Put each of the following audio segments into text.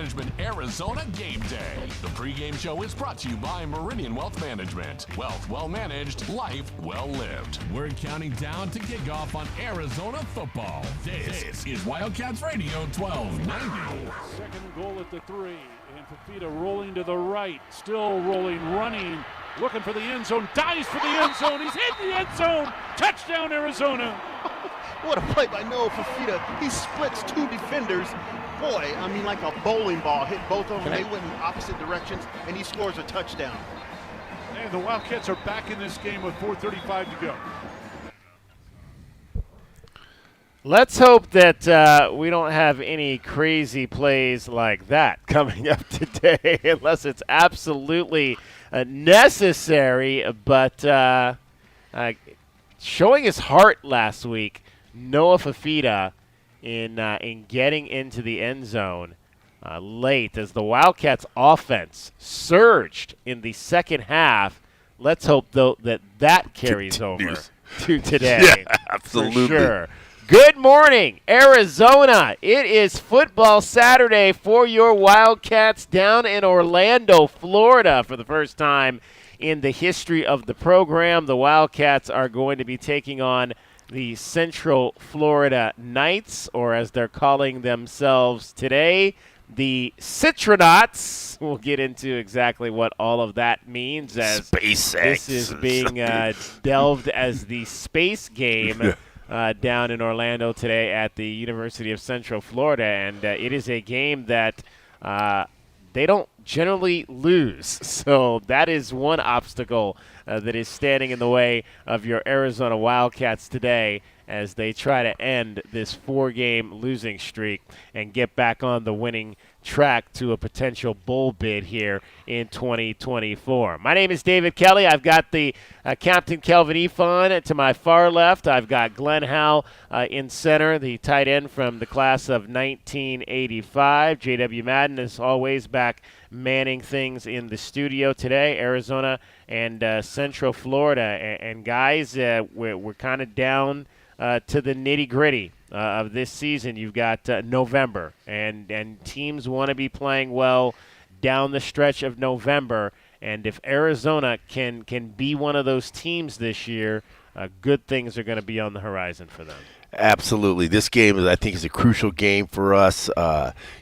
Management Arizona Game Day. The pregame show is brought to you by Meridian Wealth Management. Wealth well managed, life well lived. We're counting down to kick off on Arizona football. This is Wildcats Radio 1290. Second goal at the 3. And Fafita rolling to the right. Still rolling, running, looking for the end zone. Dives for the end zone. He's hit the end zone. Touchdown, Arizona. What a play by Noah Fafita. He splits two defenders. Boy, I mean, like a bowling ball. Hit both of them. They went in opposite directions, and he scores a touchdown. And the Wildcats are back in this game with 4:35 to go. Let's hope that we don't have any crazy plays like that coming up today, unless it's absolutely necessary. But showing his heart last week, Noah Fafita, in getting into the end zone late as the Wildcats' offense surged in the second half. Let's hope, though, that carries over to today. Yeah, absolutely. For sure. Good morning, Arizona. It is football Saturday for your Wildcats down in Orlando, Florida. For the first time in the history of the program, the Wildcats are going to be taking on the Central Florida Knights, or as they're calling themselves today, the Citronauts. We'll get into exactly what all of that means, as SpaceX. This is being delved as the space game down in Orlando today at the University of Central Florida, and it is a game that they don't generally lose. So that is one obstacle that is standing in the way of your Arizona Wildcats today as they try to end this 4-game losing streak and get back on the winning track to a potential bowl bid here in 2024. My name is David Kelly. I've got the Captain Kelvin Efon to my far left. I've got Glenn Howell in center, the tight end from the class of 1985. J.W. Madden is always back manning things in the studio today. Arizona and Central Florida. And guys, we're kind of down to the nitty-gritty of this season. You've got November, and teams want to be playing well down the stretch of November. And if Arizona can be one of those teams this year, good things are going to be on the horizon for them. Absolutely. This game, I think, is a crucial game for us.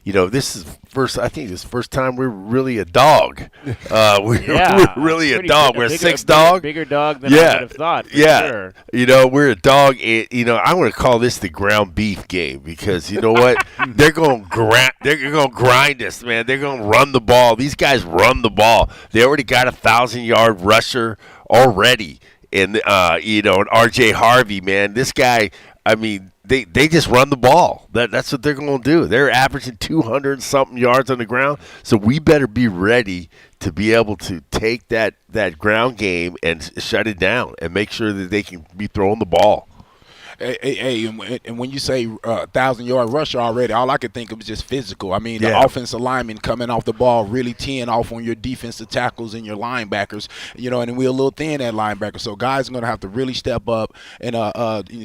This is the first time we're really a dog. We're really a dog. We're a six dog. Bigger dog than I would have thought, for sure. We're a dog. I want to call this the ground beef game because you know what? They're going to grind us, man. They're going to run the ball. These guys run the ball. They already got a 1,000-yard rusher already. And, and R.J. Harvey, man, this guy, I mean, they just run the ball. That's what they're going to do. They're averaging 200-something yards on the ground, so we better be ready to be able to take that ground game and shut it down and make sure that they can be throwing the ball. Hey, and when you say 1,000-yard rusher already, all I could think of is just physical. I mean, the offensive linemen coming off the ball, really teeing off on your defensive tackles and your linebackers, and we're a little thin at linebacker. So guys are going to have to really step up and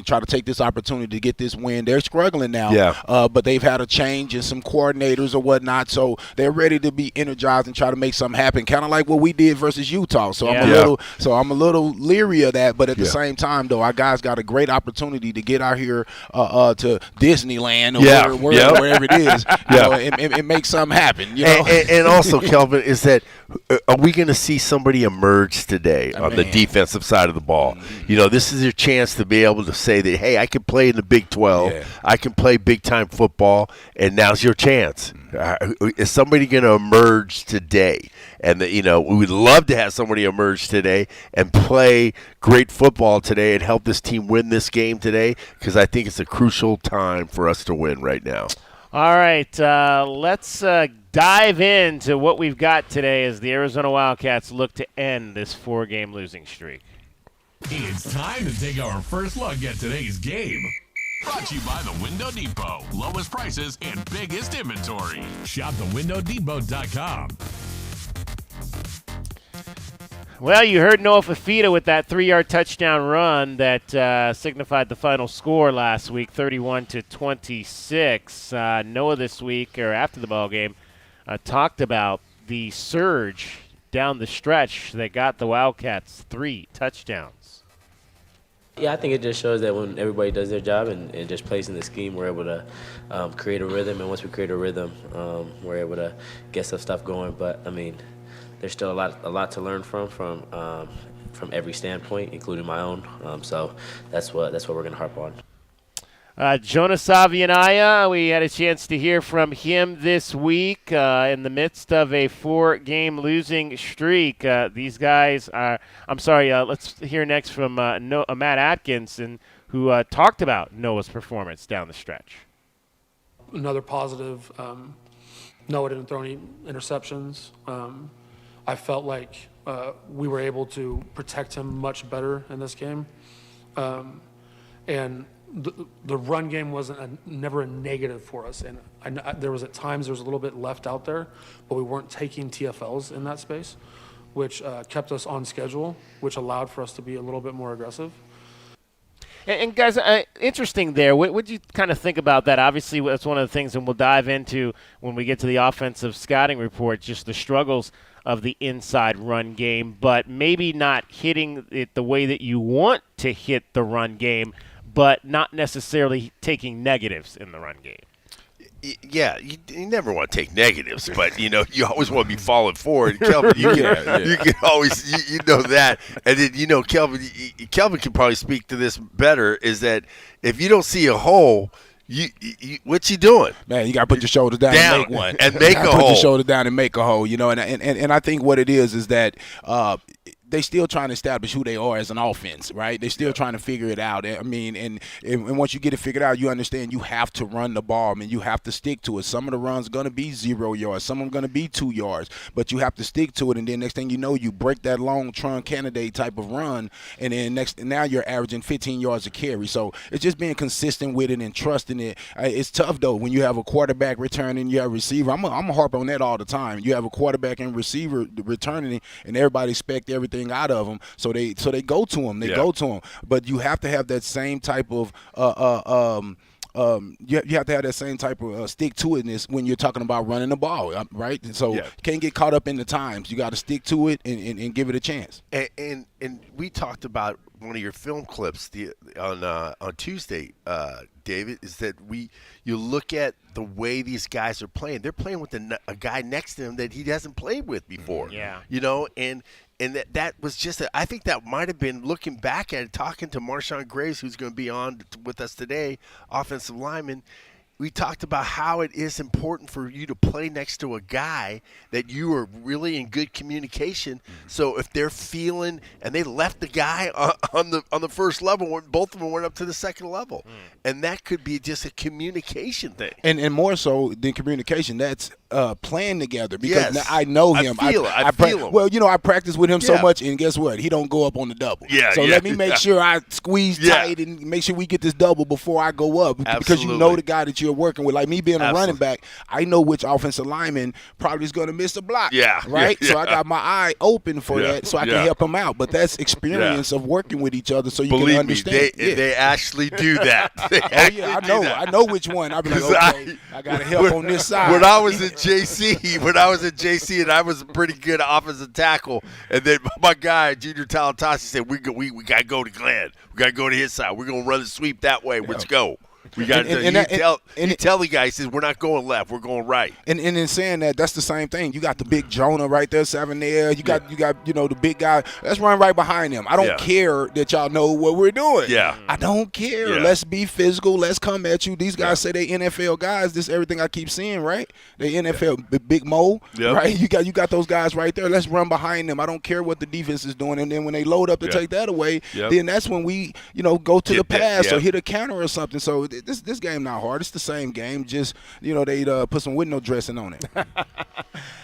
try to take this opportunity to get this win. They're struggling now, but they've had a change in some coordinators or whatnot, so they're ready to be energized and try to make something happen, kind of like what we did versus Utah. So I'm a little leery of that, but at the same time, though, our guys got a great opportunity to get out here to Disneyland or wherever it is, and make something happen. And also, Kelvin, is that are we going to see somebody emerge today on the defensive side of the ball? Mm-hmm. This is your chance to be able to say that, hey, I can play in the Big 12, I can play big-time football, and now's your chance. Is somebody going to emerge today? And, we would love to have somebody emerge today and play great football today and help this team win this game today, because I think it's a crucial time for us to win right now. All right, let's dive into what we've got today as the Arizona Wildcats look to end this 4-game losing streak. It's time to take our first look at today's game. Brought to you by the Window Depot. Lowest prices and biggest inventory. Shop thewindow.depot.com. Well, you heard Noah Fafita with that 3-yard touchdown run that signified the final score last week, 31-26. Noah this week, or after the ball game, talked about the surge down the stretch that got the Wildcats 3 touchdowns. Yeah, I think it just shows that when everybody does their job and just plays in the scheme, we're able to create a rhythm. And once we create a rhythm, we're able to get some stuff going. But, I mean, there's still a lot to learn from every standpoint, including my own. So that's what we're going to harp on. Jonas Avianaya, we had a chance to hear from him this week in the midst of a 4-game losing streak. These guys are – let's hear next from Matt Atkinson, who talked about Noah's performance down the stretch. Another positive, Noah didn't throw any interceptions. I felt like we were able to protect him much better in this game. And the run game wasn't never a negative for us, and there was at times there was a little bit left out there, but we weren't taking TFLs in that space, which kept us on schedule, which allowed for us to be a little bit more aggressive. And guys, interesting there. What would you kind of think about that? Obviously, that's one of the things, and we'll dive into when we get to the offensive scouting report, just the struggles of the inside run game, but maybe not hitting it the way that you want to hit the run game, but not necessarily taking negatives in the run game. Yeah, you never want to take negatives, but you always want to be falling forward. Kelvin, you can always you know that, and then Kelvin can probably speak to this better. Is that if you don't see a hole, what you doing? Man, you got to put your shoulders down and make one, and make a hole. Put your shoulder down and make a hole. And I think what it is that. They still trying to establish who they are as an offense, right? They're still trying to figure it out. I mean, and once you get it figured out, you understand you have to run the ball. I mean, you have to stick to it. Some of the runs are going to be 0 yards. Some of them going to be 2 yards. But you have to stick to it, and then next thing you know, you break that long Tron candidate type of run, and then now you're averaging 15 yards a carry. So it's just being consistent with it and trusting it. It's tough, though, when you have a quarterback returning, you have a receiver. I'm going to harp on that all the time. You have a quarterback and receiver returning, and everybody expect everything out of them, so they go to him. Go to him, but you have to have that same type of you have to have that same type of stick-to-itness when you're talking about running the ball, right? So you can't get caught up in the times. You got to stick to it and give it a chance. And we talked about one of your film clips on Tuesday, David, is that you look at the way these guys are playing. They're playing with a guy next to him that he hasn't played with before. Yeah. And that was just I think that might have been, looking back at it, talking to Marshawn Graves, who's going to be on with us today, offensive lineman. We talked about how it is important for you to play next to a guy that you are really in good communication. So if they're feeling, and they left the guy on the first level, when both of them went up to the second level, and that could be just a communication thing. And more so than communication, that's playing together, because I know him. I feel him. Well, I practice with him so much, and guess what? He don't go up on the double. So let me make sure I squeeze tight and make sure we get this double before I go up, because you know the guy that you're working with. Like me being a running back, I know which offensive lineman probably is going to miss a block. Right. So I got my eye open for that, so I can help him out. But that's experience of working with each other, so you can understand. They actually do that. I know which one. I'll be like, okay, I got to help on this side. When I was at JC, and I was a pretty good offensive tackle, and then my guy Junior Talatasi said, we got to go to Glenn. We got to go to his side. We're going to run the sweep that way. Let's go. We got to tell the guy, he says, we're not going left, we're going right. And in saying that, that's the same thing. You got the big Jonah right there, Savanair. You got the big guy. Let's run right behind him. I don't care that y'all know what we're doing. I don't care. Let's be physical. Let's come at you. These guys say they NFL guys. This is everything I keep seeing, right? They NFL Big Mo, right? You got those guys right there. Let's run behind them. I don't care what the defense is doing. And then when they load up to take that away, then that's when we go to the pass or hit a counter or something. So this game not hard. It's the same game. Just they put some window dressing on it.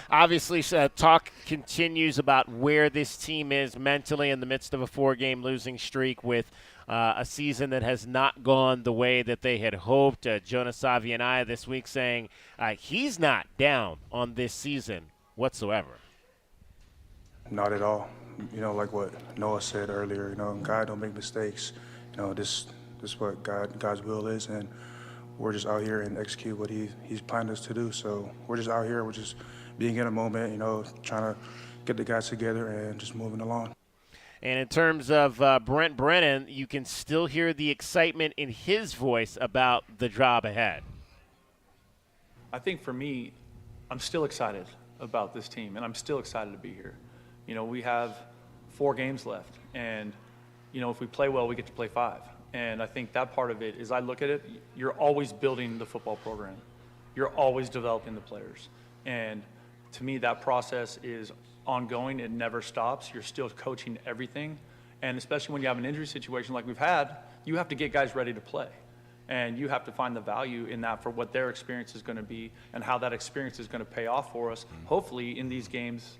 Obviously, talk continues about where this team is mentally in the midst of a 4-game losing streak with a season that has not gone the way that they had hoped. Jonas Avianaya this week saying he's not down on this season whatsoever. Not at all. Like what Noah said earlier, God don't make mistakes. This is what God's will is, and we're just out here and execute what he's planned us to do. So we're just out here, we're just being in a moment, trying to get the guys together and just moving along. And in terms of Brent Brennan, you can still hear the excitement in his voice about the job ahead. I think for me, I'm still excited about this team, and I'm still excited to be here. We have 4 games left, and, if we play well, we get to play 5. And I think that part of it is I look at it, you're always building the football program. You're always developing the players. And to me, that process is ongoing. It never stops. You're still coaching everything. And especially when you have an injury situation like we've had, you have to get guys ready to play. And you have to find the value in that for what their experience is going to be and how that experience is going to pay off for us, hopefully in these games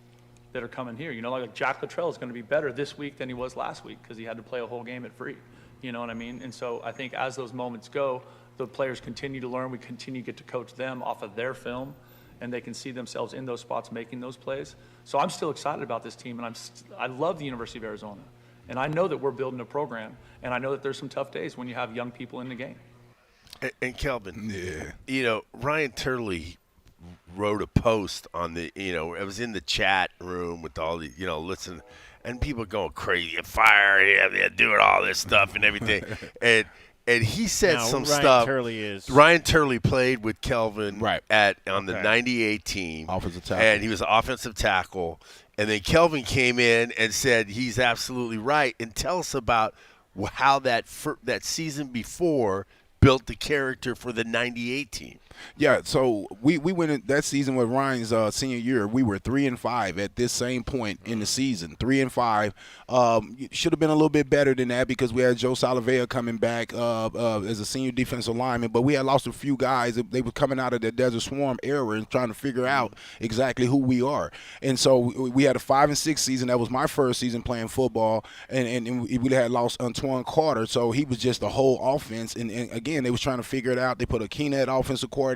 that are coming here. Like Jack Luttrell is going to be better this week than he was last week because he had to play a whole game at free. You know what I mean? And so I think as those moments go, the players continue to learn. We continue to get to coach them off of their film, and they can see themselves in those spots making those plays. So I'm still excited about this team, and I love the University of Arizona. And I know that we're building a program, and I know that there's some tough days when you have young people in the game. And Kelvin, Ryan Turley wrote a post on the, it was in the chat room with all the, listen, and people going crazy, fire him, doing all this stuff and everything. and he said some stuff. Ryan Turley played with Kelvin on the 98 team. Offensive tackle. And he was an offensive tackle. And then Kelvin came in and said he's absolutely right. And tell us about how that season before built the character for the 98 team. Yeah, so we went in that season with Ryan's senior year. We were 3-5 at this same point in the season. 3-5. Should have been a little bit better than that because we had Joe Salavea coming back as a senior defensive lineman. But we had lost a few guys. They were coming out of the Desert Swarm era and trying to figure out exactly who we are. And so we had a 5-6 season. That was my first season playing football. And we had lost Antoine Carter. So he was just the whole offense. And again, they was trying to figure it out. They put a Keenan offensive coordinator.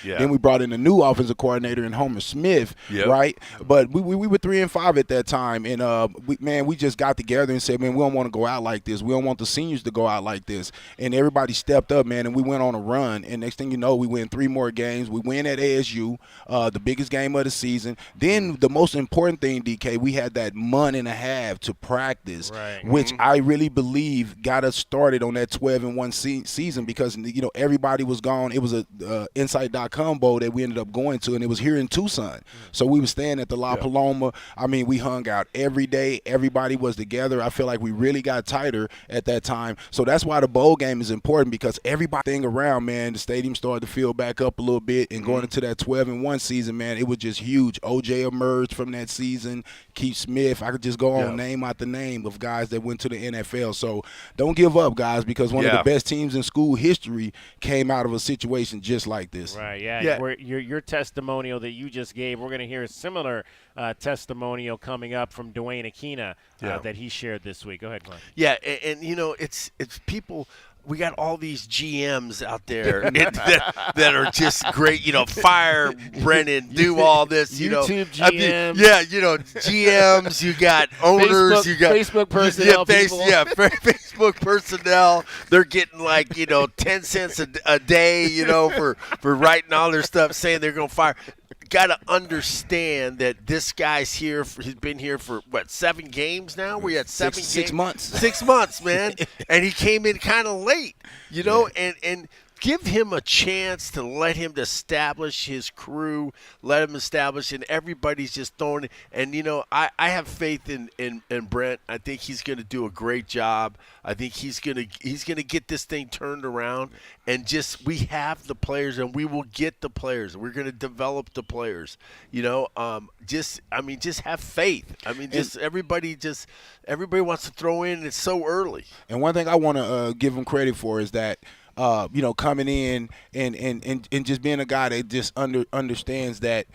Then we brought in a new offensive coordinator in Homer Smith, right? But we were 3-5 at that time, and we just got together and said, man, we don't want to go out like this. We don't want the seniors to go out like this. And everybody stepped up, man, and we went on a run. And next thing you know, we win 3 more games. We win at ASU, the biggest game of the season. Then the most important thing, DK, we had that month and a half to practice, which I really believe got us started on that 12-1 season because everybody was gone. It was a Insight.com bowl that we ended up going to, and it was here in Tucson. So we were staying at the La Paloma. I mean, we hung out every day. Everybody was together. I feel like we really got tighter at that time. So that's why the bowl game is important because everything around, man, the stadium started to fill back up a little bit, and going into that 12-1 season, man, it was just huge. OJ emerged from that season. Keith Smith. I could just go on name out the name of guys that went to the NFL. So don't give up, guys, because one of the best teams in school history came out of a situation just like this. Right, your testimonial that you just gave, we're going to hear a similar testimonial coming up from Dwayne Aquina that he shared this week. Go ahead, Glenn. Yeah, and it's people – we got all these GMs out there that are just great, fire Brennan, do all this, YouTube GMs. GMs, you got owners, you got Facebook personnel people. Facebook personnel. They're getting 10 cents a day, for writing all their stuff saying they're going to fire. Got to understand that this guy's here. He's been here for 7 games now. We had 7 games. 6 months. 6 months, man. And he came in kind of late, and give him a chance to let him establish his crew, let him establish, and everybody's just throwing it. And, I have faith in Brent. I think he's going to do a great job. I think he's going to get this thing turned around. And we have the players, and we will get the players. We're going to develop the players. Just have faith. Everybody wants to throw in. It's so early. And one thing I want to give him credit for is that, coming in and just being a guy that just understands that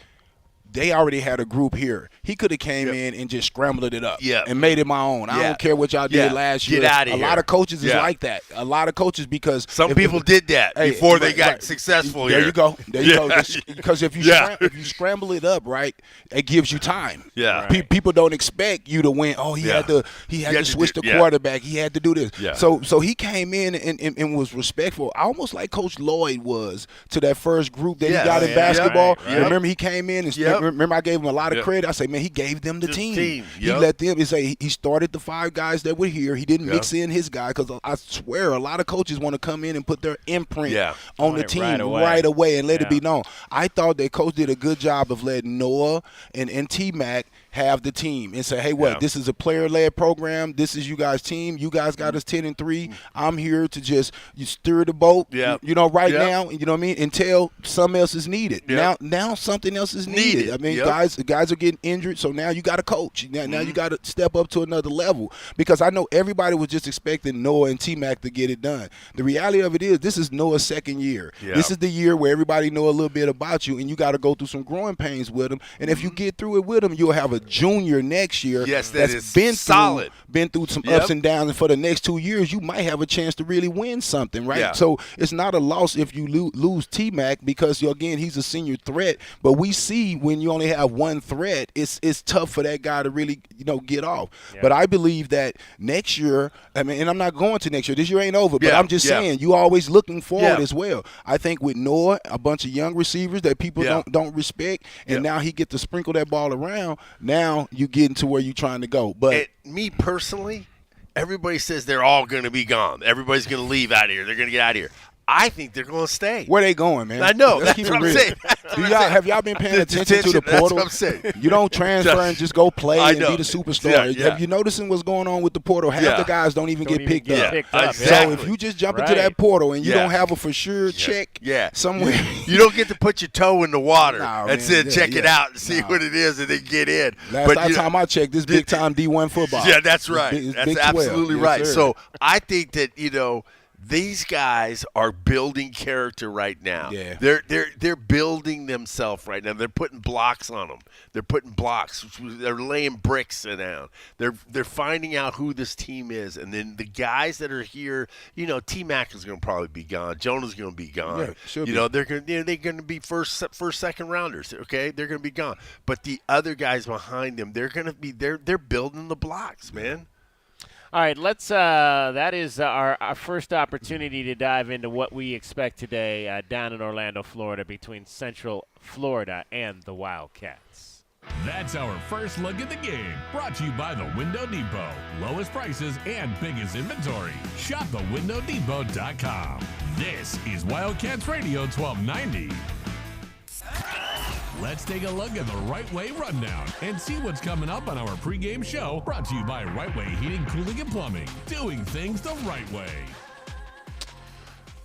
they already had a group here. He could have came in and just scrambled it up and made it my own. I don't care what y'all did last year. Get out of here. A lot of coaches is like that. A lot of coaches because some people did that before they got successful here. There you go. There you go. Because if you scramble it up, right, it gives you time. Yeah. People don't expect you to win. Oh, he had to switch the quarterback. He had to do this. Yeah. So he came in and was respectful, almost like Coach Lloyd was to that first group that he got in basketball. Right. Remember, he came in and remember I gave him a lot of credit. I say, man, he gave them the team. He let them. He started the 5 guys that were here. He didn't mix in his guy because I swear a lot of coaches want to come in and put their imprint on the team right away and let it be known. I thought that Coach did a good job of letting Noah and T-Mac have the team and say, hey, this is a player-led program. This is you guys' team. You guys got us 10-3. I'm here to just steer the boat, now, you know what I mean, until something else is needed. Now something else is needed. I mean, guys are getting injured, so now you got to coach. Now you got to step up to another level because I know everybody was just expecting Noah and T-Mac to get it done. The reality of it is this is Noah's second year. This is the year where everybody know a little bit about you, and you got to go through some growing pains with them. And if you get through it with them, you'll have a junior next year that's been solid, been through some ups and downs, and for the next 2 years you might have a chance to really win something, right? So it's not a loss if you lose T-Mac because again he's a senior threat, but we see when you only have one threat, it's tough for that guy to really get off. But I believe that next year, I mean, and I'm not going to next year, this year ain't over, but I'm just saying you always looking forward as well. I think with Noah, a bunch of young receivers that people don't respect, and now he get to sprinkle that ball around. Now you getting to where you're trying to go. But me personally, everybody says they're all going to be gone. Everybody's going to leave out of here. They're going to get out of here. I think they're going to stay. Where they going, man? I know. Let's That's what I'm saying. Have y'all been paying attention to the portal? That's what I'm saying. You don't transfer and just go play and be the superstar. Yeah. Have you noticing what's going on with the portal? Half the guys don't even get picked up. Exactly. So if you just jump into that portal and you don't have a for sure check somewhere. You don't get to put your toe in the water and then check it out and see what it is and then get in. Last time I checked, this big-time D1 football. Yeah, that's right. That's absolutely right. Sir. So I think that, these guys are building character right now. Yeah. They're building themselves right now. They're putting blocks on them. They're putting blocks. They're laying bricks down. They're finding out who this team is. And then the guys that are here, T-Mac is going to probably be gone. Jonah's going to be gone. Yeah, they're going to be first, second rounders. Okay, they're going to be gone. But the other guys behind them, they're going to be they're building the blocks, man. All right, let's. That is our first opportunity to dive into what we expect today down in Orlando, Florida, between Central Florida and the Wildcats. That's our first look at the game. Brought to you by the Window Depot. Lowest prices and biggest inventory. Shop thewindow.depot.com. This is Wildcats Radio 1290. Let's take a look at the Right Way Rundown and see what's coming up on our pregame show, brought to you by Right Way Heating, Cooling, and Plumbing. Doing things the right way.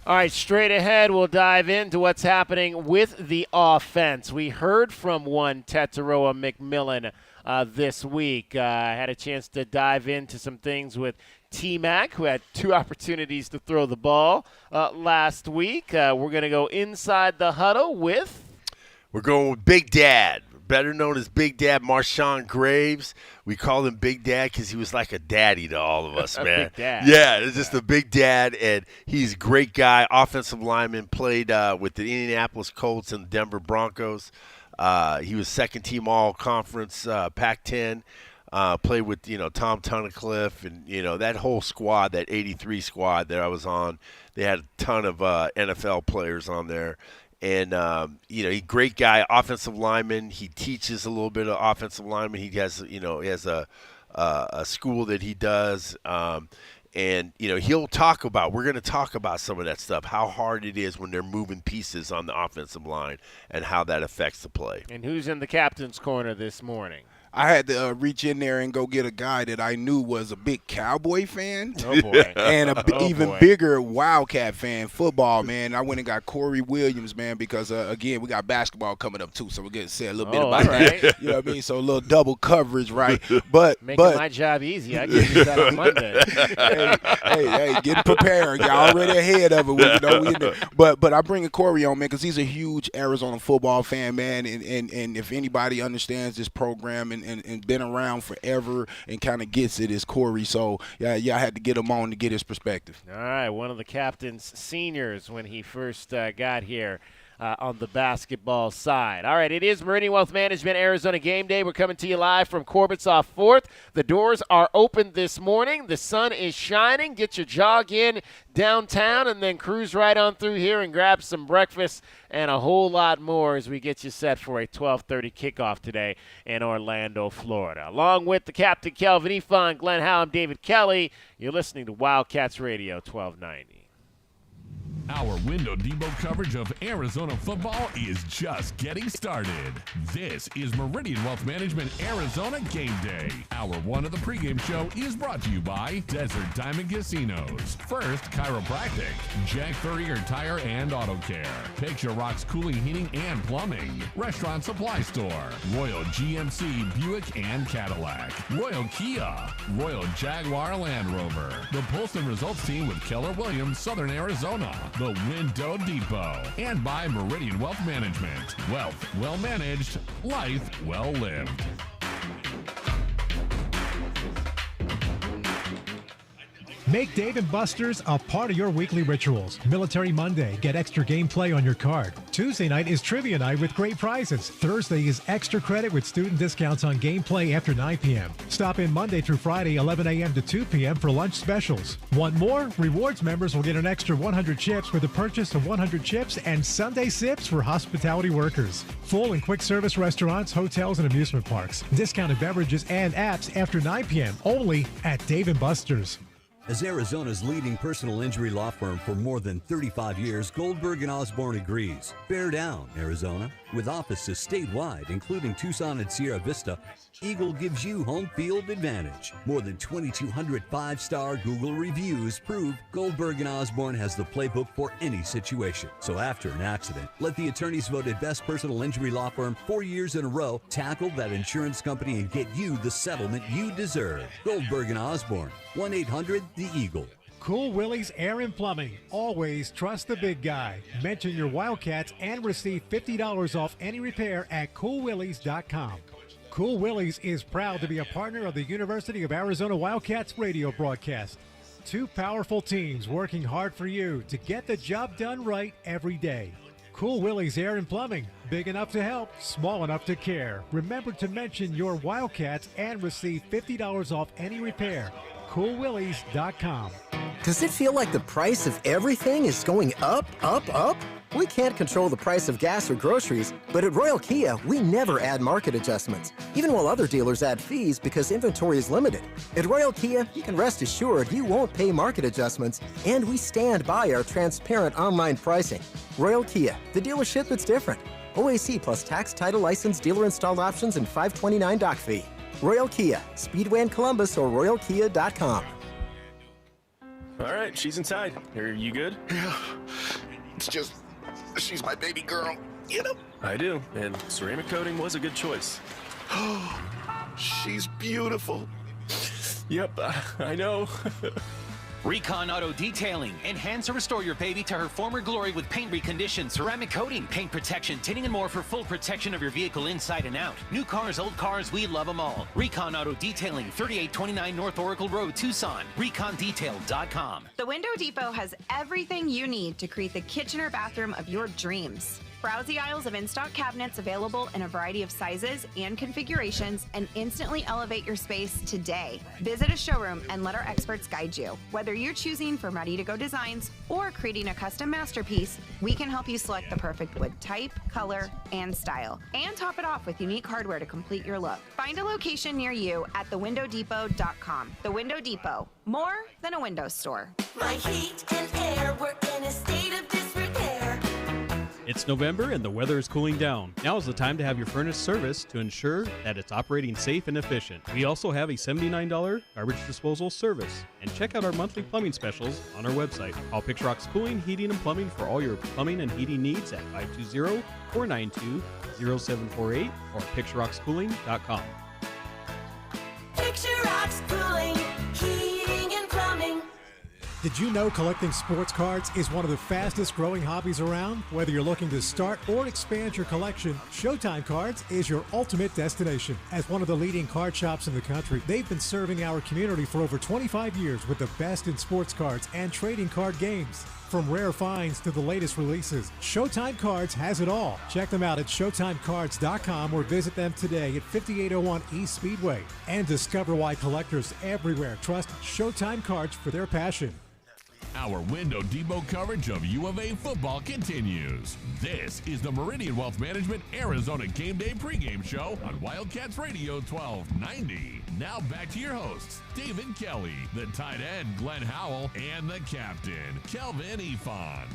All right, straight ahead, we'll dive into what's happening with the offense. We heard from one Tetaroa McMillan this week. I had a chance to dive into some things with T-Mac, who had 2 opportunities to throw the ball last week. We're going to go inside the huddle with... We're going with Big Dad, better known as Big Dad Marshawn Graves. We call him Big Dad because he was like a daddy to all of us, man. Big Dad. Yeah, it's just a big dad, and he's a great guy. Offensive lineman, played with the Indianapolis Colts and the Denver Broncos. He was second-team all-conference Pac-10. Played with, Tom Tunnicliffe and, that whole squad, that 83 squad that I was on. They had a ton of NFL players on there. And, he's a great guy, offensive lineman. He teaches a little bit of offensive lineman. He has, he has a school that he does. And, he'll talk about, we're going to talk about some of that stuff, how hard it is when they're moving pieces on the offensive line and how that affects the play. And who's in the captain's corner this morning? I had to reach in there and go get a guy that I knew was a big Cowboy fan. Oh, boy. And even bigger Wildcat fan, football, man. I went and got Corey Williams, man, because, again, we got basketball coming up, too, so we're going to say a little bit about that. You know what I mean? So a little double coverage, right? Making my job easy. I can use that on Monday. hey, getting prepared. You're already ahead of it. But I bring Corey on, man, because he's a huge Arizona football fan, man, and if anybody understands this program and been around forever and kind of gets it, is Corey. So, yeah, I had to get him on to get his perspective. All right, one of the captain's seniors when he first got here. On the basketball side. All right, it is Meridian Wealth Management Arizona Game Day. We're coming to you live from Corbett's off 4th. The doors are open this morning. The sun is shining. Get your jog in downtown and then cruise right on through here and grab some breakfast and a whole lot more as we get you set for a 12:30 kickoff today in Orlando, Florida. Along with the captain, Kelvin Ifan, Glenn Howe, I'm David Kelly. You're listening to Wildcats Radio 1290. Our Window Depot coverage of Arizona football is just getting started. This is Meridian Wealth Management Arizona Game Day. Hour 1 of the pregame show is brought to you by Desert Diamond Casinos. First Chiropractic, Jack Furrier Tire and Auto Care, Picture Rocks Cooling, Heating and Plumbing, Restaurant Supply Store, Royal GMC Buick and Cadillac, Royal Kia, Royal Jaguar Land Rover, the Polson Results Team with Keller Williams, Southern Arizona, the Window Depot, and by Meridian Wealth Management. Wealth well managed, life well lived. Make Dave & Buster's a part of your weekly rituals. Military Monday, get extra gameplay on your card. Tuesday night is Trivia Night with great prizes. Thursday is extra credit with student discounts on gameplay after 9 p.m. Stop in Monday through Friday, 11 a.m. to 2 p.m. for lunch specials. Want more? Rewards members will get an extra 100 chips with the purchase of 100 chips and Sunday sips for hospitality workers. Full and quick service restaurants, hotels, and amusement parks. Discounted beverages and apps after 9 p.m. only at Dave & Buster's. As Arizona's leading personal injury law firm for more than 35 years, Goldberg & Osborne agrees. Bear down, Arizona. With offices statewide, including Tucson and Sierra Vista, Eagle gives you home field advantage. More than 2,200 five-star Google reviews prove Goldberg & Osborne has the playbook for any situation. So after an accident, let the attorneys voted best personal injury law firm 4 years in a row tackle that insurance company and get you the settlement you deserve. Goldberg & Osborne, 1-800-THE-EAGLE. Cool Willie's Air and Plumbing. Always trust the big guy. Mention your Wildcats and receive $50 off any repair at coolwillies.com. Cool Willie's is proud to be a partner of the University of Arizona Wildcats radio broadcast. Two powerful teams working hard for you to get the job done right every day. Cool Willie's Air and Plumbing. Big enough to help, small enough to care. Remember to mention your Wildcats and receive $50 off any repair. coolwillies.com. Does it feel like the price of everything is going up, up, up? We can't control the price of gas or groceries, but at Royal Kia, we never add market adjustments, even while other dealers add fees because inventory is limited. At Royal Kia, you can rest assured you won't pay market adjustments, and we stand by our transparent online pricing. Royal Kia, the dealership that's different. OAC plus tax, title, license, dealer installed options, and $529 doc fee. Royal Kia, Speedway in Columbus or royalkia.com. All right, she's inside. Are you good? Yeah, it's just, she's my baby girl, you know? I do, and ceramic coating was a good choice. Oh, she's beautiful. Yep, I know. Recon Auto Detailing. Enhance or restore your baby to her former glory with paint recondition, ceramic coating, paint protection, tinting, and more for full protection of your vehicle inside and out. New cars, old cars, we love them all. Recon Auto Detailing, 3829 North Oracle Road, Tucson. ReconDetail.com. The Window Depot has everything you need to create the kitchen or bathroom of your dreams. Browse the aisles of in-stock cabinets available in a variety of sizes and configurations and instantly elevate your space today. Visit a showroom and let our experts guide you. Whether you're choosing from ready-to-go designs or creating a custom masterpiece, we can help you select the perfect wood type, color, and style, and top it off with unique hardware to complete your look. Find a location near you at thewindowdepot.com. The Window Depot, more than a window store. My heat and air were in a state of disrepair. It's November and the weather is cooling down. Now is the time to have your furnace serviced to ensure that it's operating safe and efficient. We also have a $79 garbage disposal service. And check out our monthly plumbing specials on our website. Call Picture Rocks Cooling, Heating, and Plumbing for all your plumbing and heating needs at 520-492-0748 or picturerockscooling.com. Picture Rocks Cooling, Heating, and Plumbing. Did you know collecting sports cards is one of the fastest growing hobbies around? Whether you're looking to start or expand your collection, Showtime Cards is your ultimate destination. As one of the leading card shops in the country, they've been serving our community for over 25 years with the best in sports cards and trading card games. From rare finds to the latest releases, Showtime Cards has it all. Check them out at ShowtimeCards.com or visit them today at 5801 East Speedway. And discover why collectors everywhere trust Showtime Cards for their passion. Our Window Depot coverage of U of A football continues. This is the Meridian Wealth Management Arizona Game Day pregame show on Wildcats Radio 1290. Now back to your hosts, David Kelly, the tight end Glenn Howell, and the captain, Kelvin Ifan.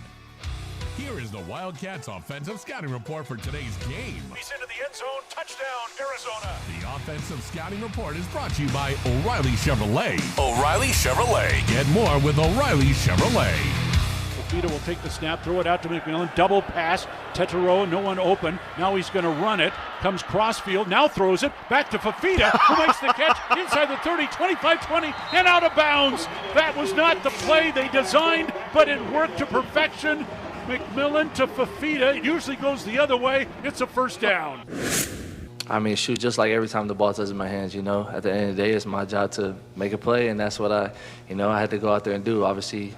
Here is the Wildcats offensive scouting report for today's game. He's into the end zone. Touchdown, Arizona. The offensive scouting report is brought to you by O'Reilly Chevrolet. O'Reilly Chevrolet. Get more with O'Reilly Chevrolet. Fafita will take the snap, throw it out to McMillan. Double pass. Tetero, no one open. Now he's going to run it. Comes crossfield. Now throws it back to Fafita, who makes the catch inside the 30, 25-20, and out of bounds. That was not the play they designed, but it worked to perfection. McMillan to Fafita. It usually goes the other way. It's a first down. I mean, shoot, just like every time the ball touches my hands, you know, at the end of the day, it's my job to make a play, and that's what I had to go out there and do. Obviously,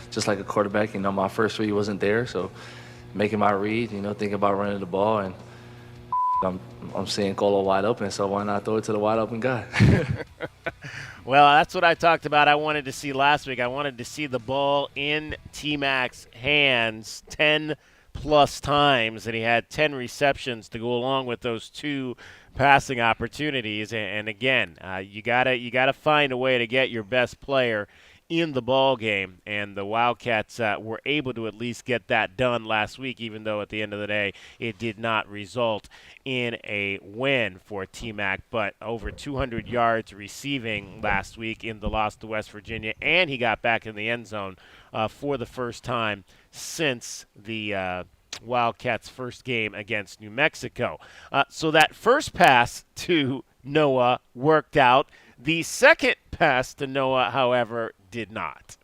just like a quarterback, my first read wasn't there, so making my read, thinking about running the ball, and I'm seeing Colo wide open, so why not throw it to the wide open guy? Well, that's what I talked about I wanted to see last week. I wanted to see the ball in T-Mac's hands 10-plus times, and he had 10 receptions to go along with those 2 passing opportunities. And again, you gotta find a way to get your best player in the ball game, and the Wildcats were able to at least get that done last week, even though at the end of the day it did not result in a win for T-Mac, but over 200 yards receiving last week in the loss to West Virginia, and he got back in the end zone for the first time since the Wildcats' first game against New Mexico. So that first pass to Noah worked out. The second pass to Noah, however, did not.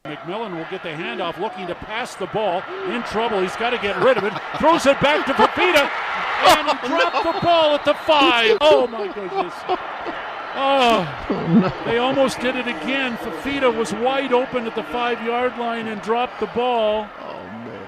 McMillan will get the handoff, looking to pass the ball. In trouble. He's got to get rid of it. Throws it back to Fafita, and he dropped the ball at the 5. Oh, my goodness. Oh, they almost did it again. Fafita was wide open at the 5-yard line and dropped the ball. Oh, man.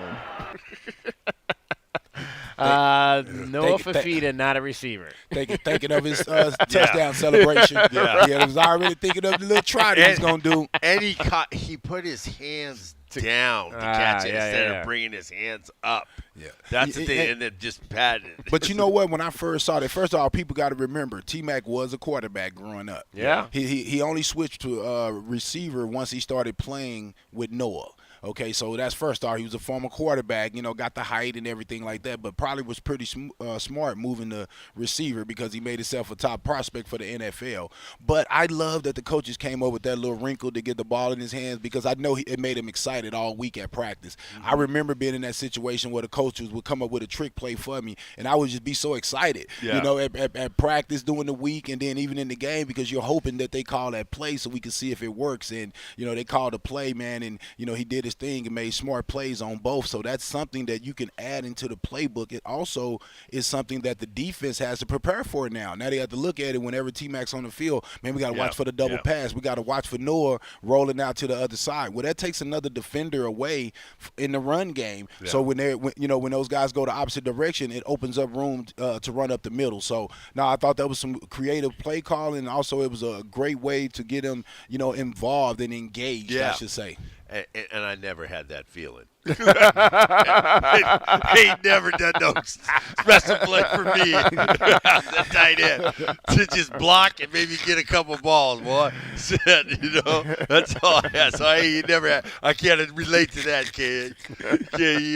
Noah Fafita, not a receiver. Thinking of his touchdown celebration. I was already thinking of the little try that he's going to do. And he put his hands down to catch it instead of bringing his hands up. Yeah, that's the thing, and it just patted. But you know what? When I first saw that, first of all, people got to remember T-Mac was a quarterback growing up. Yeah, he only switched to receiver once he started playing with Noah. Okay, so that's first off. He was a former quarterback, got the height and everything like that, but probably was pretty smart moving the receiver because he made himself a top prospect for the NFL. But I love that the coaches came up with that little wrinkle to get the ball in his hands because I know it made him excited all week at practice. Mm-hmm. I remember being in that situation where the coaches would come up with a trick play for me, and I would just be so excited, at practice during the week and then even in the game because you're hoping that they call that play so we can see if it works. And, they called the play, man, and, he did his thing and made smart plays on both. So that's something that you can add into the playbook. It also is something that the defense has to prepare for now. Now they have to look at it whenever T-Mac's on the field. Man, we got to watch for the double pass. We got to watch for Noah rolling out to the other side. Well, that takes another defender away in the run game. Yeah. So when those guys go the opposite direction, it opens up room to run up the middle. So now I thought that was some creative play calling, and also it was a great way to get them, involved and engaged, I should say. And I never had that feeling. He never done no special play for me. The tight end to just block and maybe get a couple balls, boy. That's all I had. So he never had. I can't relate to that, kid.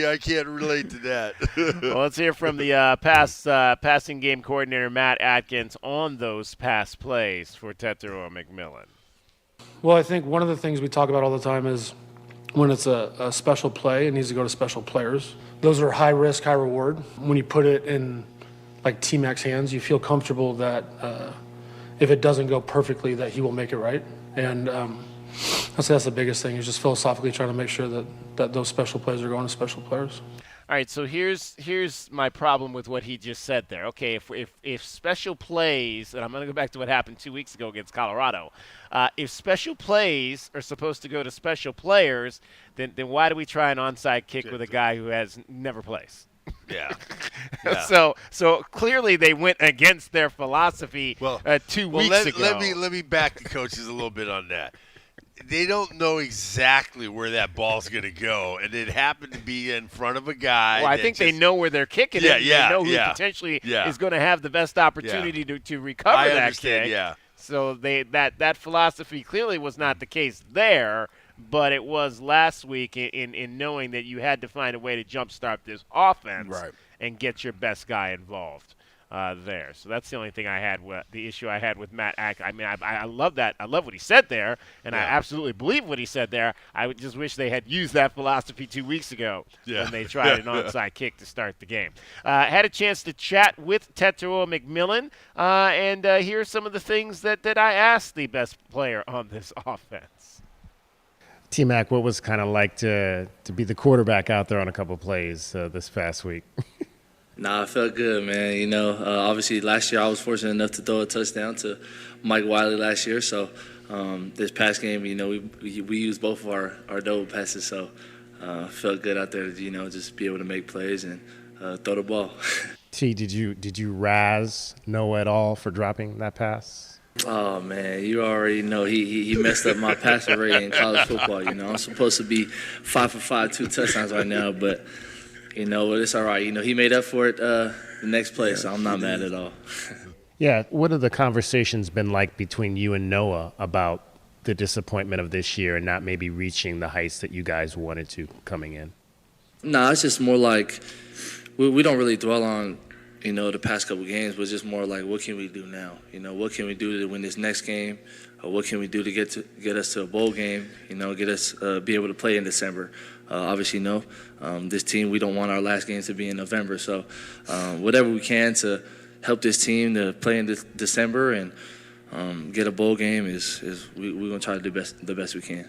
I can't relate to that. Well, let's hear from the passing game coordinator Matt Atkins on those pass plays for Tetero McMillan. Well, I think one of the things we talk about all the time is when it's a special play, it needs to go to special players. Those are high risk, high reward. When you put it in like T-Mac's hands, you feel comfortable that if it doesn't go perfectly, that he will make it right. And I'd say that's the biggest thing, is just philosophically trying to make sure that those special plays are going to special players. All right, so here's my problem with what he just said there. Okay, if special plays, and I'm going to go back to what happened 2 weeks ago against Colorado, if special plays are supposed to go to special players, then why do we try an onside kick with a guy who has never plays? Yeah. So clearly they went against their philosophy 2 weeks ago. Let me back the coaches a little bit on that. They don't know exactly where that ball's going to go, and it happened to be in front of a guy. Well, I think they know where they're kicking it. They know who potentially is going to have the best opportunity to recover that kick. Yeah. So that philosophy clearly was not the case there, but it was last week in knowing that you had to find a way to jumpstart this offense and get your best guy involved. There. So that's the only thing I had with the issue I had with Matt Ack. I mean, I love that. I love what he said there, and I absolutely believe what he said there. I would just wish they had used that philosophy 2 weeks ago when they tried an onside kick to start the game. Had a chance to chat with Tetero McMillan, and here are some of the things that I asked the best player on this offense. T-Mac, what was kind of like to be the quarterback out there on a couple plays this past week? Nah, I felt good, man. Obviously last year I was fortunate enough to throw a touchdown to Mike Wiley last year. So this past game, we used both of our double passes. So felt good out there to, just be able to make plays and throw the ball. T, did you razz Noah at all for dropping that pass? Oh, man, you already know he messed up my passer rate in college football. I'm supposed to be 5 for 5, 2 touchdowns right now, but but it's all right. He made up for it the next play, so I'm not mad at all. Yeah, what have the conversations been like between you and Noah about the disappointment of this year and not maybe reaching the heights that you guys wanted to coming in? No, it's just more like we don't really dwell on, the past couple games, but it's just more like, what can we do now? What can we do to win this next game? Or what can we do to get us to a bowl game? Get us be able to play in December. Obviously, this team, we don't want our last games to be in November. So whatever we can to help this team to play in December and get a bowl game is we're going to try to do the best we can.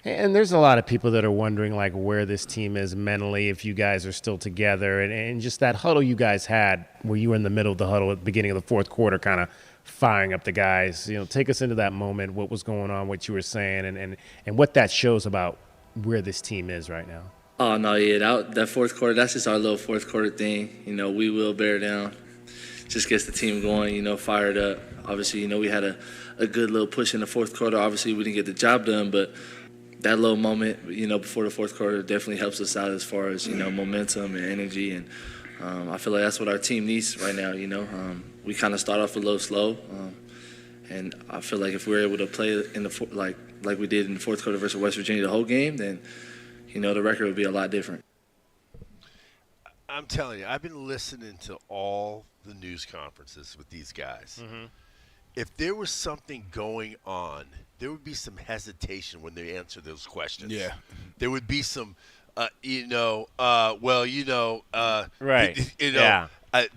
And there's a lot of people that are wondering, like, where this team is mentally, if you guys are still together, and just that huddle you guys had where you were in the middle of the huddle at the beginning of the fourth quarter kind of firing up the guys. Take us into that moment, what was going on, what you were saying, and what that shows about where this team is right now. Oh, no, yeah, that fourth quarter, that's just our little fourth quarter thing. We will bear down. Just gets the team going, fired up. Obviously, we had a good little push in the fourth quarter. Obviously, we didn't get the job done, but that little moment, before the fourth quarter definitely helps us out as far as, momentum and energy. And I feel like that's what our team needs right now, We kind of start off a little slow. And I feel like if we're able to play in the like we did in the fourth quarter versus West Virginia the whole game, then, the record would be a lot different. I'm telling you, I've been listening to all the news conferences with these guys. Mm-hmm. If there was something going on, there would be some hesitation when they answer those questions. Yeah. There would be some, Right.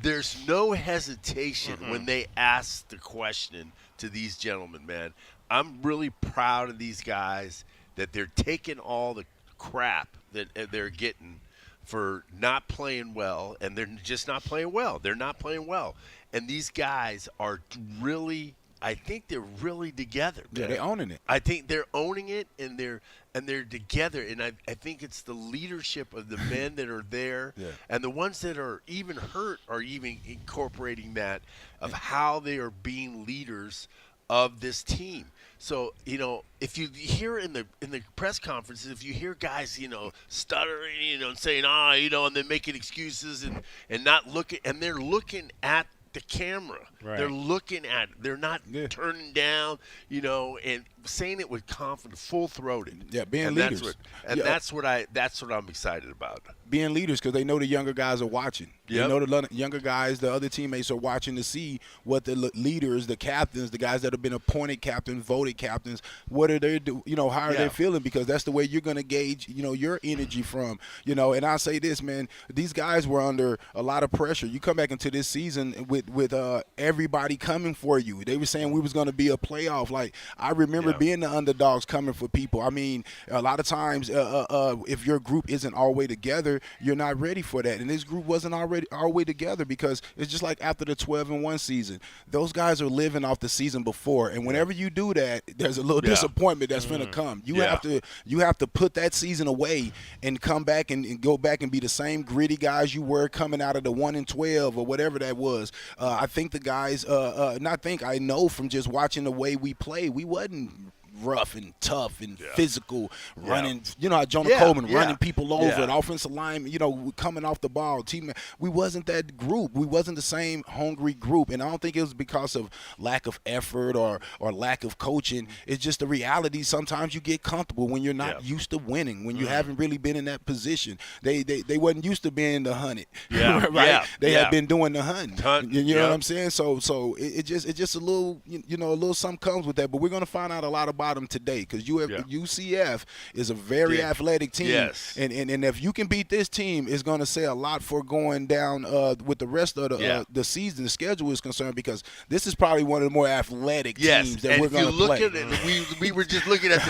There's no hesitation when they ask the question to these gentlemen, man. I'm really proud of these guys that they're taking all the crap that they're getting for not playing well, and they're just not playing well. They're not playing well. And these guys are really, I think they're really together, man. Yeah, they're owning it. I think they're owning it, and they're together. And I think it's the leadership of the men that are there, and the ones that are even hurt are even incorporating that of how they are being leaders of this team. So, if you hear in the press conferences, if you hear guys, stuttering, and saying, and then making excuses and not looking, and they're looking at the camera. Right. They're looking at it. They're not turning down, and saying it with confidence, full-throated. Yeah, being leaders. That's what I'm excited about. Being leaders because they know the younger guys are watching. Yep. They know the younger guys, the other teammates are watching to see what the leaders, the captains, the guys that have been appointed captains, voted captains, what are they do? How are they feeling? Because that's the way you're going to gauge, your energy from. And I say this, man, these guys were under a lot of pressure. You come back into this season with everybody coming for you. They were saying we was going to be a playoff. Like I remember being the underdogs coming for people. I mean, a lot of times if your group isn't all the way together, you're not ready for that. And this group wasn't already all the way together because it's just like after the 12-1 season. Those guys are living off the season before. And whenever you do that, there's a little disappointment that's going to come. You have to put that season away and come back and go back and be the same gritty guys you were coming out of the 1-12 or whatever that was. I think the guys, I know from just watching the way we play, we wasn't rough and tough and physical, running. You know how Jonah Coleman running people over, an offensive line. Coming off the ball. Team. We wasn't that group. We wasn't the same hungry group, and I don't think it was because of lack of effort or lack of coaching. It's just the reality. Sometimes you get comfortable when you're not used to winning, when you haven't really been in that position. They wasn't used to being the hunted. Right? They had been doing the hunt. You know what I'm saying? So it just a little a little something comes with that. But we're gonna find out a lot about them today because UCF is a very athletic team. Yes. And if you can beat this team, it's going to say a lot for going down with the rest of the season. The schedule is concerned because this is probably one of the more athletic teams that we're going to play. And if you look at it, we were just looking at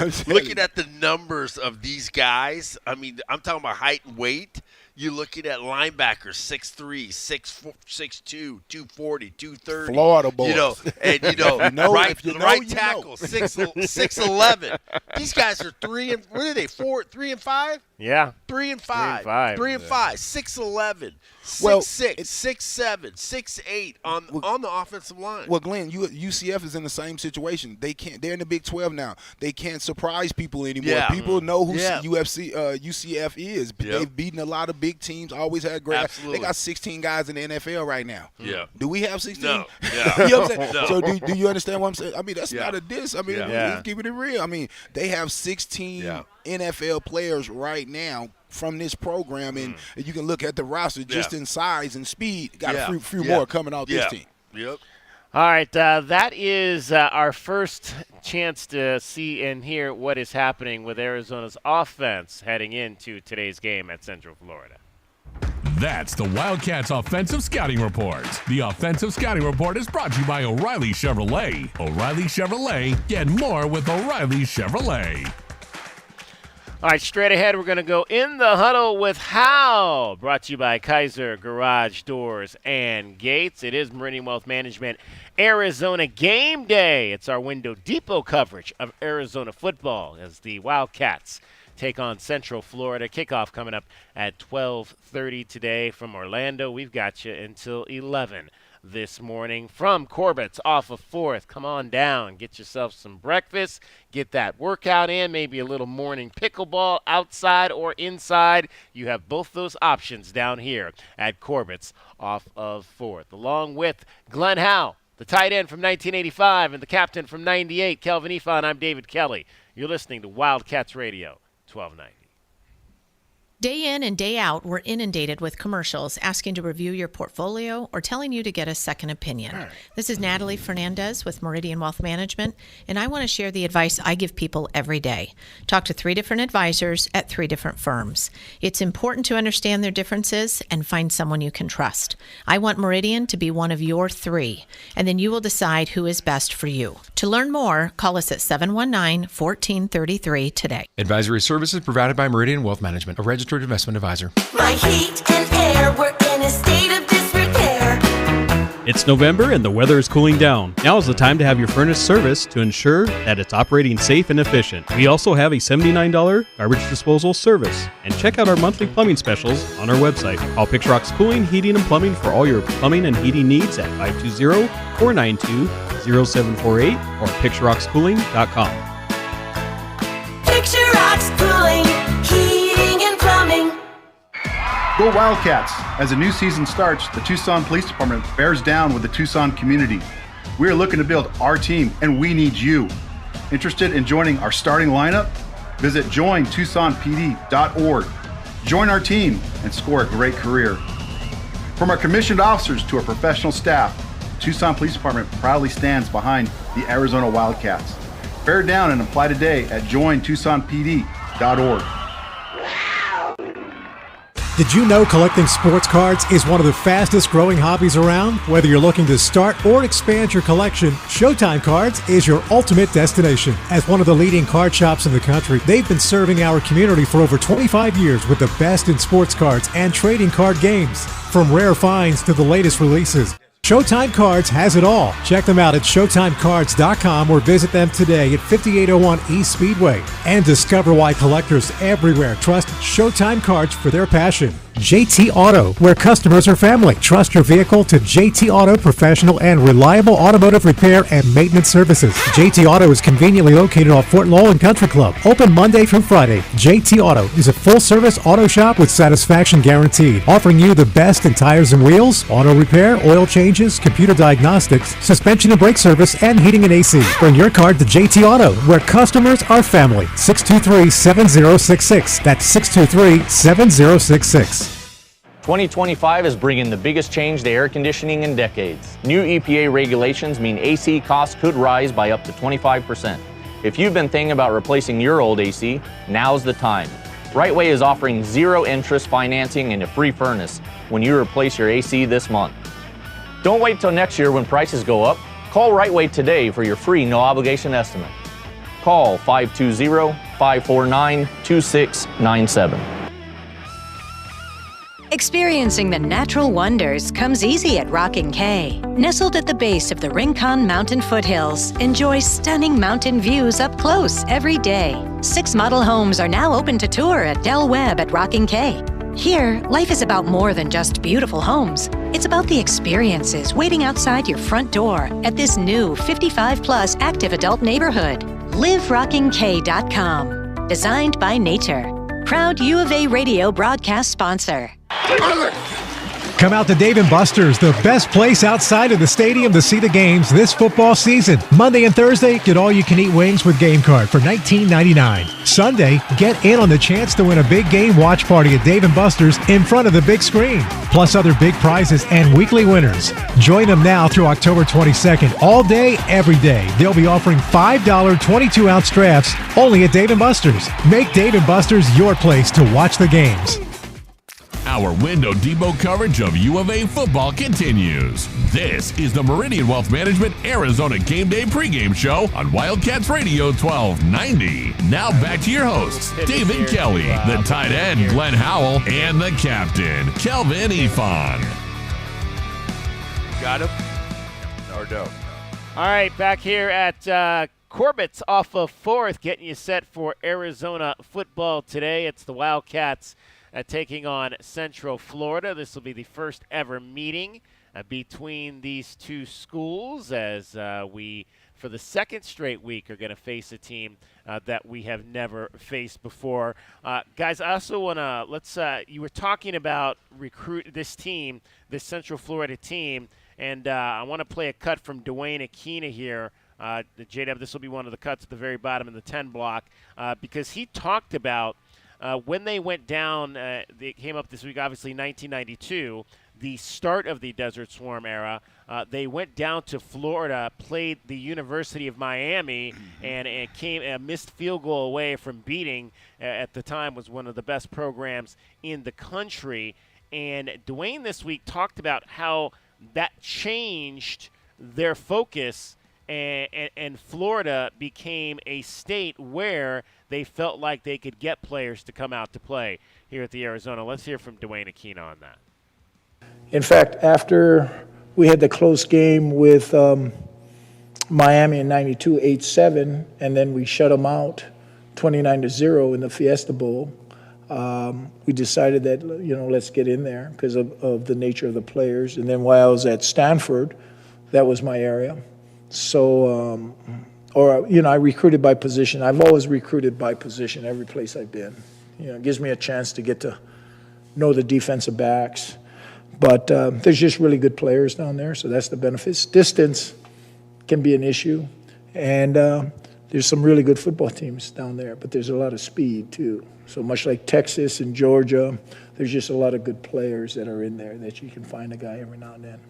the numbers of these guys. I mean, I'm talking about height and weight. You're looking at linebackers 6'3", 6'4", 6'2", 240, 230. Florida boys. Right tackle 6'11". These guys are 3 and 5? Yeah. 3 and 5. 3 and 5. 6'11", 6'6", 6'7", 6'8" on the offensive line. Well, Glenn, UCF is in the same situation. They're in the Big 12 now. They can't surprise people anymore. Yeah. People know who UCF is. But they've beaten a lot of big teams. Always had great. Absolutely. They got 16 guys in the NFL right now. Yeah. Do we have 16? No. Yeah. You know what I'm saying? No. So do you understand what I'm saying? I mean, that's not a diss. I mean, let's keep it real. I mean, they have 16 NFL players right now from this program, and you can look at the roster just in size and speed. Got a few more coming out this team. Yep. All right, that is our first chance to see and hear what is happening with Arizona's offense heading into today's game at Central Florida. That's the Wildcats Offensive Scouting Report. The Offensive Scouting Report is brought to you by O'Reilly Chevrolet. O'Reilly Chevrolet, get more with O'Reilly Chevrolet. All right, straight ahead, we're going to go in the huddle with How, brought to you by Kaiser Garage Doors and Gates. It is Meridian Wealth Management Arizona Game Day. It's our Window Depot coverage of Arizona football as the Wildcats take on Central Florida. Kickoff coming up at 12:30 today from Orlando. We've got you until 11 this morning from Corbett's off of 4th. Come on down, get yourself some breakfast, get that workout in, maybe a little morning pickleball outside or inside. You have both those options down here at Corbett's off of 4th, along with Glenn Howe, the tight end from 1985 and the captain from 98, Kelvin Ifan. I'm David Kelly. You're listening to Wildcats Radio 1290. Day in and day out, we're inundated with commercials asking to review your portfolio or telling you to get a second opinion. This is Natalie Fernandez with Meridian Wealth Management, and I want to share the advice I give people every day. Talk to 3 different advisors at 3 different firms. It's important to understand their differences and find someone you can trust. I want Meridian to be one of your 3, and then you will decide who is best for you. To learn more, call us at 719-1433 today. Advisory services provided by Meridian Wealth Management, a registered investment advisor. My heat and air were in a state of disrepair. It's November and the weather is cooling down. Now is the time to have your furnace serviced to ensure that it's operating safe and efficient. We also have a $79 garbage disposal service. And check out our monthly plumbing specials on our website. Call Picturox Cooling, Heating, and Plumbing for all your plumbing and heating needs at 520-492 0748 or picturerockscooling.com. Picture Rocks Cooling, Heating and Plumbing. Go Wildcats! As the new season starts, the Tucson Police Department bears down with the Tucson community. We are looking to build our team, and we need you. Interested in joining our starting lineup? Visit jointucsonpd.org. Join our team and score a great career. From our commissioned officers to our professional staff, the Tucson Police Department proudly stands behind the Arizona Wildcats. Bear down and apply today at jointucsonpd.org. Did you know collecting sports cards is one of the fastest growing hobbies around? Whether you're looking to start or expand your collection, Showtime Cards is your ultimate destination. As one of the leading card shops in the country, they've been serving our community for over 25 years with the best in sports cards and trading card games. From rare finds to the latest releases, Showtime Cards has it all. Check them out at ShowtimeCards.com or visit them today at 5801 East Speedway. And discover why collectors everywhere trust Showtime Cards for their passion. JT Auto, where customers are family. Trust your vehicle to JT Auto professional and reliable automotive repair and maintenance services. JT Auto is conveniently located off Fort Lowell and Country Club. Open Monday through Friday. JT Auto is a full-service auto shop with satisfaction guaranteed, offering you the best in tires and wheels, auto repair, oil changes, computer diagnostics, suspension and brake service, and heating and AC. Bring your car to JT Auto, where customers are family. 623-7066. That's 623-7066. 2025 is bringing the biggest change to air conditioning in decades. New EPA regulations mean AC costs could rise by up to 25%. If you've been thinking about replacing your old AC, now's the time. Rightway is offering zero interest financing and a free furnace when you replace your AC this month. Don't wait till next year when prices go up. Call Rightway today for your free no obligation estimate. Call 520-549-2697. Experiencing the natural wonders comes easy at Rockin' K. Nestled at the base of the Rincon Mountain foothills, enjoy stunning mountain views up close every day. 6 model homes are now open to tour at Del Webb at Rockin' K. Here, life is about more than just beautiful homes. It's about the experiences waiting outside your front door at this new 55-plus active adult neighborhood. LiveRockingK.com. Designed by nature. Proud U of A radio broadcast sponsor. Come out to Dave & Buster's, the best place outside of the stadium to see the games this football season. Monday and Thursday, get all-you-can-eat wings with game card for $19.99. Sunday, get in on the chance to win a big game watch party at Dave & Buster's in front of the big screen, plus other big prizes and weekly winners. Join them now through October 22nd, all day, every day. They'll be offering $5 22-ounce drafts only at Dave & Buster's. Make Dave & Buster's your place to watch the games. Our Window Depot coverage of U of A football continues. This is the Meridian Wealth Management Arizona Game Day pregame show on Wildcats Radio 1290. Now back to your hosts, David Kelly, the tight end Glenn Howell, and the captain, Kelvin Ifan. Got him? Or no? All right, back here at Corbett's off of 4th, getting you set for Arizona football today. It's the Wildcats taking on Central Florida. This will be the first ever meeting between these two schools as we, for the second straight week, are going to face a team that we have never faced before. Guys, I also want to, you were talking about recruit this team, this Central Florida team, and I want to play a cut from Dwayne Aquina here. The JW, this will be one of the cuts at the very bottom in the 10 block, because he talked about when they went down, they came up this week, obviously 1992, the start of the Desert Swarm era. They went down to Florida, played the University of Miami, and came a missed field goal away from beating, at the time, was one of the best programs in the country. And Dwayne this week talked about how that changed their focus, and Florida became a state where they felt like they could get players to come out to play here at the Arizona. Let's hear from Dwayne Aquina on that. In fact, after we had the close game with Miami in 92, 8-7, and then we shut them out 29-0 in the Fiesta Bowl, we decided that, let's get in there because of the nature of the players. And then while I was at Stanford, that was my area. So, I recruited by position. I've always recruited by position every place I've been. It gives me a chance to get to know the defensive backs. But there's just really good players down there, so that's the benefits. Distance can be an issue, and there's some really good football teams down there, but there's a lot of speed too. So much like Texas and Georgia, there's just a lot of good players that are in there that you can find a guy every now and then.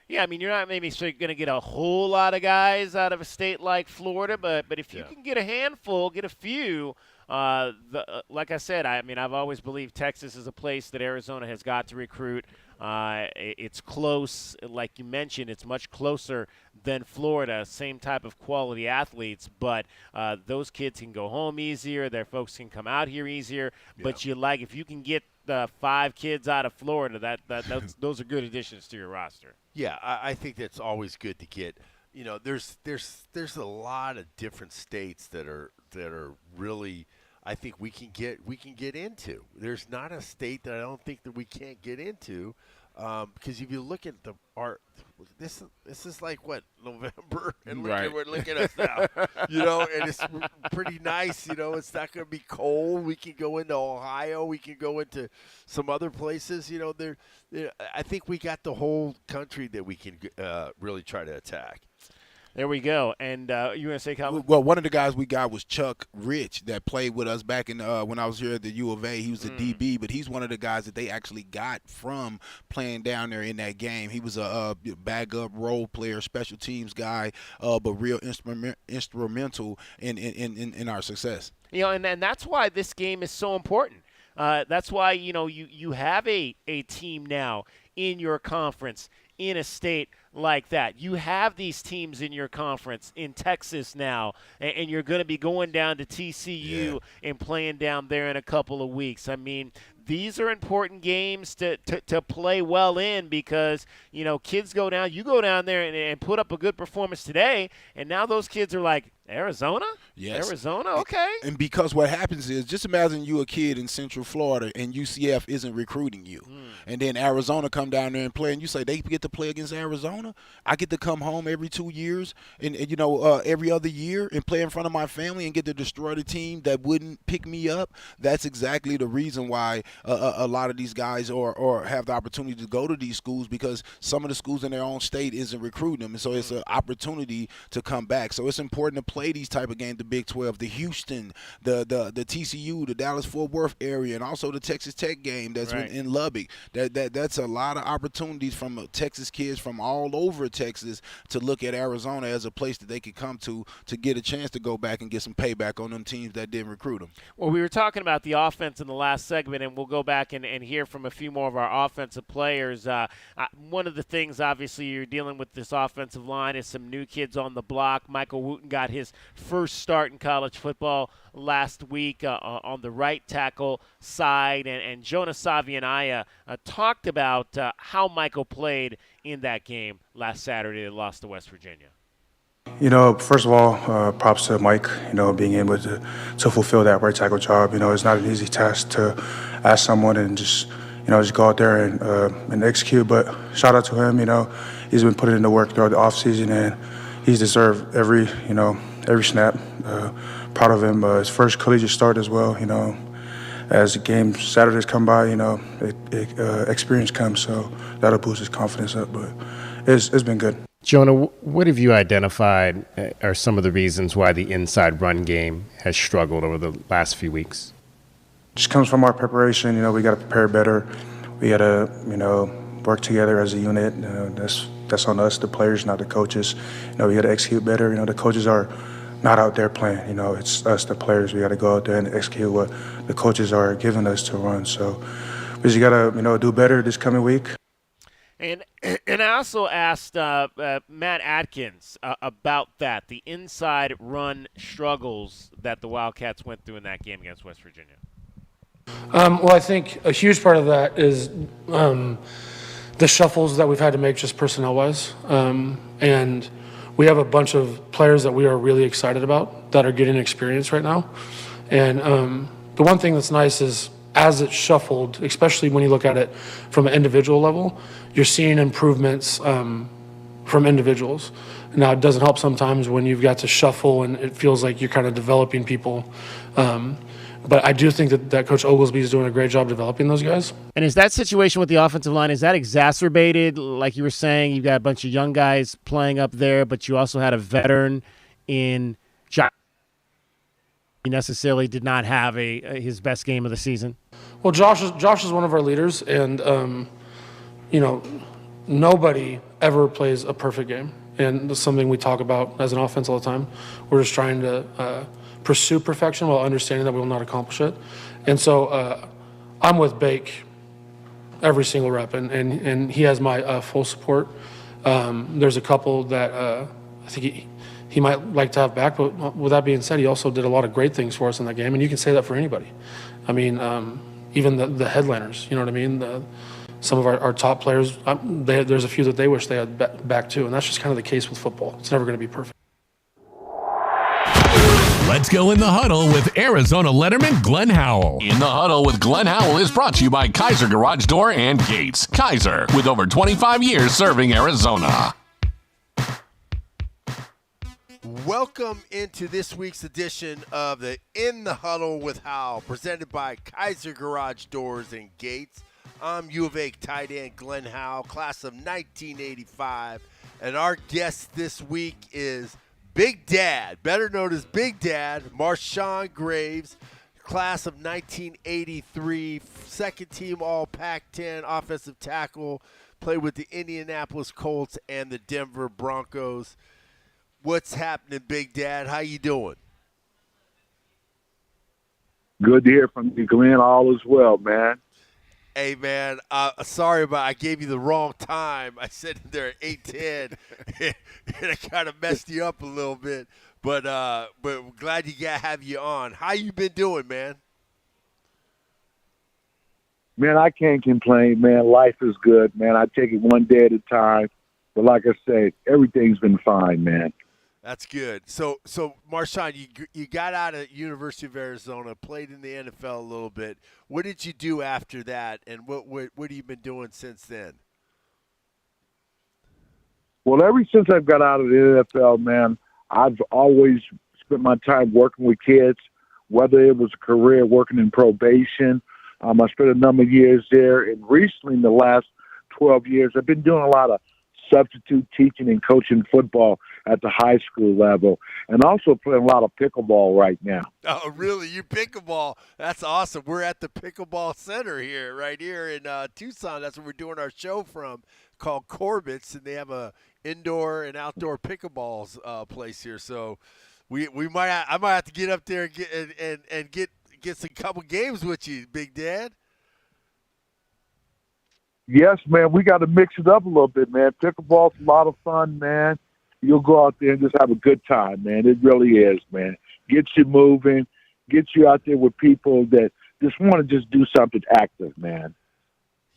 Yeah, I mean, you're not maybe going to get a whole lot of guys out of a state like Florida, but if you can get a handful, get a few, like I said, I've always believed Texas is a place that Arizona has got to recruit. It's close, like you mentioned, it's much closer than Florida, same type of quality athletes, but those kids can go home easier, their folks can come out here easier, but if you can get 5 kids out of Florida, those are good additions to your roster. Yeah, I think that's always good to get. There's a lot of different states that are really, I think we can get into. There's not a state that I don't think that we can't get into, because if you look at this is like what, November, and look at us now, and it's pretty nice. It's not going to be cold. We can go into Ohio. We can go into some other places. I think we got the whole country that we can really try to attack. There we go. And you want to say, Colin? Well, one of the guys we got was Chuck Rich that played with us back in when I was here at the U of A. He was a DB, but he's one of the guys that they actually got from playing down there in that game. He was a bag-up role player, special teams guy, but real instrumental in our success. And that's why this game is so important. That's why, you have a team now in your conference in a state like that. You have these teams in your conference in Texas now, and you're going to be going down to TCU and playing down there in a couple of weeks. I mean, these are important games to play well in because, kids go down, you go down there and put up a good performance today, and now those kids are like, Arizona? Yes. Arizona? Okay. And because what happens is, just imagine you a kid in Central Florida and UCF isn't recruiting you. And then Arizona come down there and play, and you say, they get to play against Arizona? I get to come home every 2 years and every other year and play in front of my family and get to destroy the team that wouldn't pick me up? That's exactly the reason why a lot of these guys or have the opportunity to go to these schools, because some of the schools in their own state isn't recruiting them. And so it's an opportunity to come back. So it's important to play these type of games, the Big 12, the Houston, the TCU, the Dallas-Fort Worth area, and also the Texas Tech game that's in Lubbock. That's a lot of opportunities from Texas kids from all over Texas to look at Arizona as a place that they could come to get a chance to go back and get some payback on them teams that didn't recruit them. Well, we were talking about the offense in the last segment, and we'll go back and hear from a few more of our offensive players. One of the things, obviously, you're dealing with this offensive line is some new kids on the block. Michael Wooten got his first start in college football last week on the right tackle side, and Jonah Savianaya talked about how Michael played in that game last Saturday that lost to West Virginia. First of all, props to Mike, being able to fulfill that right tackle job. It's not an easy task to ask someone and just go out there and execute. But shout out to him, he's been putting in the work throughout the offseason, and he's deserved every snap. Proud of him. His first collegiate start as well, as the game Saturdays come by, experience comes, so that'll boost his confidence up. But it's been good. Jonah, what have you identified are some of the reasons why the inside run game has struggled over the last few weeks? Just comes from our preparation. We got to prepare better. We got to, work together as a unit. That's on us, the players, not the coaches. We got to execute better. The coaches are not out there playing. It's us, the players. We got to go out there and execute what the coaches are giving us to run. So we just got to, do better this coming week. And I also asked Matt Atkins about that, the inside run struggles that the Wildcats went through in that game against West Virginia. Well, I think a huge part of that is the shuffles that we've had to make just personnel-wise. And we have a bunch of players that we are really excited about that are getting experience right now. And the one thing that's nice is as it's shuffled, especially when you look at it from an individual level, you're seeing improvements from individuals. Now, it doesn't help sometimes when you've got to shuffle and it feels like you're kind of developing people. But I do think that Coach Oglesby is doing a great job developing those guys. And is that situation with the offensive line, is that exacerbated? Like you were saying, you've got a bunch of young guys playing up there, but you also had a veteran in Josh. He necessarily did not have his best game of the season. Well, Josh is one of our leaders, and nobody ever plays a perfect game, and that's something we talk about as an offense all the time. We're just trying to pursue perfection while understanding that we will not accomplish it. And so I'm with Bake every single rep, and he has my full support. There's a couple that I think he might like to have back, but with that being said, he also did a lot of great things for us in that game, and you can say that for anybody. I mean, even the headliners, you know what I mean? Some of our top players, there's a few that they wish they had back too, and that's just kind of the case with football. It's never going to be perfect. Let's go in the huddle with Arizona letterman Glenn Howell. In the huddle with Glenn Howell is brought to you by Kaiser Garage Door and Gates. Kaiser, with over 25 years serving Arizona. Welcome into this week's edition of the In the Huddle with Howell, presented by Kaiser Garage Doors and Gates. I'm U of A tight end Glenn Howell, class of 1985, and our guest this week is Big Dad, better known as Big Dad, Marshawn Graves, class of 1983, second team All Pac-10 offensive tackle, played with the Indianapolis Colts and the Denver Broncos. What's happening, Big Dad? How you doing? Good to hear from you, Glenn. All is well, man. Hey, man, sorry about I gave you the wrong time. I said there at 8:10, and I kind of messed you up a little bit. But glad have you on. How you been doing, man? Man, I can't complain, man. Life is good, man. I take it one day at a time. But like I said, everything's been fine, man. That's good. So Marshawn, you got out of University of Arizona, played in the NFL a little bit. What did you do after that, and what have you been doing since then? Well, ever since I've got out of the NFL, man, I've always spent my time working with kids, whether it was a career working in probation. I spent a number of years there, and recently in the last 12 years, I've been doing a lot of substitute teaching and coaching football at the high school level, and also playing a lot of pickleball right now. Oh, really? You pickleball? That's awesome. We're at the Pickleball Center right here in Tucson. That's where we're doing our show from, called Corbett's, and they have a indoor and outdoor pickleballs place here. So I might have to get up there and get some couple games with you, Big Dad. Yes, man, we got to mix it up a little bit, man. Pickleball's a lot of fun, man. You'll go out there and just have a good time, man. It really is, man. Gets you moving, gets you out there with people that just want to just do something active, man.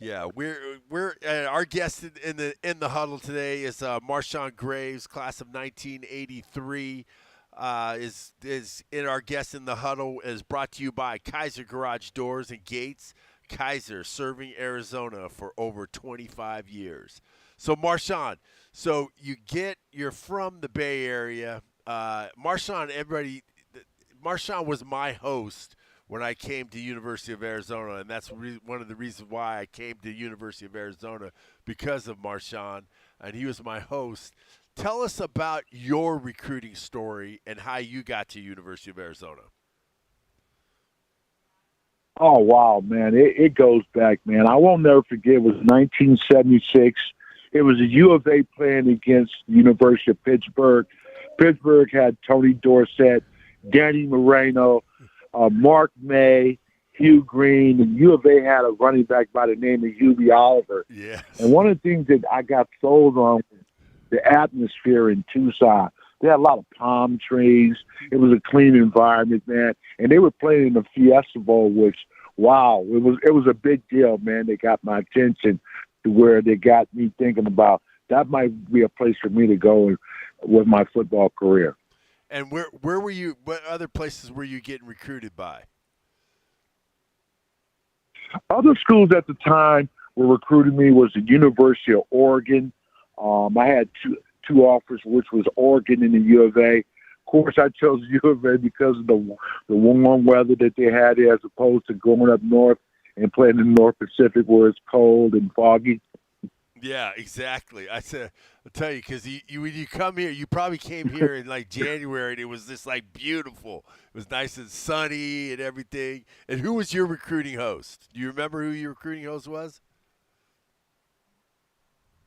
Yeah, we're our guest in the huddle today is Marshawn Graves, class of 1983. Is in our guest in the huddle is brought to you by Kaiser Garage Doors and Gates. Kaiser, serving Arizona for over 25 years. So, Marshawn, you're from the Bay Area. Marshawn was my host when I came to University of Arizona, and that's one of the reasons why I came to University of Arizona, because of Marshawn, and he was my host. Tell us about your recruiting story and how you got to University of Arizona. Oh, wow, man. It goes back, man. I won't never forget. It was 1976. It was a U of A playing against the University of Pittsburgh. Pittsburgh had Tony Dorsett, Danny Moreno, Mark May, Hugh Green, and U of A had a running back by the name of Hubie Oliver. Yes. And one of the things that I got sold on was the atmosphere in Tucson. They had a lot of palm trees. It was a clean environment, man. And they were playing in the Fiesta Bowl, which, wow, it was a big deal, man. They got my attention to where they got me thinking about that might be a place for me to go with my football career. And where were you? What other places were you getting recruited by? Other schools at the time were recruiting me was the University of Oregon, I had two offers, which was Oregon and the U of A. Of course, I chose U of A because of the warm weather that they had there, as opposed to going up north and playing in the North Pacific where it's cold and foggy. Yeah, exactly. I'll tell you, because when you come here, you probably came here in like January, and it was just like beautiful. It was nice and sunny and everything. And who was your recruiting host? Do you remember who your recruiting host was?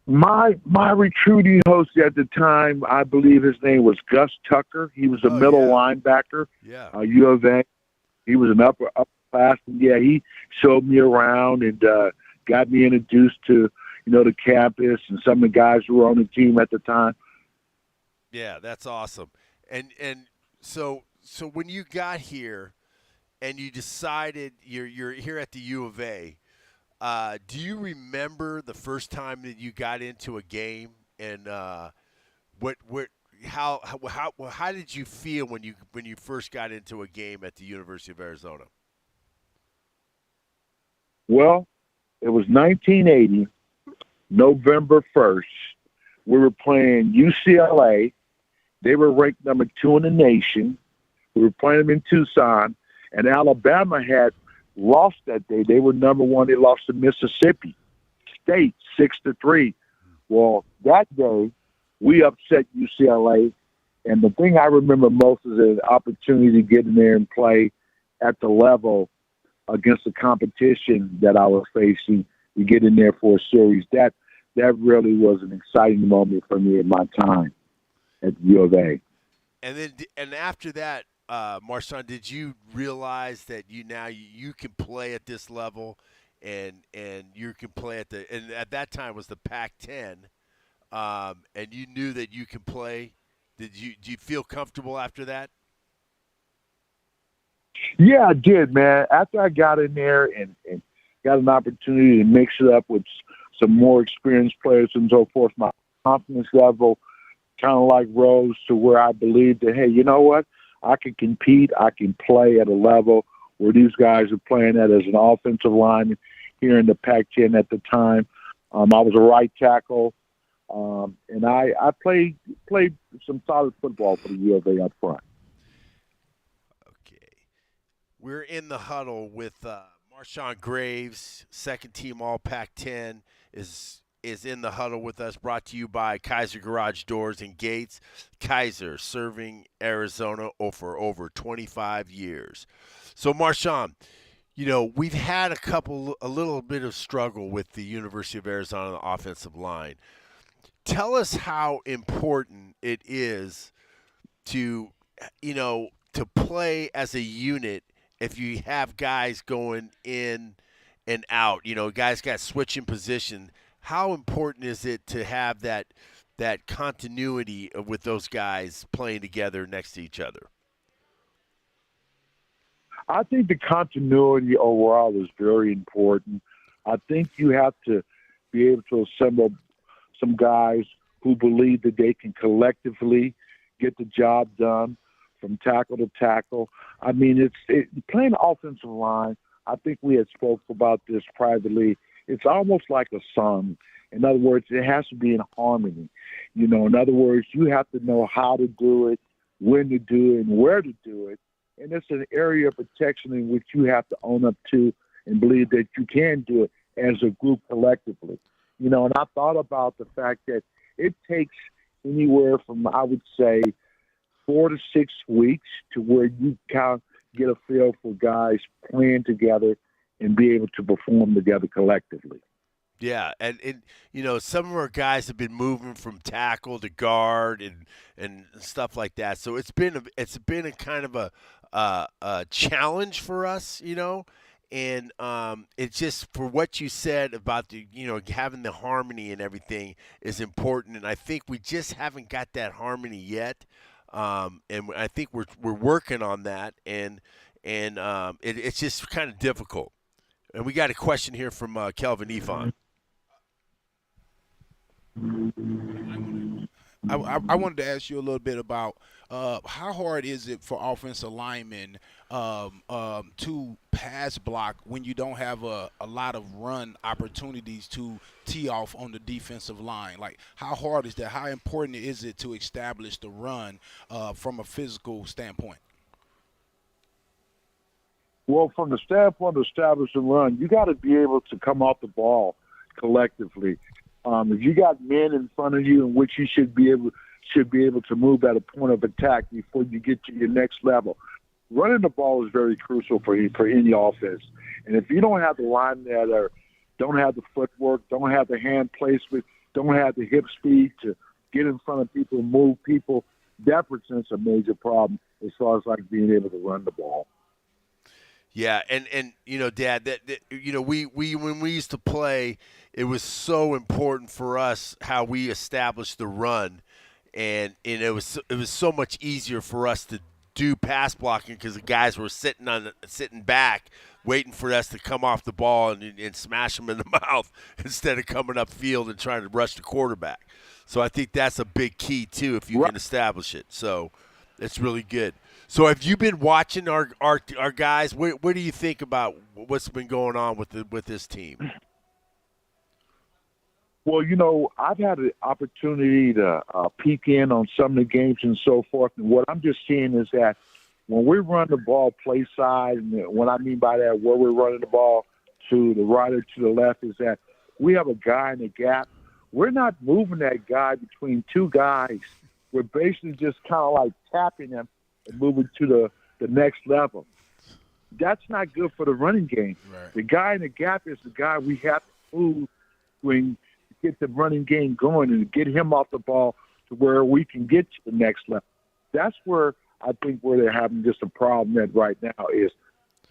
My recruiting host at the time, I believe his name was Gus Tucker. He was a middle linebacker. Yeah. U of A. He was an upper class. Yeah, he showed me around and got me introduced to, the campus and some of the guys who were on the team at the time. Yeah, that's awesome. And so when you got here and you decided you're here at the U of A, do you remember the first time that you got into a game, and how did you feel when you first got into a game at the University of Arizona? Well, it was 1980, November 1st. We were playing UCLA. They were ranked number 2 in the nation. We were playing them in Tucson, and Alabama had lost that day. They were number 1. They lost to Mississippi State 6-3. Well, that day we upset UCLA, and the thing I remember most is an opportunity to get in there and play at the level against the competition that I was facing. To get in there for a series, that really was an exciting moment for me in my time at the U of A. And after that, Marshawn, did you realize that you can play at this level, and you can play and at that time was the Pac-10, and you knew that you could play? Do you feel comfortable after that? Yeah, I did, man. After I got in there and got an opportunity to mix it up with some more experienced players and so forth, my confidence level kind of like rose to where I believed that, hey, you know what? I can compete. I can play at a level where these guys are playing at as an offensive lineman here in the Pac-10 at the time. I was a right tackle, and I played some solid football for the U of A up front. Okay. We're in the huddle with Marshawn Graves, second team All Pac-10, is in the huddle with us, brought to you by Kaiser Garage Doors and Gates. Kaiser, serving Arizona for over 25 years. So, Marshawn, we've had a little bit of struggle with the University of Arizona offensive line. Tell us how important it is to play as a unit if you have guys going in and out, guys got switching position. How important is it to have that continuity with those guys playing together next to each other? I think the continuity overall is very important. I think you have to be able to assemble some guys who believe that they can collectively get the job done from tackle to tackle. I mean, playing offensive line, I think we had spoke about this privately. It's almost like a song. In other words, it has to be in harmony. In other words, you have to know how to do it, when to do it, and where to do it. And it's an area of protection in which you have to own up to and believe that you can do it as a group collectively. And I thought about the fact that it takes anywhere from, I would say, 4 to 6 weeks to where you kind of get a feel for guys playing together and be able to perform together collectively. Yeah, and some of our guys have been moving from tackle to guard and stuff like that. So it's been a kind of a challenge for us, and it's just for what you said about the having the harmony and everything is important, and I think we just haven't got that harmony yet. And I think we're working on that, and it's just kind of difficult. And we got a question here from Kelvin Ifan. I wanted to ask you a little bit about how hard is it for offensive linemen to pass block when you don't have a lot of run opportunities to tee off on the defensive line? Like, how hard is that? How important is it to establish the run from a physical standpoint? Well, from the standpoint of establishing run, you got to be able to come off the ball collectively. If you got men in front of you in which you should be able to move at a point of attack before you get to your next level. Running the ball is very crucial for any offense. And if you don't have the line that don't have the footwork, don't have the hand placement, don't have the hip speed to get in front of people and move people, that presents a major problem as far as like being able to run the ball. Yeah, and Dad, that we when we used to play, it was so important for us how we established the run, and it was so much easier for us to do pass blocking because the guys were sitting back, waiting for us to come off the ball and smash them in the mouth instead of coming up field and trying to rush the quarterback. So I think that's a big key too if you can establish it. So that's really good. So have you been watching our guys? What do you think about what's been going on with this team? Well, I've had the opportunity to peek in on some of the games and so forth, and what I'm just seeing is that when we run the ball play side, and what I mean by that, where we're running the ball to the right or to the left, is that we have a guy in the gap. We're not moving that guy between two guys. We're basically just kind of like tapping him and moving to the next level. That's not good for the running game. Right. The guy in the gap is the guy we have to move to get the running game going and get him off the ball to where we can get to the next level. That's where I think where they're having just a problem at right now is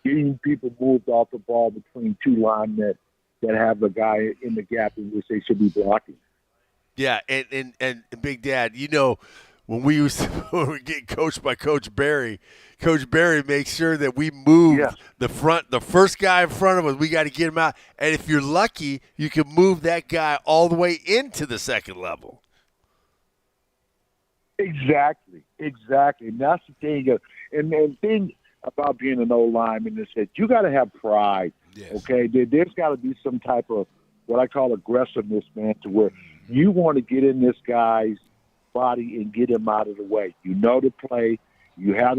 getting people moved off the ball between two linemen that have a guy in the gap in which they should be blocking. Yeah, and Big Dad, when we were getting coached by Coach Barry makes sure that we move the first guy in front of us. We got to get him out. And if you're lucky, you can move that guy all the way into the second level. Exactly. And that's the thing. And the thing about being an old lineman is that you got to have pride. Yes. Okay? There's got to be some type of what I call aggressiveness, man, to where you want to get in this guy's body and get him out of the way. You know the play. You have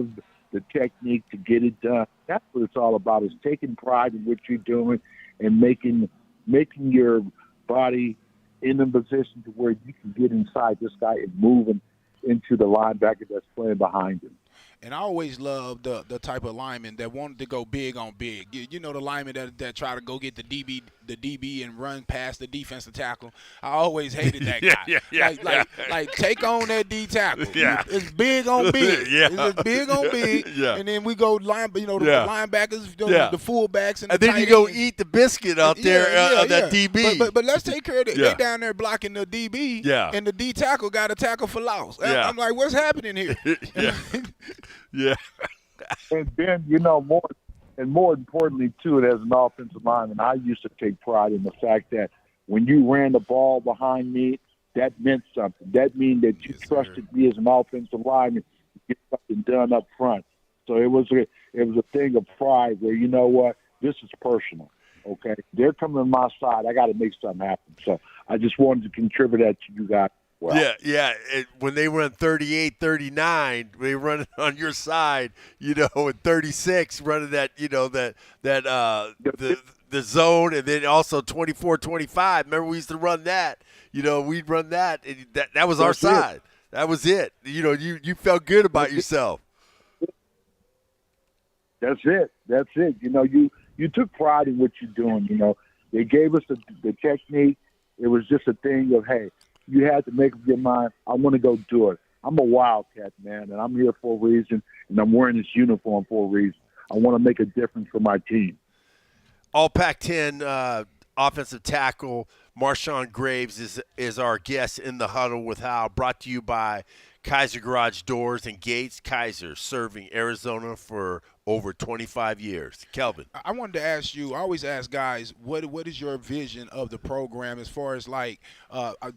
the technique to get it done. That's what it's all about, is taking pride in what you're doing and making your body in a position to where you can get inside this guy and move him into the linebacker that's playing behind him. And I always loved the type of lineman that wanted to go big on big. You know, the lineman that try to go get the DB and run past the defensive tackle. I always hated that guy. Like take on that D tackle. Yeah. It's big on big. It's big on big. And then we go the linebackers, the fullbacks, and then you go eat the biscuit out there of that DB. But let's take care of it. They down there blocking the DB. And the D tackle got a tackle for loss. I'm like, what's happening here? Yeah. And then, more importantly, too, as an offensive lineman, I used to take pride in the fact that when you ran the ball behind me, that meant something. That meant that you trusted me as an offensive lineman to get something done up front. So it was a thing of pride where, you know what, this is personal. Okay, they're coming on my side. I got to make something happen. So I just wanted to contribute that to you guys. Well, when they run 38, 39, they run on your side, and 36 running that, the zone, and then also 24, 25. Remember we used to run that. We'd run that, and that was our side. That was it. You felt good about yourself. That's it. You took pride in what you're doing. They gave us the technique. It was just a thing of, hey, you had to make up your mind, I want to go do it. I'm a Wildcat, man, and I'm here for a reason, and I'm wearing this uniform for a reason. I want to make a difference for my team. All Pac-10 offensive tackle Marshawn Graves is our guest in the huddle with Hal, brought to you by Kaiser Garage Doors and Gates. Kaiser, serving Arizona for over 25 years. Kelvin. I wanted to ask you, I always ask guys, what is your vision of the program as far as like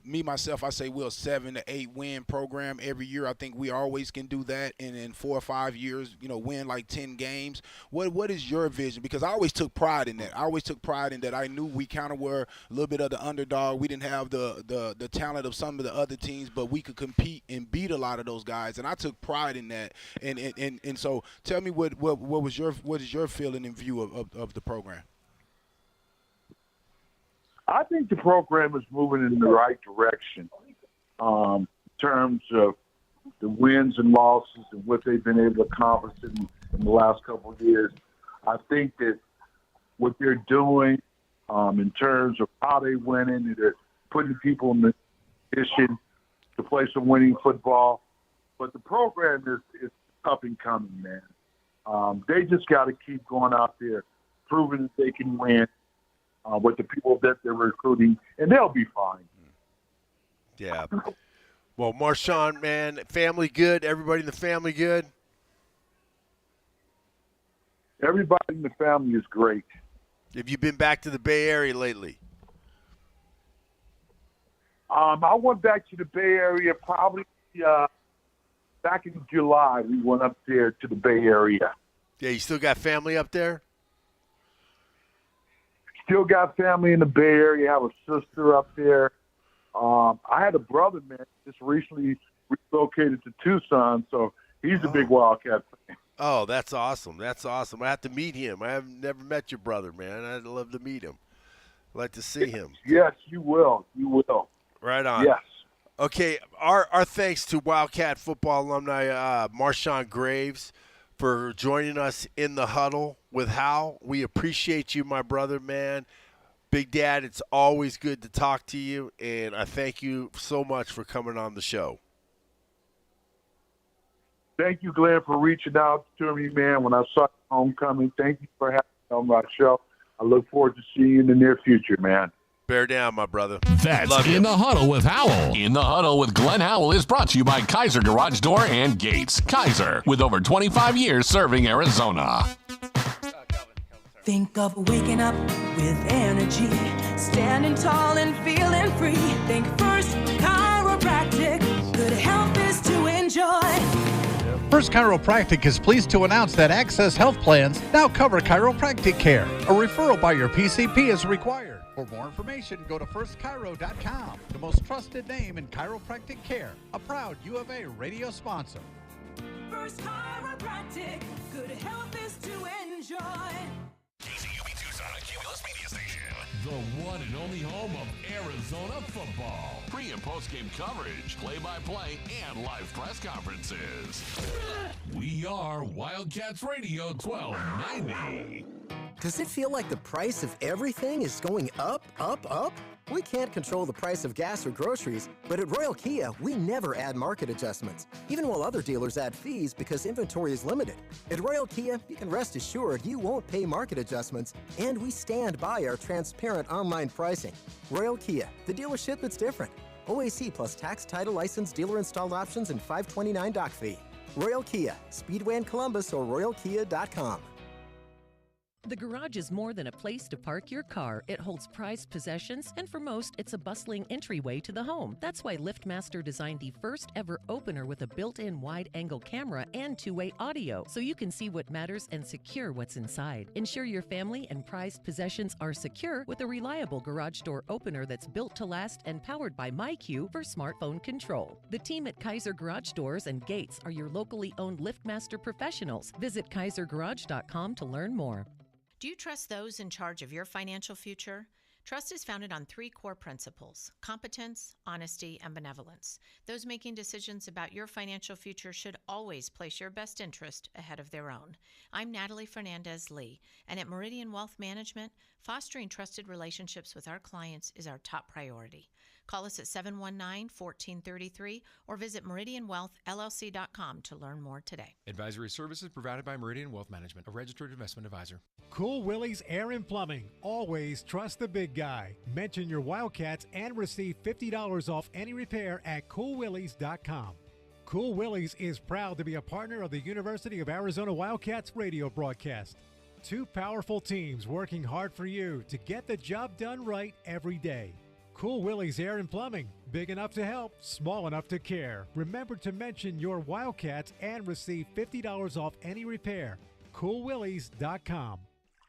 me, myself, I say we're a 7 to 8 win program every year. I think we always can do that, and in 4 or 5 years, win like 10 games. What is your vision? Because I always took pride in that. I always took pride in that. I knew we kind of were a little bit of the underdog. We didn't have the talent of some of the other teams, but we could compete and beat a lot of those guys, and I took pride in that. And so tell me what is your feeling and view of the program? I think the program is moving in the right direction in terms of the wins and losses and what they've been able to accomplish in the last couple of years. I think that what they're doing in terms of how they're winning, they're putting people in the position to play some winning football. But the program is up and coming, man. They just got to keep going out there, proving that they can win with the people that they're recruiting, and they'll be fine. Yeah. Well, Marshawn, man, family good? Everybody in the family good? Everybody in the family is great. Have you been back to the Bay Area lately? I went back to the Bay Area probably back in July. We went up there to the Bay Area. Yeah, you still got family up there? Still got family in the Bay Area. I have a sister up there. I had a brother, man, just recently relocated to Tucson, so he's a big Wildcat fan. Oh, that's awesome. That's awesome. I have to meet him. I have never met your brother, man. I'd love to meet him. I'd like to see him. Yes, you will. You will. Right on. Yes. Okay, our thanks to Wildcat football alumni Marshawn Graves for joining us in the huddle with Hal. We appreciate you, my brother, man. Big Dad, it's always good to talk to you, and I thank you so much for coming on the show. Thank you, Glenn, for reaching out to me, man, when I saw homecoming. Thank you for having me on my show. I look forward to seeing you in the near future, man. Bear down, my brother. That's Love In you. the Huddle with Howell. In the Huddle with Glenn Howell is brought to you by Kaiser Garage Door and Gates. Kaiser, with over 25 years serving Arizona. Think of waking up with energy, standing tall and feeling free. Think First Chiropractic, good health is to enjoy. First Chiropractic is pleased to announce that Access Health Plans now cover chiropractic care. A referral by your PCP is required. For more information, go to firstchiro.com, the most trusted name in chiropractic care, a proud U of A radio sponsor. First Chiropractic, good health is to enjoy. KCUB Tucson, a Cumulus media station. The one and only home of Arizona football. Pre- and post-game coverage, play-by-play, and live press conferences. We are Wildcats Radio 1290. Does it feel like the price of everything is going up, up, up? We can't control the price of gas or groceries, but at Royal Kia, we never add market adjustments, even while other dealers add fees because inventory is limited. At Royal Kia, you can rest assured you won't pay market adjustments, and we stand by our transparent online pricing. Royal Kia, the dealership that's different. OAC plus tax, title, license, dealer installed options, and $529 doc fee. Royal Kia, Speedway in Columbus or royalkia.com. The garage is more than a place to park your car. It holds prized possessions, and for most, it's a bustling entryway to the home. That's why LiftMaster designed the first ever opener with a built-in wide-angle camera and two-way audio, so you can see what matters and secure what's inside. Ensure your family and prized possessions are secure with a reliable garage door opener that's built to last and powered by MyQ for smartphone control. The team at Kaiser Garage Doors and Gates are your locally owned LiftMaster professionals. Visit kaisergarage.com to learn more. Do you trust those in charge of your financial future? Trust is founded on 3 core principles: competence, honesty, and benevolence. Those making decisions about your financial future should always place your best interest ahead of their own. I'm Natalie Fernandez-Lee, and at Meridian Wealth Management, fostering trusted relationships with our clients is our top priority. Call us at 719-1433 or visit meridianwealthllc.com to learn more today. Advisory services provided by Meridian Wealth Management, a registered investment advisor. Cool Willie's Air and Plumbing. Always trust the big guy. Mention your Wildcats and receive $50 off any repair at coolwillies.com. Cool Willie's is proud to be a partner of the University of Arizona Wildcats radio broadcast. Two powerful teams working hard for you to get the job done right every day. Cool Willie's Air and Plumbing, big enough to help, small enough to care. Remember to mention your Wildcats and receive $50 off any repair. CoolWillies.com.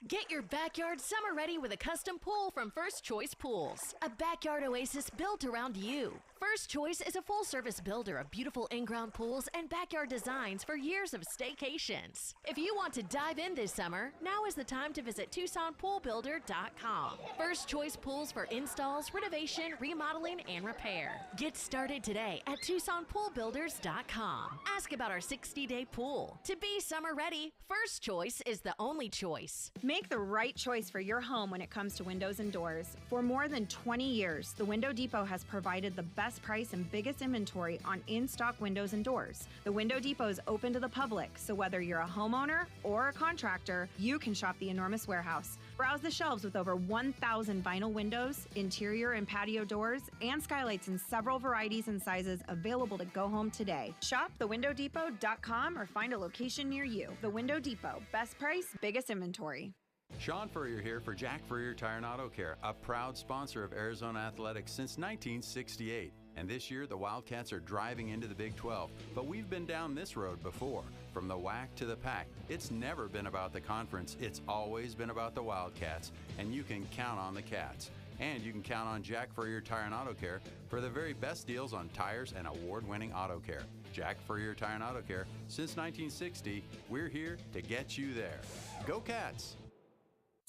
Get your backyard summer ready with a custom pool from First Choice Pools. A backyard oasis built around you. First Choice is a full-service builder of beautiful in-ground pools and backyard designs for years of staycations. If you want to dive in this summer, now is the time to visit TucsonPoolBuilder.com. First Choice Pools for installs, renovation, remodeling, and repair. Get started today at TucsonPoolBuilders.com. Ask about our 60-day pool. To be summer ready, First Choice is the only choice. Make the right choice for your home when it comes to windows and doors. For more than 20 years, the Window Depot has provided the best price and biggest inventory on in-stock windows and doors. The Window Depot is open to the public, so whether you're a homeowner or a contractor, you can shop the enormous warehouse. Browse the shelves with over 1,000 vinyl windows, interior and patio doors, and skylights in several varieties and sizes available to go home today. Shop thewindowdepot.com or find a location near you. The Window Depot, best price, biggest inventory. Sean Furrier here for Jack Furrier Tire and Auto Care, a proud sponsor of Arizona Athletics since 1968. And this year, the Wildcats are driving into the Big 12. But we've been down this road before. From the WAC to the PAC, it's never been about the conference. It's always been about the Wildcats. And you can count on the Cats. And you can count on Jack Furrier Tire and Auto Care for the very best deals on tires and award-winning auto care. Jack Furrier Tire and Auto Care, since 1960, we're here to get you there. Go Cats!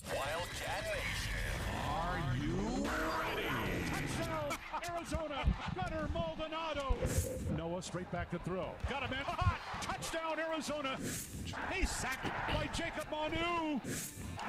Wildcat Nation, are you ready? Touchdown, Arizona, Gunnar Maldonado. Noah straight back to throw. Got him in. Touchdown, Arizona. He's sacked by Jacob Manu.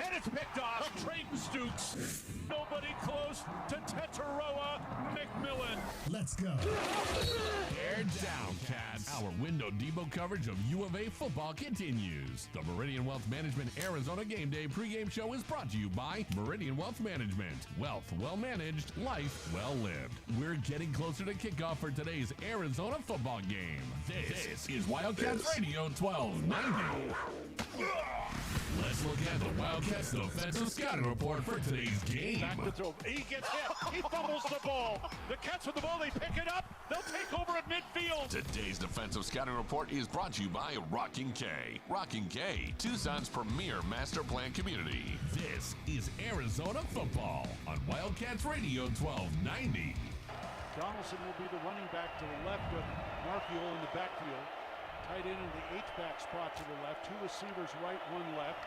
And it's picked off. Trayton Stukes. Nobody close to Tetaroa McMillan. Let's go. Tear down, Cats. Our Window Depot coverage of U of A football continues. The Meridian Wealth Management Arizona Game Day pregame show is brought to you by Meridian Wealth Management. Wealth well managed, life well lived. We're getting closer to kickoff for today's Arizona football game. This is Wildcats Radio 1290. Let's look at the Wildcats defensive scouting report for today's game. Back to throw. He gets hit. He fumbles the ball. The Cats with the ball. They pick it up. They'll take over at midfield. Today's defensive scouting report is brought to you by Rockin' K. Rockin' K, Tucson's premier master plan community. This is Arizona football on Wildcats Radio 1290. Donaldson will be the running back to the left of Markiol in the backfield. Tight end in the H-back spot to the left. Two receivers right, one left.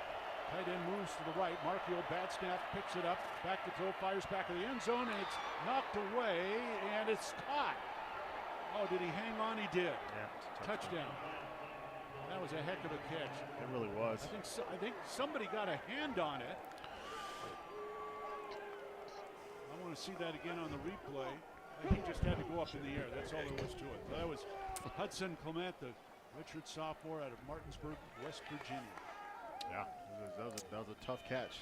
Tight end moves to the right. Markiol, bad snap, picks it up. Back to throw, fires back of the end zone, and it's knocked away, and it's caught. Oh, did he hang on? He did. Yeah, touchdown. That was a heck of a catch. It really was. I think somebody got a hand on it. I want to see that again on the replay. He just had to go up in the air. That's all there was to it. That was Hudson Clement, the Richard sophomore out of Martinsburg, West Virginia. Yeah, that was a tough catch.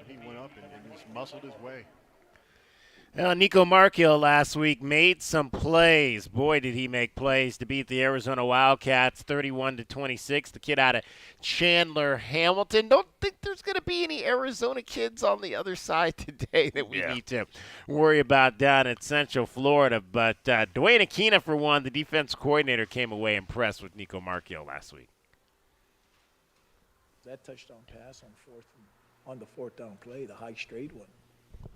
He went up and just muscled his way. Nico Markiel last week made some plays. Boy, did he make plays to beat the Arizona Wildcats 31-26. The kid out of Chandler Hamilton. Don't think there's going to be any Arizona kids on the other side today that we need to worry about down in Central Florida. But Dwayne Aquina, for one, the defense coordinator, came away impressed with Nico Markiel last week. That touchdown pass on the fourth down play, the high straight one.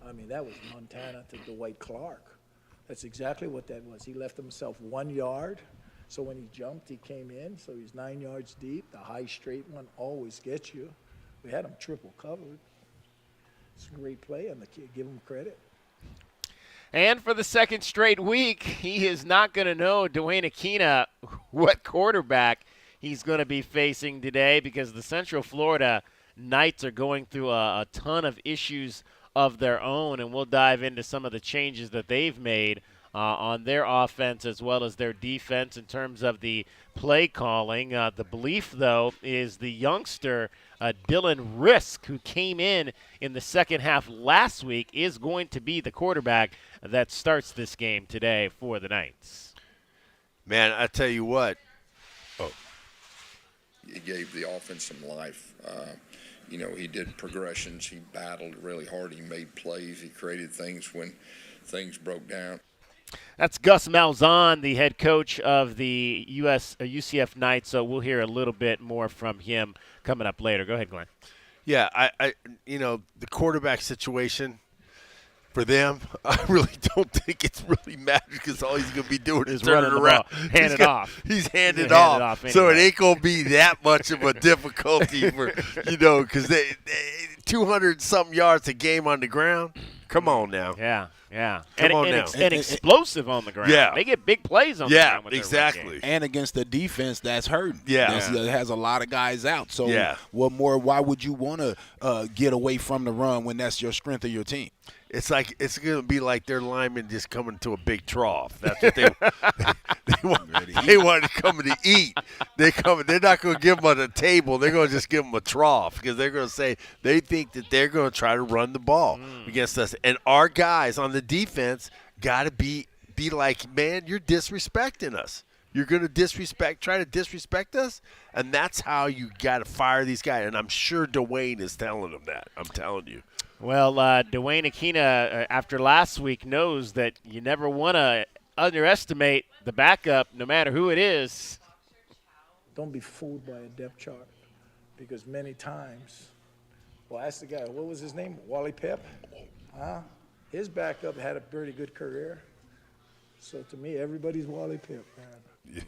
I mean, that was Montana to Dwight Clark. That's exactly what that was. He left himself 1 yard, so when he jumped, he came in, so he's 9 yards deep. The high straight one always gets you. We had him triple covered. It's a great play on the kid. Give him credit. And for the second straight week, he is not going to know, Dwayne Aquina, what quarterback he's going to be facing today, because the Central Florida Knights are going through a ton of issues of their own, and we'll dive into some of the changes that they've made on their offense as well as their defense in terms of the play calling. The belief, though, is the youngster Dylan Risk, who came in the second half last week, is going to be the quarterback that starts this game today for the Knights. Man, I tell you what. He gave the offense some life. He did progressions. He battled really hard. He made plays. He created things when things broke down. That's Gus Malzahn, the head coach of the UCF Knights. So we'll hear a little bit more from him coming up later. Go ahead, Glenn. Yeah, I the quarterback situation for them, I really don't think it's really matters because all he's going to be doing is turning running the around. ball, hand it off. He's handed hand off. it off So it anyway. ain't going to be that much of a difficulty for, because they 200-something yards a game on the ground. Come on now. Yeah. Come on now. And explosive on the ground. Yeah. They get big plays on the ground. With exactly. And against the defense that's hurting. Yeah. That has a lot of guys out. So Yeah. what more? Why would you want to get away from the run when that's your strength of your team? It's going to be like their linemen just coming to a big trough. That's what they want to come to eat. They're not going to give them a table. They're going to just give them a trough because they're going to say they think that they're going to try to run the ball against us. And our guys on the defense got to be like, man, you're disrespecting us. You're going to try to disrespect us, and that's how you got to fire these guys. And I'm sure Dwayne is telling them that. I'm telling you. Well, Dwayne Aquina, after last week, knows that you never want to underestimate the backup, no matter who it is. Don't be fooled by a depth chart, because many times, well, ask the guy, what was his name? Wally Pep? His backup had a pretty good career. So to me, everybody's Wally Pep, man.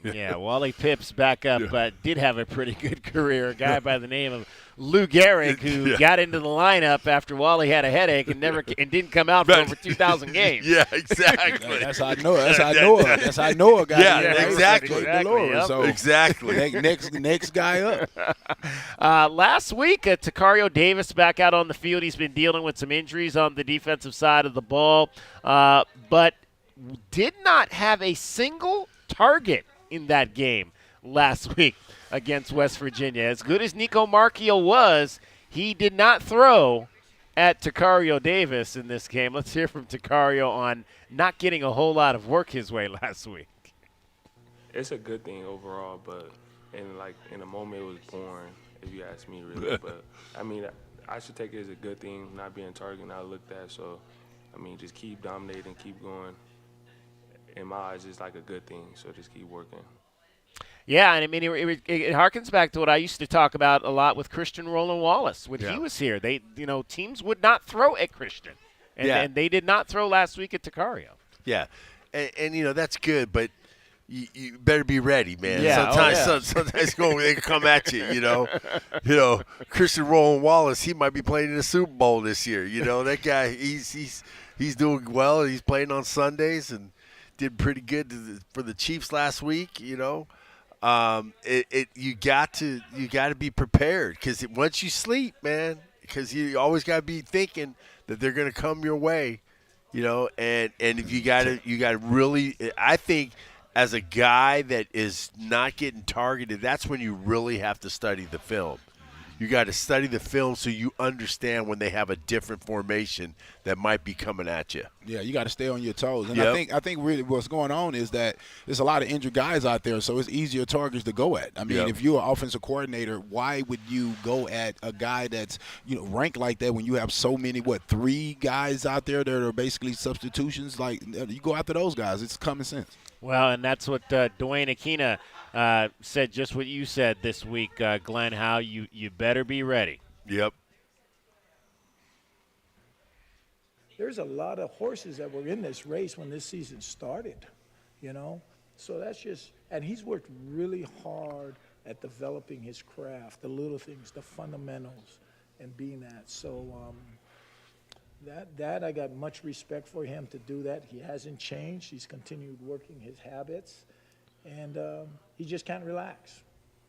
Yeah, Wally Pip's backup did have a pretty good career. A guy by the name of Lou Gehrig, who got into the lineup after Wally had a headache and didn't come out for over 2,000 games. Yeah, exactly. That's how I know. That's how I know a guy. Yeah, right? exactly. Yep. So Exactly. next guy up. Last week, Takario Davis back out on the field. He's been dealing with some injuries on the defensive side of the ball, but did not have a single target in that game last week against West Virginia. As good as Nico Marchiol was, he did not throw at Takario Davis in this game. Let's hear from Takario on not getting a whole lot of work his way last week. It's a good thing overall, but in the moment it was boring, if you ask me, really. But I mean, I should take it as a good thing, not being targeted, not looked at. So, I mean, just keep dominating, keep going. In my eyes, it's like a good thing, so just keep working. Yeah, and I mean, it harkens back to what I used to talk about a lot with Christian Roland Wallace when he was here. Teams would not throw at Christian, and they did not throw last week at Takario. Yeah, and that's good, but you better be ready, man. Yeah. Sometimes they come at you. Christian Roland Wallace, he might be playing in the Super Bowl this year. That guy, he's doing well. He's playing on Sundays and did pretty good for the Chiefs last week. You got to be prepared because once you sleep, man, because you always got to be thinking that they're going to come your way. And if you got to really, I think as a guy that is not getting targeted, that's when you really have to study the film. You got to study the film so you understand when they have a different formation that might be coming at you. Yeah, you got to stay on your toes. And I think really what's going on is that there's a lot of injured guys out there, so it's easier targets to go at. I mean, if you're an offensive coordinator, why would you go at a guy that's ranked like that when you have so many 3 guys out there that are basically substitutions? Like, you go after those guys. It's common sense. Well, and that's what Dwayne Aquina said, just what you said this week, Glenn, how you better be ready. Yep. There's a lot of horses that were in this race when this season started, So that's just – and he's worked really hard at developing his craft, the little things, the fundamentals, and being that. So that I got much respect for him to do that. He hasn't changed. He's continued working his habits. And he just can't relax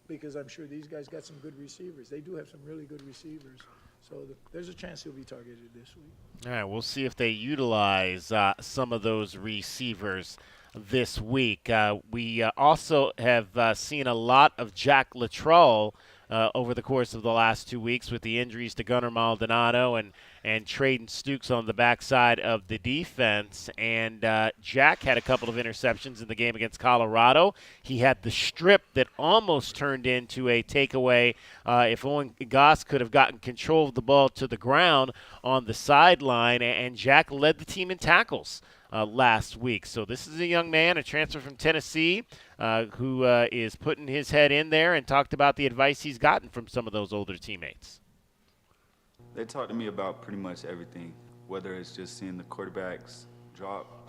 because I'm sure these guys got some good receivers. They do have some really good receivers. So there's a chance he'll be targeted this week. All right, we'll see if they utilize some of those receivers this week. We also have seen a lot of Jack Latrell over the course of the last 2 weeks with the injuries to Gunnar Maldonado and Traden Stukes on the backside of the defense. And Jack had a couple of interceptions in the game against Colorado. He had the strip that almost turned into a takeaway. If Owen Goss could have gotten control of the ball to the ground on the sideline, and Jack led the team in tackles last week. So this is a young man, a transfer from Tennessee, who is putting his head in there, and talked about the advice he's gotten from some of those older teammates. They talked to me about pretty much everything, whether it's just seeing the quarterbacks drop,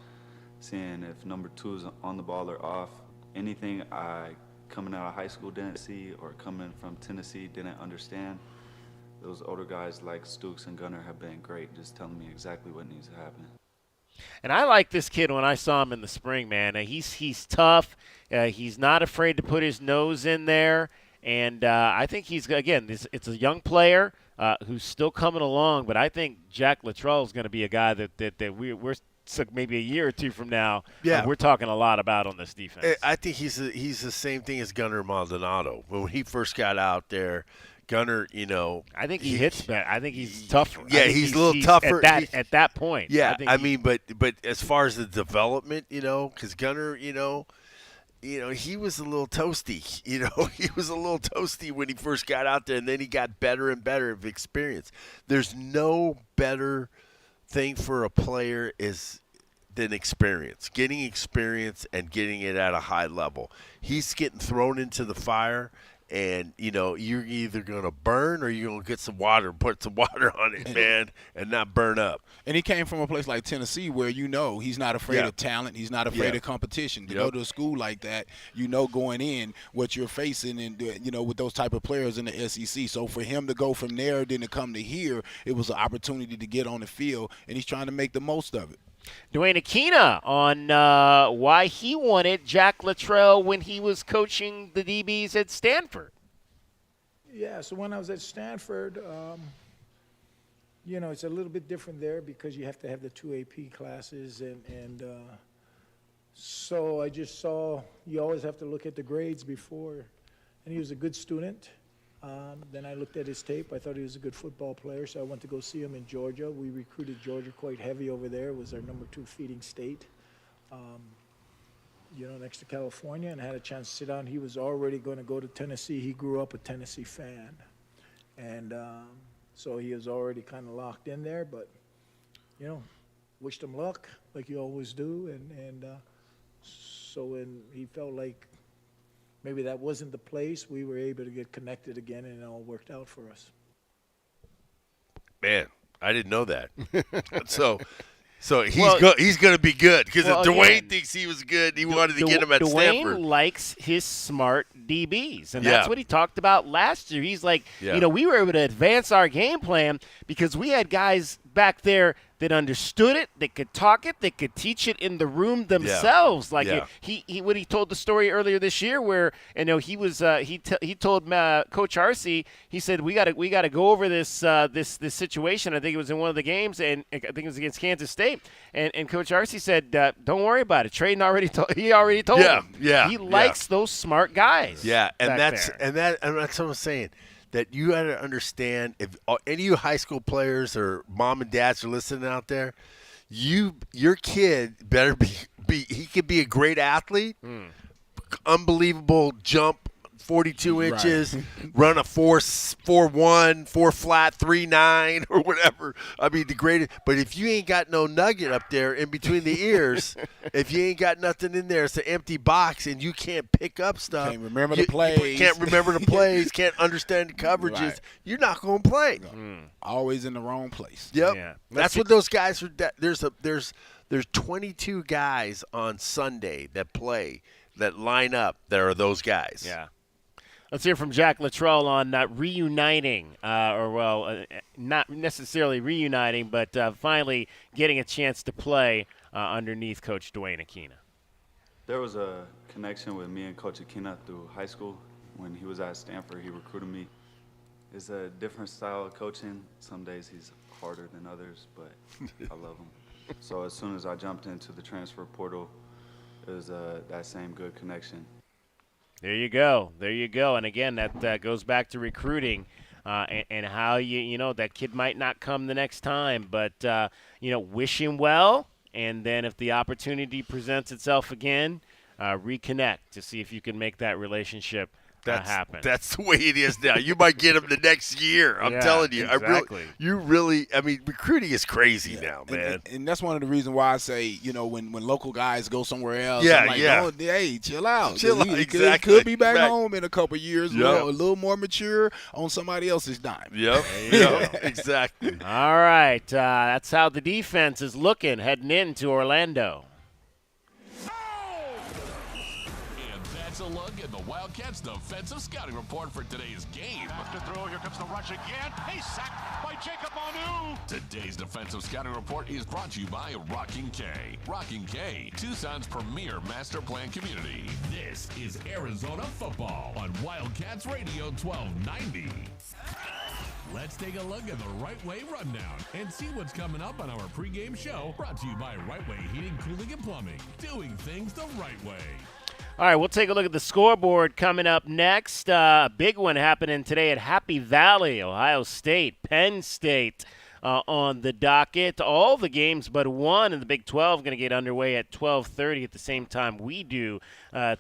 seeing if number 2 is on the ball or off. Anything I, coming out of high school, didn't see, or coming from Tennessee, didn't understand. Those older guys like Stukes and Gunnar have been great, just telling me exactly what needs to happen. And I like this kid when I saw him in the spring, man. He's tough. He's not afraid to put his nose in there. And I think he's, again, it's a young player who's still coming along. But I think Jack Luttrell is going to be a guy that we're maybe a year or two from now, we're talking a lot about on this defense. I think he's the same thing as Gunnar Maldonado. When he first got out there, Gunnar, I think he hits better. I think he's tougher. Yeah, he's a little tougher at that point. Yeah, I mean, but as far as the development, because Gunnar, he was a little toasty. He was a little toasty when he first got out there, and then he got better and better of experience. There's no better thing for a player than experience, getting experience and getting it at a high level. He's getting thrown into the fire. And, you're either going to burn or you're going to get some water, put some water on it, man, and not burn up. And he came from a place like Tennessee where, he's not afraid of talent. He's not afraid of competition. To go to a school like that, going in what you're facing and, with those type of players in the SEC. So for him to go from there then to come to here, it was an opportunity to get on the field, and he's trying to make the most of it. Dwayne Aquina on why he wanted Jack Luttrell when he was coaching the DBs at Stanford. Yeah, so when I was at Stanford, it's a little bit different there because you have to have the 2 AP classes. And so I just saw you always have to look at the grades before. And he was a good student. Then I looked at his tape. I thought he was a good football player, so I went to go see him in Georgia. We recruited Georgia quite heavy over there. It was our number 2 feeding state, next to California, and I had a chance to sit down. He was already going to go to Tennessee. He grew up a Tennessee fan. And so he was already kind of locked in there, but, wished him luck like you always do. And so when he felt like maybe that wasn't the place, we were able to get connected again, and it all worked out for us. Man, I didn't know that. So he's going to be good because Dwayne thinks he was good. He wanted to get him at Stanford. Dwayne likes his smart DBs, and that's what he talked about last year. He's like, we were able to advance our game plan because we had guys back there that understood it, that could talk it, that could teach it in the room themselves. When he told the story earlier this year, where he was he told Coach Arce, he said we got to go over this situation. I think it was in one of the games, and I think it was against Kansas State. And Coach Arce said, "Don't worry about it. Traden already told him. He likes those smart guys. Yeah, and that's what I'm saying. That you got to understand, if any of you high school players or mom and dads are listening out there, your kid better be he could be a great athlete, unbelievable jump, 42 inches, run a 4.41, 4 flat, 3.9 or whatever. I mean, the greatest. But if you ain't got no nugget up there in between the ears, if you ain't got nothing in there, it's an empty box, and you can't pick up stuff. Can't remember the plays. Can't remember the plays. Can't understand the coverages. Right. You're not going to play. Always in the wrong place. Yep. Yeah. That's what those guys are. There's 22 guys on Sunday that play, that line up, that are those guys. Yeah. Let's hear from Jack Luttrell on reuniting, not necessarily reuniting, but finally getting a chance to play underneath Coach Dwayne Aquina. There was a connection with me and Coach Aquina through high school. When he was at Stanford, he recruited me. It's a different style of coaching. Some days he's harder than others, but I love him. So as soon as I jumped into the transfer portal, it was that same good connection. There you go. There you go. And again, that goes back to recruiting and how that kid might not come the next time, but wish him well. And then if the opportunity presents itself again, reconnect to see if you can make that relationship happen. That's the way it is now. You might get him the next year. I'm telling you. Exactly. I mean, recruiting is crazy now, man. And that's one of the reasons why I say, when local guys go somewhere else, hey, chill out. Chill out. He Exactly. could be back home in a couple years, a little more mature on somebody else's dime. Yep. Exactly. All right. That's how the defense is looking heading into Orlando. A look at the Wildcats' defensive scouting report for today's game. After throw, here comes the rush again. He's sacked by Jacob Manu. Today's defensive scouting report is brought to you by Rocking K. Rocking K, Tucson's premier master plan community. This is Arizona football on Wildcats Radio 1290. Let's take a look at the Right Way Rundown and see what's coming up on our pregame show, brought to you by Right Way Heating, Cooling, and Plumbing. Doing things the right way. All right, we'll take a look at the scoreboard coming up next. A big one happening today at Happy Valley, Ohio State, Penn State on the docket. All the games but one in the Big 12 going to get underway at 12:30 at the same time we do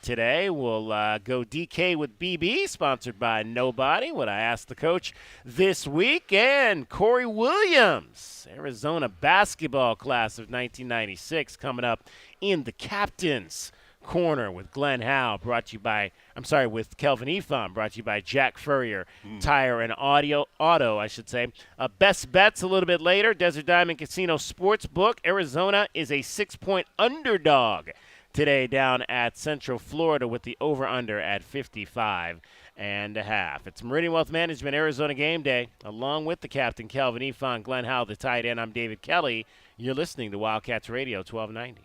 today. We'll go DK with BB, sponsored by Nobody, what I asked the coach this week, and Corey Williams, Arizona basketball class of 1996, coming up in the Captains Corner with Glenn Howe, with Kelvin Efon, brought to you by Jack Furrier, Tire and Auto, Best bets a little bit later. Desert Diamond Casino Sportsbook. Arizona is a 6-point underdog today down at Central Florida with the over-under at 55.5. It's Meridian Wealth Management, Arizona Game Day, along with the captain, Kelvin Efon, Glenn Howe, the tight end. I'm David Kelly. You're listening to Wildcats Radio 1290.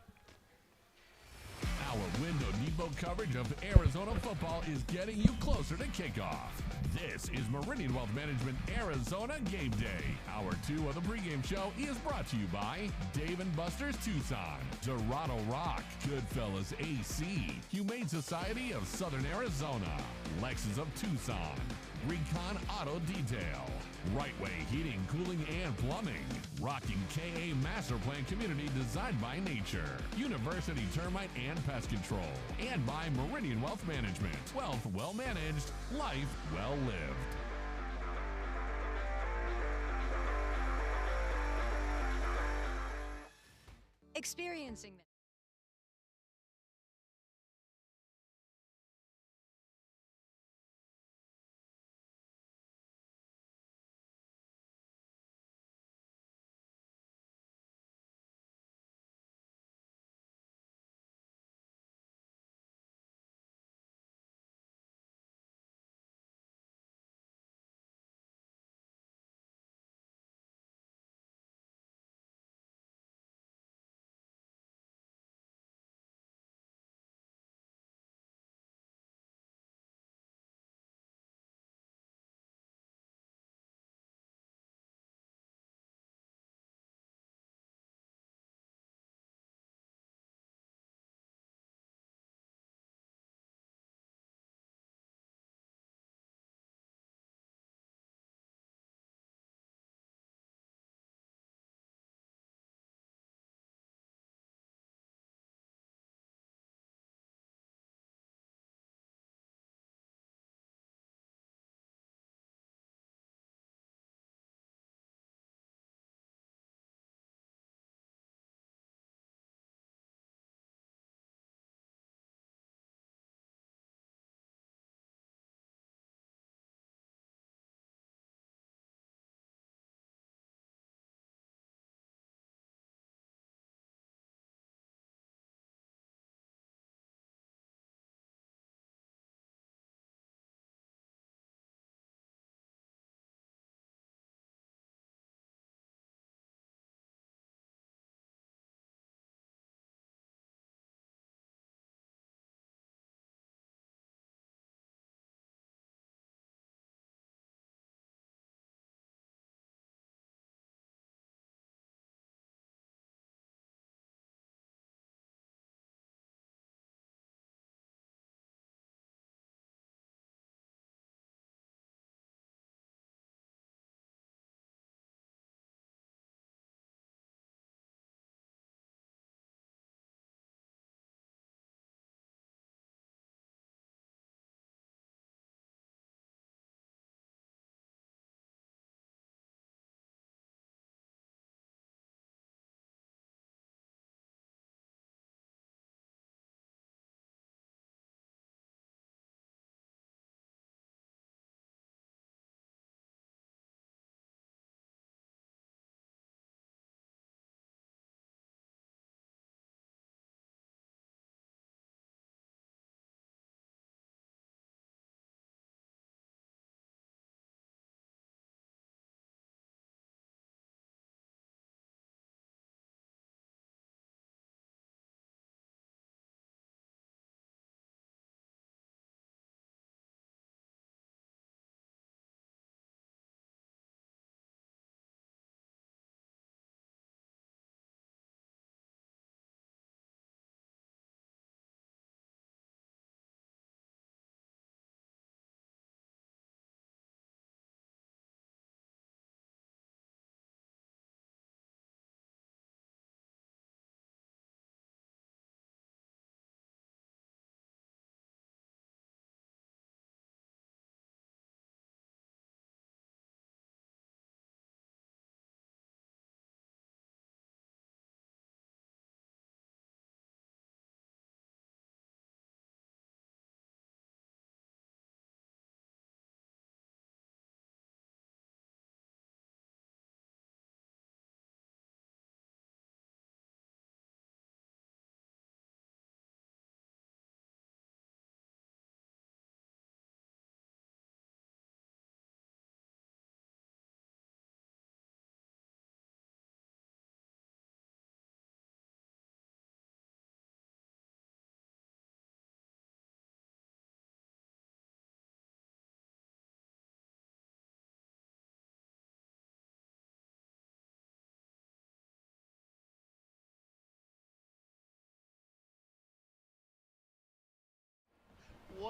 Our Window Depot coverage of Arizona football is getting you closer to kickoff. This is Meridian Wealth Management Arizona Game Day. Hour 2 of the pregame show is brought to you by Dave & Buster's Tucson, Dorado Rock, Goodfellas AC, Humane Society of Southern Arizona, Lexus of Tucson, Recon Auto Detail, Right Way Heating, Cooling, and Plumbing, Rocking KA Master Plan Community designed by nature, University Termite and Pest Control, and by Meridian Wealth Management. Wealth well managed, life well lived. Experiencing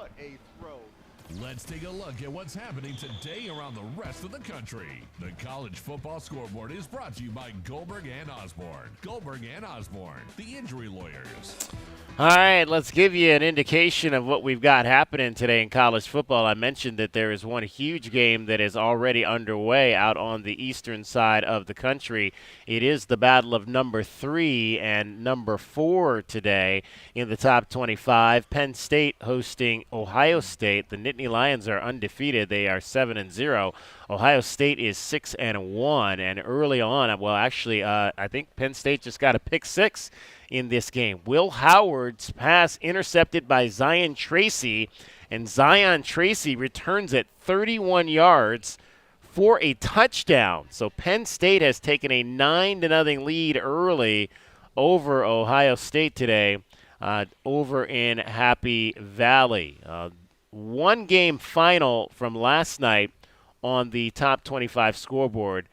What a throw. Let's take a look at what's happening today around the rest of the country. The College Football Scoreboard is brought to you by Goldberg and Osborne. Goldberg and Osborne, the injury lawyers. All right, let's give you an indication of what we've got happening today in college football. I mentioned that there is one huge game that is already underway out on the eastern side of the country. It is the battle of number 3 and number 4 today in the top 25. Penn State hosting Ohio State. The Nittany Lions are undefeated. They are 7-0. Ohio State is 6-1. And early on, well, actually, I think Penn State just got a pick 6 in this game. Will Howard's pass intercepted by Zion Tracy, and Zion Tracy returns it 31 yards for a touchdown. So Penn State has taken a 9-0 lead early over Ohio State today over in Happy Valley. One game final from last night on the top 25 scoreboard.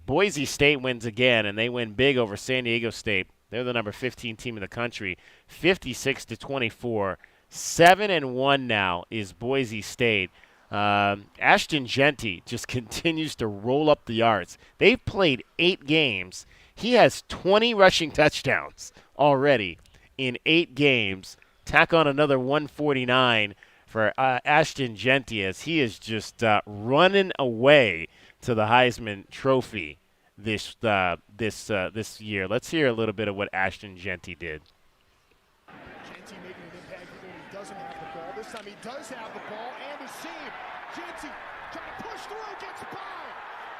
Boise State wins again, and they win big over San Diego State. They're the number 15 team in the country, 56-24. 7-1 now is Boise State. Ashton Jeanty just continues to roll up the yards. They've played 8 games. He has 20 rushing touchdowns already in 8 games. Tack on another 149 for Ashton Jeanty as he is just running away to the Heisman Trophy this year. Let's hear a little bit of what Ashton Jeanty did. Jeanty making an impact even when he doesn't have the ball. This time he does have the ball and is seen. Jeanty trying to push through, gets by.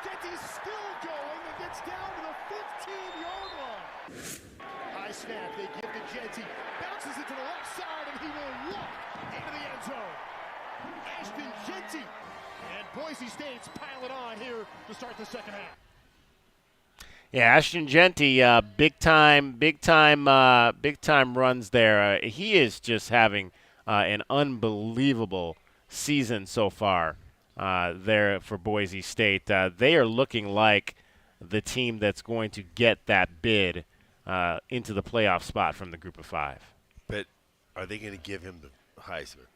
Jeanty's still going and gets down to the 15-yard line. High snap, they give to Jeanty. Bounces it to the left side and he will walk into the end zone. Ashton Jeanty. And Boise State's piling on here to start the second half. Yeah, Ashton Jeanty, big time runs there. He is just having an unbelievable season so far there for Boise State. They are looking like the team that's going to get that bid into the playoff spot from the Group of 5. But are they going to give him the Heisman?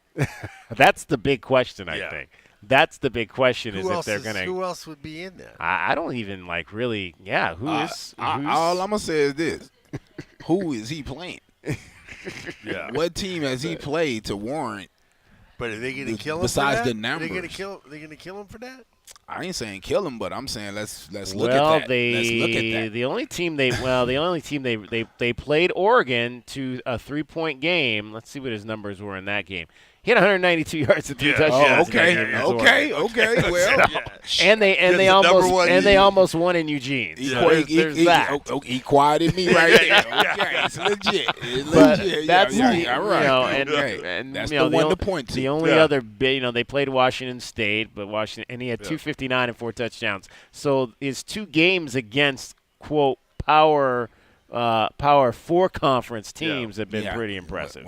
That's the big question, I think. That's the big question is if they're going to – who else would be in that? I don't even really – yeah, who's all I'm going to say is this. Who is he playing? Yeah. What team has he played to warrant – But are they going to kill him besides for that? the numbers? Are they going to kill him for that? I ain't saying kill him, but I'm saying let's look at that. Let's look at that. The only team they played Oregon to a 3-point game. Let's see what his numbers were in that game. He had 192 yards and 3 touchdowns. Okay. Well, and they almost won in Eugene. He quieted me right there. Okay, it's legit. That's that's the one to point to. The only other bit, they played Washington State, but and he had 259 and 4 touchdowns. So his 2 games against quote Power 4 conference teams have been pretty impressive.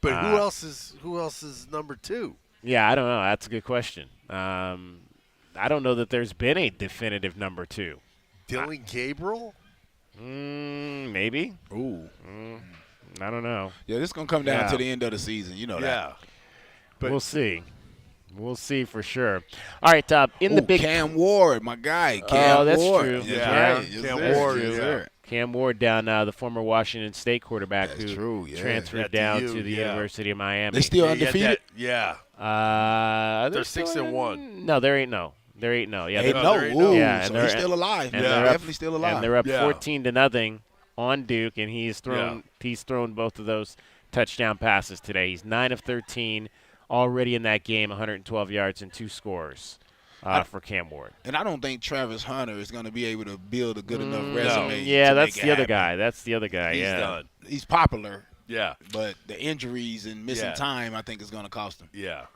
But who else is number 2? Yeah, I don't know. That's a good question. I don't know that there's been a definitive number 2. Dylan Gabriel? Maybe. Ooh. I don't know. Yeah, this is going to come down to the end of the season. You know that. Yeah. But we'll see. We'll see for sure. All right, in the big Cam Ward, my guy. That's Ward. true. Cam Ward is there. Cam Ward down, the former Washington State quarterback transferred down to the University of Miami. They still undefeated? Yeah. They're 6-1. No, they're 8-0. They're 8-0. Yeah, so they're still alive. And they're definitely still alive. And they're up 14-0 on Duke, and he's thrown both of those touchdown passes today. He's 9 of 13 already in that game, 112 yards and 2 scores. For Cam Ward. And I don't think Travis Hunter is going to be able to build a good enough resume. Yeah, that's the other guy. That's the other guy. He's done. He's popular. Yeah. But the injuries and missing time, I think, is going to cost him. Yeah.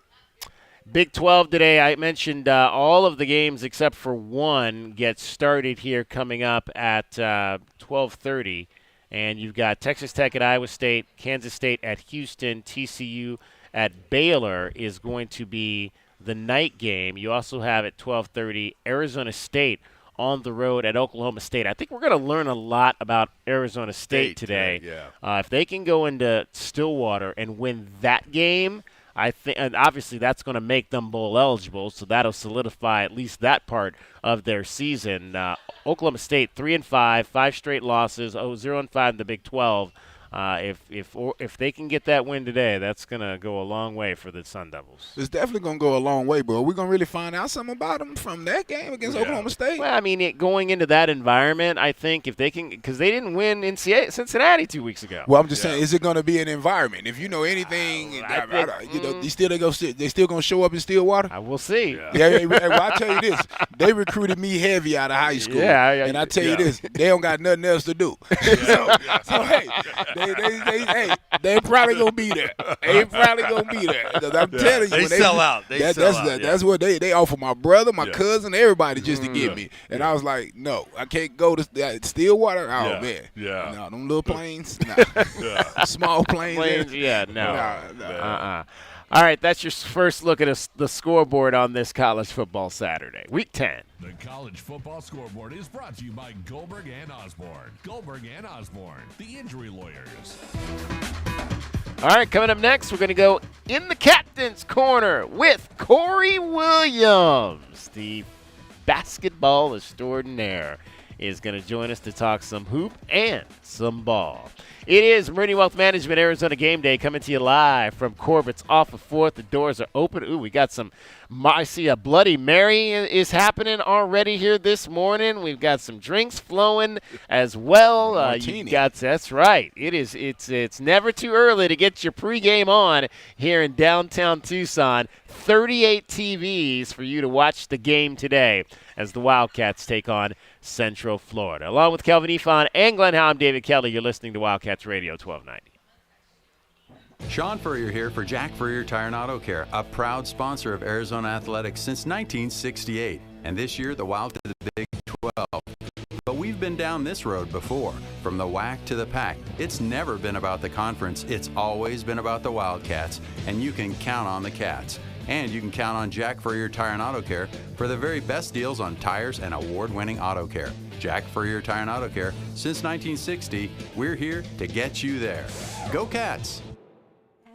Big 12 today. I mentioned all of the games except for one get started here coming up at 12:30. And you've got Texas Tech at Iowa State, Kansas State at Houston, TCU at Baylor is going to be the night game. You also have at 12:30 Arizona State on the road at Oklahoma State. I think we're going to learn a lot about Arizona State today. Yeah. If they can go into Stillwater and win that game, I think, and obviously that's going to make them bowl eligible, so that'll solidify at least that part of their season. Oklahoma State 3-5, 5 straight losses, 0-5 in the Big 12. If they can get that win today, that's going to go a long way for the Sun Devils. It's definitely going to go a long way, but are we going to really find out something about them from that game against Oklahoma State? Well, I mean, going into that environment, I think if they can – because they didn't win in Cincinnati 2 weeks ago. Well, I'm just saying, is it going to be an environment? If you know anything, they still going to show up in Stillwater? I will see. Well, I tell you this, they recruited me heavy out of high school. And I tell you this, they don't got nothing else to do. So hey, they probably gonna be there. They probably gonna be there. I'm telling you, they sell out. That's what they offer my brother, my cousin, everybody just to get me. And I was like, no, I can't go to Stillwater. Oh man, no, them little planes, small planes. No. All right, that's your first look at the scoreboard on this college football Saturday, Week 10. The college football scoreboard is brought to you by Goldberg and Osborne. Goldberg and Osborne, the injury lawyers. All right, coming up next, we're going to go in the captain's corner with Corey Williams. The basketball extraordinaire is going to join us to talk some hoop and some ball. It is Meridian Wealth Management Arizona Game Day coming to you live from Corbett's off of 4th. The doors are open. Ooh, we got some – I see a Bloody Mary is happening already here this morning. We've got some drinks flowing as well. That's right. It's never too early to get your pregame on here in downtown Tucson. 38 TVs for you to watch the game today as the Wildcats take on Central Florida. Along with Kelvin Ifan and Glenn Howe, I'm David Kelly. You're listening to Wildcats Radio 1290. Sean Furrier here for Jack Furrier Tire and Auto Care, a proud sponsor of Arizona Athletics since 1968. And this year, the Wild to the Big 12. But we've been down this road before. From the WAC to the PAC, it's never been about the conference. It's always been about the Wildcats. And you can count on the Cats. And you can count on Jack Furrier Tire and Auto Care for the very best deals on tires and award-winning auto care. Jack Furrier Tire and Auto Care, since 1960, we're here to get you there. Go Cats!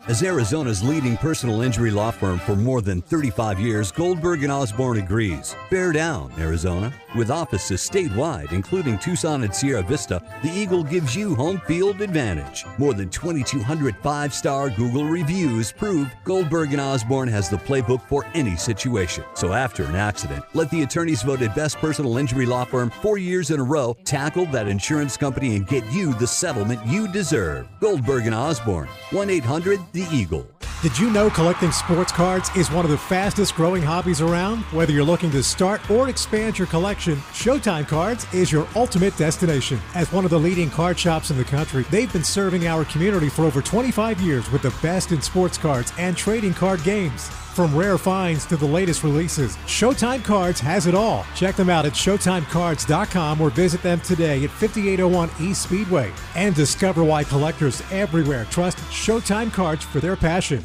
As Arizona's leading personal injury law firm for more than 35 years, Goldberg & Osborne agrees. Bear down, Arizona. With offices statewide, including Tucson and Sierra Vista, the Eagle gives you home field advantage. More than 2,200 five-star Google reviews prove Goldberg & Osborne has the playbook for any situation. So after an accident, let the attorneys voted best personal injury law firm 4 years in a row tackle that insurance company and get you the settlement you deserve. Goldberg & Osborne, 1-800-THE Eagle. Did you know collecting sports cards is one of the fastest growing hobbies around? Whether you're looking to start or expand your collection, Showtime Cards is your ultimate destination. As one of the leading card shops in the country, they've been serving our community for over 25 years with the best in sports cards and trading card games. From rare finds to the latest releases, Showtime Cards has it all. Check them out at ShowtimeCards.com or visit them today at 5801 East Speedway. And discover why collectors everywhere trust Showtime Cards for their passion.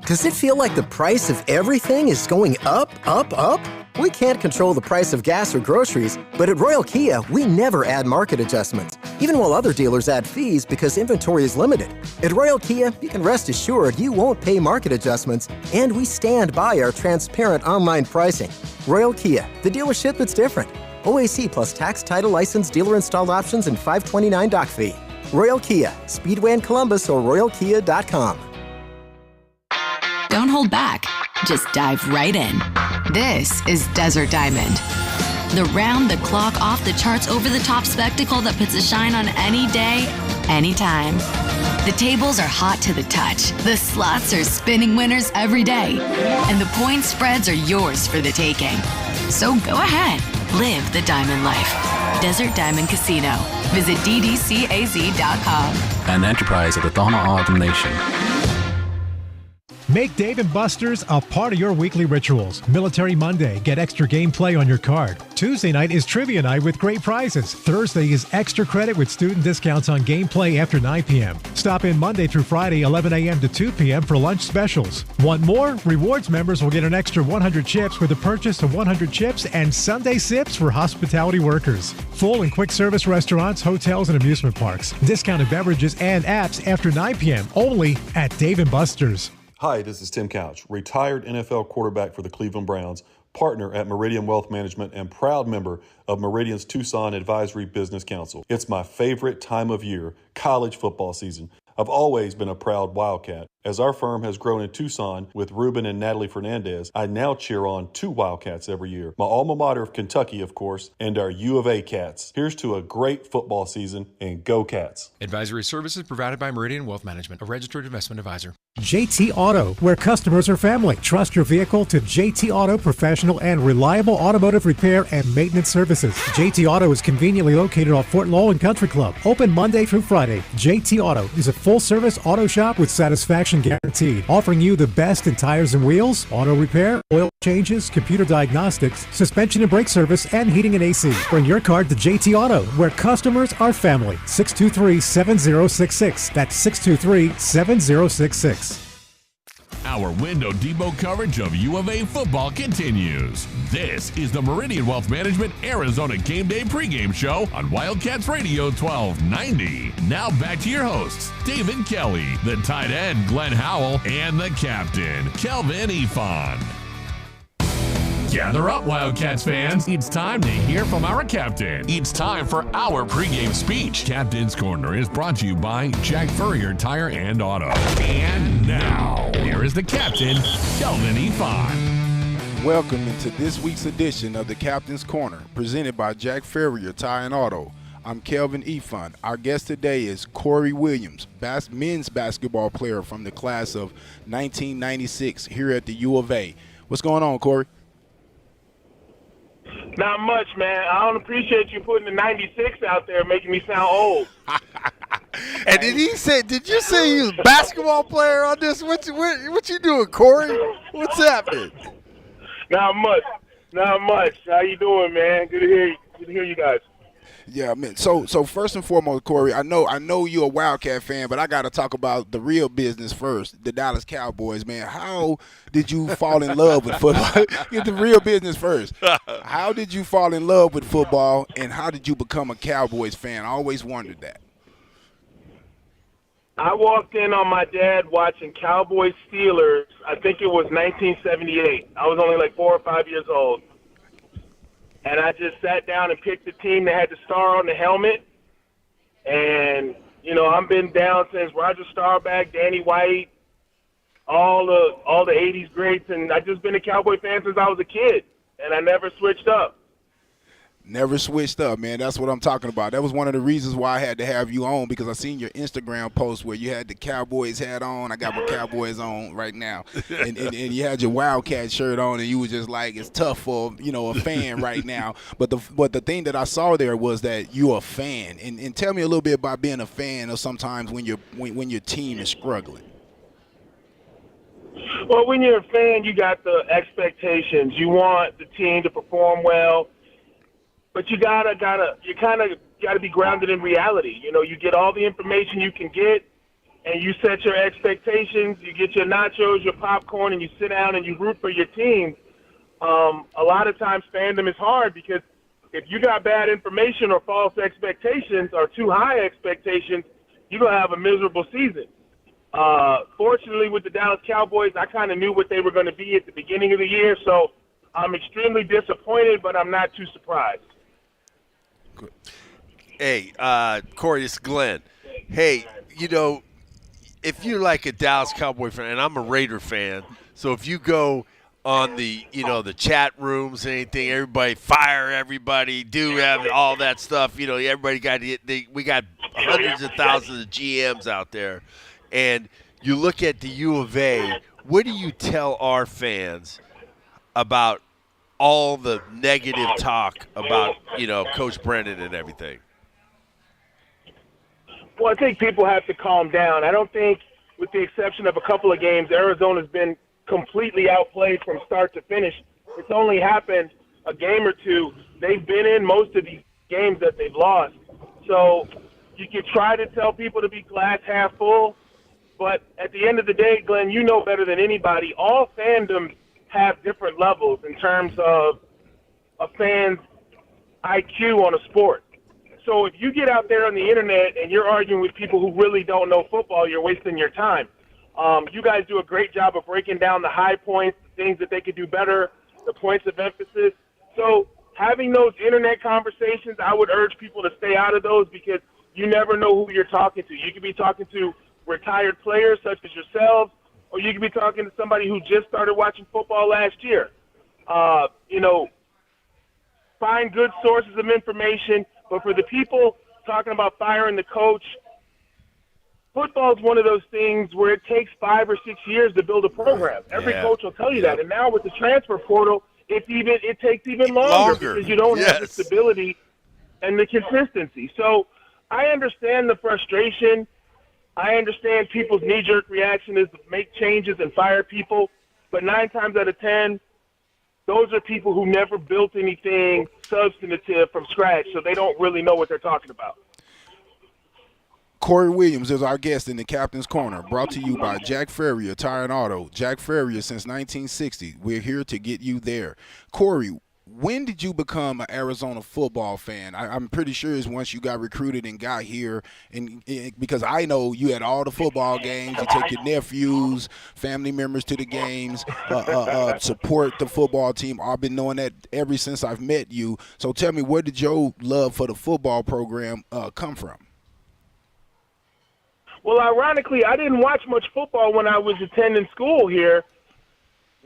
Does it feel like the price of everything is going up, up, up? We can't control the price of gas or groceries, but at Royal Kia, we never add market adjustments, even while other dealers add fees because inventory is limited. At Royal Kia, you can rest assured you won't pay market adjustments, and we stand by our transparent online pricing. Royal Kia, the dealership that's different. OAC plus tax, title, license, dealer installed options, and $529 doc fee. Royal Kia, Speedway in Columbus or royalkia.com. Don't hold back. Just dive right in. This is Desert Diamond. The round-the-clock, off-the-charts, over-the-top spectacle that puts a shine on any day, anytime. The tables are hot to the touch. The slots are spinning winners every day. And the point spreads are yours for the taking. So go ahead. Live the diamond life. Desert Diamond Casino. Visit ddcaz.com. An enterprise of the Thama Autumn Nation. Make Dave & Buster's a part of your weekly rituals. Military Monday, get extra gameplay on your card. Tuesday night is trivia night with great prizes. Thursday is extra credit with student discounts on gameplay after 9 p.m. Stop in Monday through Friday, 11 a.m. to 2 p.m. for lunch specials. Want more? Rewards members will get an extra 100 chips with the purchase of 100 chips and Sunday sips for hospitality workers. Full and quick service restaurants, hotels, and amusement parks. Discounted beverages and apps after 9 p.m. only at Dave & Buster's. Hi, this is Tim Couch, retired NFL quarterback for the Cleveland Browns, partner at Meridian Wealth Management, and proud member of Meridian's Tucson Advisory Business Council. It's my favorite time of year, college football season. I've always been a proud Wildcat. As our firm has grown in Tucson with Ruben and Natalie Fernandez, I now cheer on 2 Wildcats every year. My alma mater of Kentucky, of course, and our U of A Cats. Here's to a great football season, and go Cats. Advisory services provided by Meridian Wealth Management, a registered investment advisor. JT Auto, where customers are family. Trust your vehicle to JT Auto professional and reliable automotive repair and maintenance services. JT Auto is conveniently located off Fort Lowell Country Club. Open Monday through Friday. JT Auto is a full-service auto shop with satisfaction guaranteed, offering you the best in tires and wheels, auto repair, oil changes, computer diagnostics, suspension and brake service, and heating and AC. Bring your car to JT Auto, where customers are family. 623-7066. That's 623-7066. Our Window Depot coverage of U of A football continues. This is the Meridian Wealth Management Arizona Game Day pregame show on Wildcats Radio 1290. Now back to your hosts, David Kelly, the tight end Glenn Howell, and the captain, Kelvin Ifan. Gather up, Wildcats fans. It's time to hear from our captain. It's time for our pregame speech. Captain's Corner is brought to you by Jack Furrier Tire and Auto. And now, here is the captain, Kelvin Ifan. Welcome into this week's edition of the Captain's Corner, presented by Jack Furrier Tire and Auto. I'm Kelvin Ifan. Our guest today is Corey Williams, men's basketball player from the class of 1996 here at the U of A. What's going on, Corey? Not much, man. I don't appreciate you putting the 96 out there, making me sound old. And did you say he was a basketball player on this? What you doing, Corey? What's happening? Not much. How you doing, man? Good to hear you guys. Yeah, man. So first and foremost, Corey, I know you're a Wildcat fan, but I got to talk about the real business first, the Dallas Cowboys, man. How did you fall in love with football? Get the real business first. How did you fall in love with football, and how did you become a Cowboys fan? I always wondered that. I walked in on my dad watching Cowboys Steelers. I think it was 1978. I was only like 4 or 5 years old. And I just sat down and picked the team that had the star on the helmet. And, I've been down since Roger Staubach, Danny White, all the 80s greats. And I've just been a Cowboy fan since I was a kid. And I never switched up. Never switched up, man. That's what I'm talking about. That was one of the reasons why I had to have you on, because I seen your Instagram post where you had the Cowboys hat on. I got my Cowboys on right now. And you had your Wildcat shirt on, and you were just like, it's tough for, a fan right now. But the thing that I saw there was that you're a fan. And tell me a little bit about being a fan of sometimes when your team is struggling. Well, when you're a fan, you got the expectations. You want the team to perform well. But you kind of gotta be grounded in reality. You get all the information you can get, and you set your expectations. You get your nachos, your popcorn, and you sit down and you root for your team. A lot of times fandom is hard because if you got bad information or false expectations or too high expectations, you're gonna have a miserable season. Fortunately, with the Dallas Cowboys, I kind of knew what they were going to be at the beginning of the year, so I'm extremely disappointed, but I'm not too surprised. Hey, Corey, it's Glenn. Hey, if you're like a Dallas Cowboy fan, and I'm a Raider fan, so if you go on the chat rooms and anything, everybody fire everybody, do have all that stuff. Everybody we got hundreds of thousands of GMs out there, and you look at the U of A. What do you tell our fans about all the negative talk about, Coach Brennan and everything? Well, I think people have to calm down. I don't think, with the exception of a couple of games, Arizona's been completely outplayed from start to finish. It's only happened a game or two. They've been in most of these games that they've lost. So you can try to tell people to be glass half full, but at the end of the day, Glenn, you know better than anybody, all fandoms have different levels in terms of a fan's IQ on a sport. So if you get out there on the internet and you're arguing with people who really don't know football, you're wasting your time. You guys do a great job of breaking down the high points, the things that they could do better, the points of emphasis. So having those internet conversations, I would urge people to stay out of those because you never know who you're talking to. You could be talking to retired players such as yourselves, or you could be talking to somebody who just started watching football last year. Find good sources of information, but for the people talking about firing the coach, football is one of those things where it takes 5 or 6 years to build a program. Every coach will tell you that. And now with the transfer portal, it takes even longer because you don't have the stability and the consistency. So I understand the frustration. I understand people's knee-jerk reaction is to make changes and fire people. But 9 times out of 10, those are people who never built anything substantive from scratch, so they don't really know what they're talking about. Corey Williams is our guest in the Captain's Corner, brought to you by Jack Farrier Tire and Auto. Jack Farrier since 1960. We're here to get you there. Corey, when did you become an Arizona football fan? I'm pretty sure it's once you got recruited and got here, and because I know you had all the football games. You take your nephews, family members to the games, support the football team. I've been knowing that ever since I've met you. So tell me, where did your love for the football program come from? Well, ironically, I didn't watch much football when I was attending school here.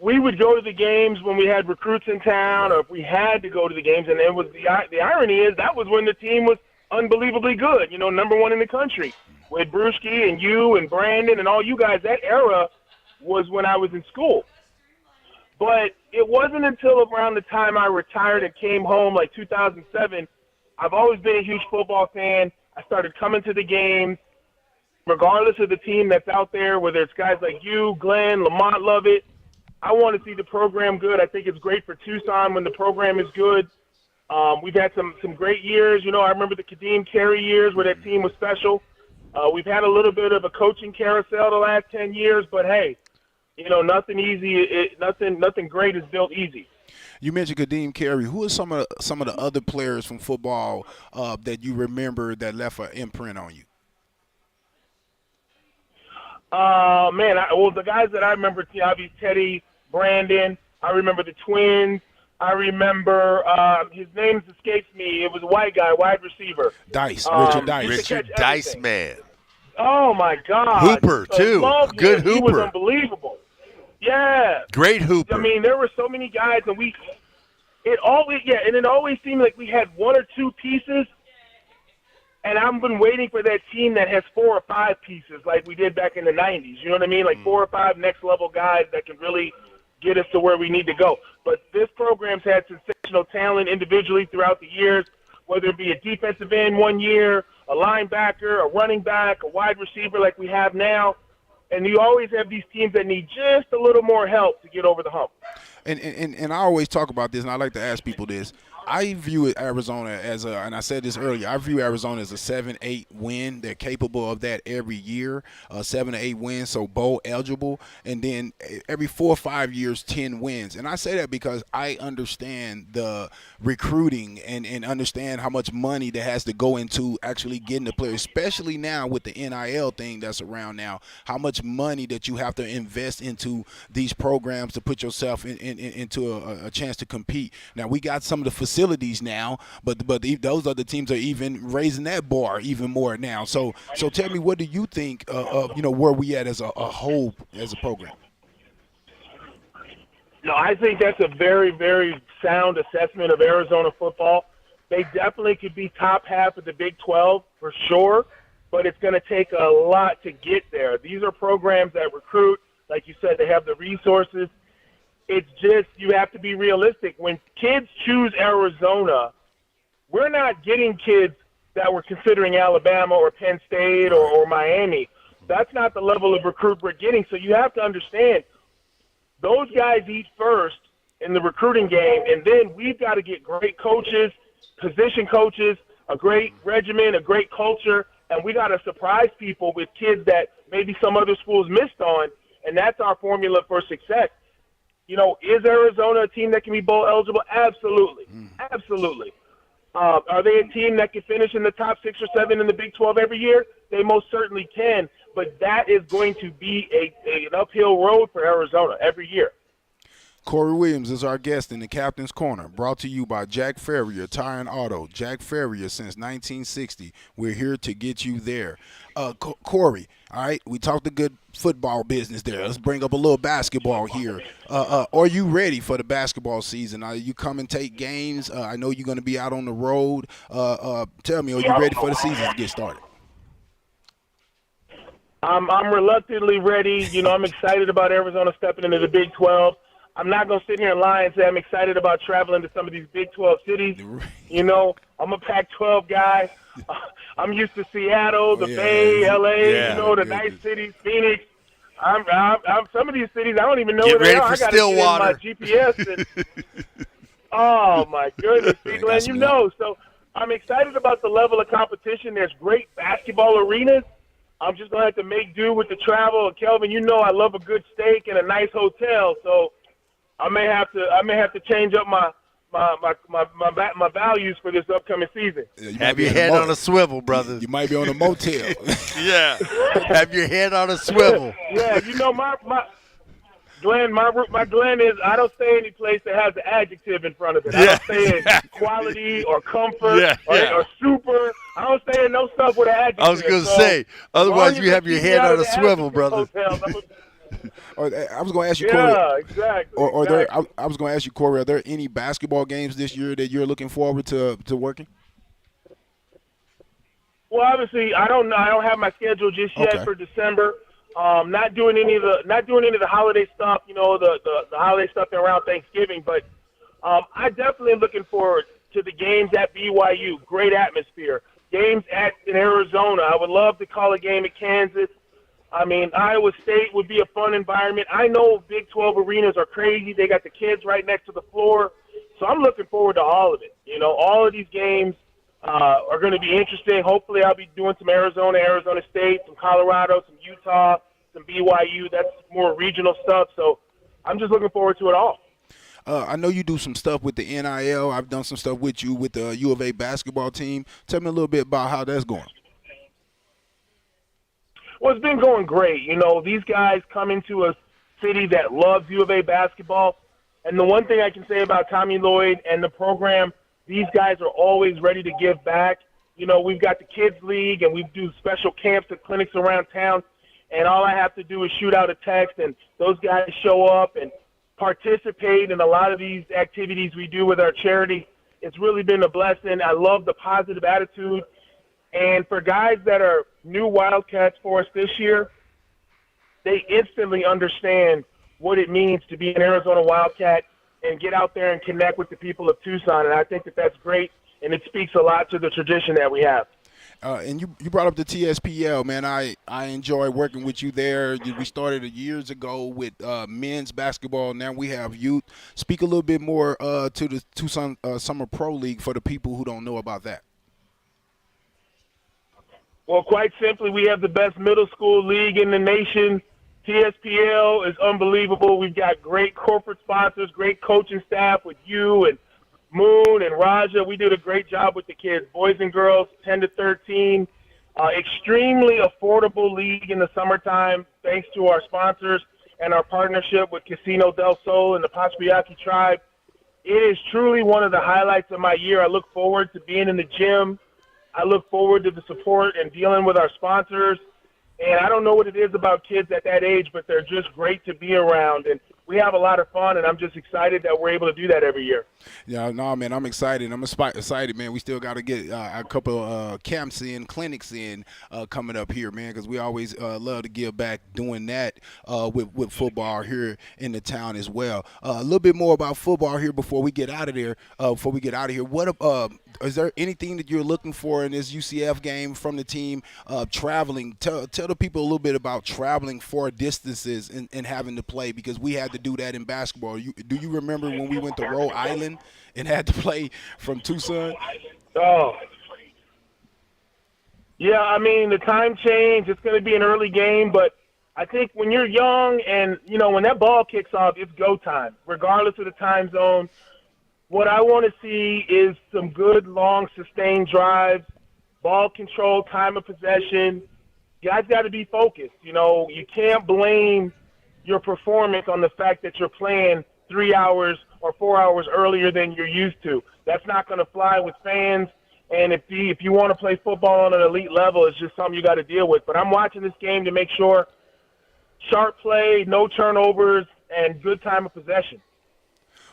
We would go to the games when we had recruits in town, or if we had to go to the games. And it was the irony is that was when the team was unbelievably good. Number 1 in the country with Brewski and you and Brandon and all you guys. That era was when I was in school. But it wasn't until around the time I retired and came home, like 2007. I've always been a huge football fan. I started coming to the games. Regardless of the team that's out there, whether it's guys like you, Glenn, Lamont love it, I want to see the program good. I think it's great for Tucson when the program is good. We've had some great years. I remember the Kadeem Carey years where that team was special. We've had a little bit of a coaching carousel the last 10 years, but hey, nothing easy. Nothing great is built easy. You mentioned Kadeem Carey. Who are some of the other players from football that you remember that left an imprint on you? The guys that I remember, obviously Teddy, Brandon. I remember the twins. I remember his name escapes me. It was a white guy, wide receiver. Richard Dice. Richard Dice, man. Oh my God. Hooper too. Good Hooper. He was unbelievable. Yeah. Great Hooper. I mean, there were so many guys, and it always seemed like we had 1 or 2 pieces. And I've been waiting for that team that has 4 or 5 pieces like we did back in the 90s. You know what I mean? Like 4 or 5 next-level guys that can really get us to where we need to go. But this program's had sensational talent individually throughout the years, whether it be a defensive end 1 year, a linebacker, a running back, a wide receiver like we have now. And you always have these teams that need just a little more help to get over the hump. And I always talk about this, and I like to ask people this. I view Arizona and I said this earlier, I view Arizona as a 7-8 win. They're capable of that every year, 7 to 8 wins, so bowl eligible. And then every 4 or 5 years, 10 wins. And I say that because I understand the recruiting and understand how much money that has to go into actually getting the players, especially now with the NIL thing that's around now, how much money that you have to invest into these programs to put yourself into a chance to compete. Now, we got some of the facilities now, but those other teams are even raising that bar even more now. So tell me, what do you think of where we at as a whole as a program? No, I think that's a very, very sound assessment of Arizona football. They definitely could be top half of the Big 12 for sure, but it's going to take a lot to get there. These are programs that recruit. Like you said, they have the resources. It's just you have to be realistic. When kids choose Arizona, we're not getting kids that were considering Alabama or Penn State or Miami. That's not the level of recruit we're getting. So you have to understand, those guys eat first in the recruiting game, and then we've got to get great coaches, position coaches, a great regimen, a great culture, and we got to surprise people with kids that maybe some other schools missed on, and that's our formula for success. Is Arizona a team that can be bowl eligible? Absolutely. Absolutely. Are they a team that can finish in the top 6 or 7 in the Big 12 every year? They most certainly can. but that is going to be an uphill road for Arizona every year. Corey Williams is our guest in the Captain's Corner, brought to you by Jack Farrier Tire and Auto. Jack Farrier since 1960. We're here to get you there. Corey, all right, we talked the good football business there. Let's bring up a little basketball here. Are you ready for the basketball season? You come and take games? I know you're going to be out on the road. Tell me, are you ready for the season to get started? I'm reluctantly ready. You know, I'm excited about Arizona stepping into the Big 12. I'm not going to sit here and lie and say I'm excited about traveling to some of these Big 12 cities. You know, I'm a Pac-12 guy. I'm used to Seattle, the Bay, L.A., the nice cities, Phoenix. I'm some of these cities, I don't even know where they are. I got to get in my GPS. Oh, my goodness, Glenn, So I'm excited about the level of competition. There's great basketball arenas. I'm just going to have to make do with the travel. Kelvin, I love a good steak and a nice hotel, so I may have to change up my values for this upcoming season. Yeah, have your head on a swivel, brother. You might be on a motel. Yeah, have your head on a swivel. Yeah, my Glenn is I don't stay any place that has the adjective in front of it. I don't stay in quality or comfort or super. I don't stay in no stuff with an adjective. I was going to say, otherwise you have your head on a swivel, brother. I was going to ask you, Corey. Yeah, exactly. I was going to ask you, Corey, are there any basketball games this year that you're looking forward to working? Well, obviously, I don't have my schedule just yet for December. Not doing any of the holiday stuff. The holiday stuff around Thanksgiving. But I definitely am looking forward to the games at BYU. Great atmosphere. Games in Arizona. I would love to call a game at Kansas. I mean, Iowa State would be a fun environment. I know Big 12 arenas are crazy. They got the kids right next to the floor. So I'm looking forward to all of it. All of these games are going to be interesting. Hopefully I'll be doing some Arizona State, some Colorado, some Utah, some BYU. That's more regional stuff. So I'm just looking forward to it all. I know you do some stuff with the NIL. I've done some stuff with you with the U of A basketball team. Tell me a little bit about how that's going. Well, it's been going great. These guys come into a city that loves U of A basketball. And the one thing I can say about Tommy Lloyd and the program, these guys are always ready to give back. We've got the Kids League, and we do special camps and clinics around town. And all I have to do is shoot out a text, and those guys show up and participate in a lot of these activities we do with our charity. It's really been a blessing. I love the positive attitude. And for guys that are new Wildcats for us this year, they instantly understand what it means to be an Arizona Wildcat and get out there and connect with the people of Tucson. And I think that that's great, and it speaks a lot to the tradition that we have. And you brought up the TSPL, man. I enjoy working with you there. We started years ago with men's basketball. Now we have youth. Speak a little bit more to the Tucson Summer Pro League for the people who don't know about that. Well, quite simply, we have the best middle school league in the nation. TSPL is unbelievable. We've got great corporate sponsors, great coaching staff with you and Moon and Raja. We did a great job with the kids, boys and girls, 10 to 13. Extremely affordable league in the summertime, thanks to our sponsors and our partnership with Casino del Sol and the Pasquayaki tribe. It is truly one of the highlights of my year. I look forward to being in the gym. I look forward to the support and dealing with our sponsors. And I don't know what it is about kids at that age, but they're just great to be around. And we have a lot of fun, and I'm just excited that we're able to do that every year. Yeah, no, man, I'm excited. I'm excited, man. We still got to get a couple camps in, clinics in coming up here, man, because we always love to give back doing that with football here in the town as well. A little bit more about football here before we get out of there. What is there anything that you're looking for in this UCF game from the team traveling? Tell the people a little bit about traveling far distances and having to play, because we had to do that in basketball. Do you remember when we went to Rhode Island and had to play from Tucson? Oh. Yeah, I mean, the time change, it's going to be an early game, but I think when you're young and, when that ball kicks off, it's go time, regardless of the time zone. What I want to see is some good, long, sustained drives, ball control, time of possession, guys got to be focused. You know, you can't blame your performance on the fact that you're playing 3 hours or 4 hours earlier than you're used to. That's not going to fly with fans. And if you want to play football on an elite level, it's just something you got to deal with. But I'm watching this game to make sure sharp play, no turnovers, and good time of possession.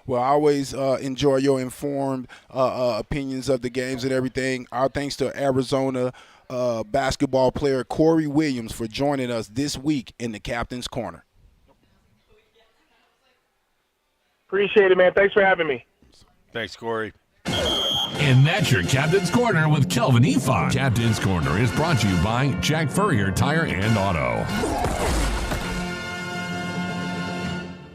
Well, I always enjoy your informed opinions of the games and everything. Our thanks to Arizona basketball player Corey Williams for joining us this week in the Captain's Corner. Appreciate it, man. Thanks for having me. Thanks, Corey. And that's your Captain's Corner with Kelvin Efon. Captain's Corner is brought to you by Jack Furrier Tire and Auto.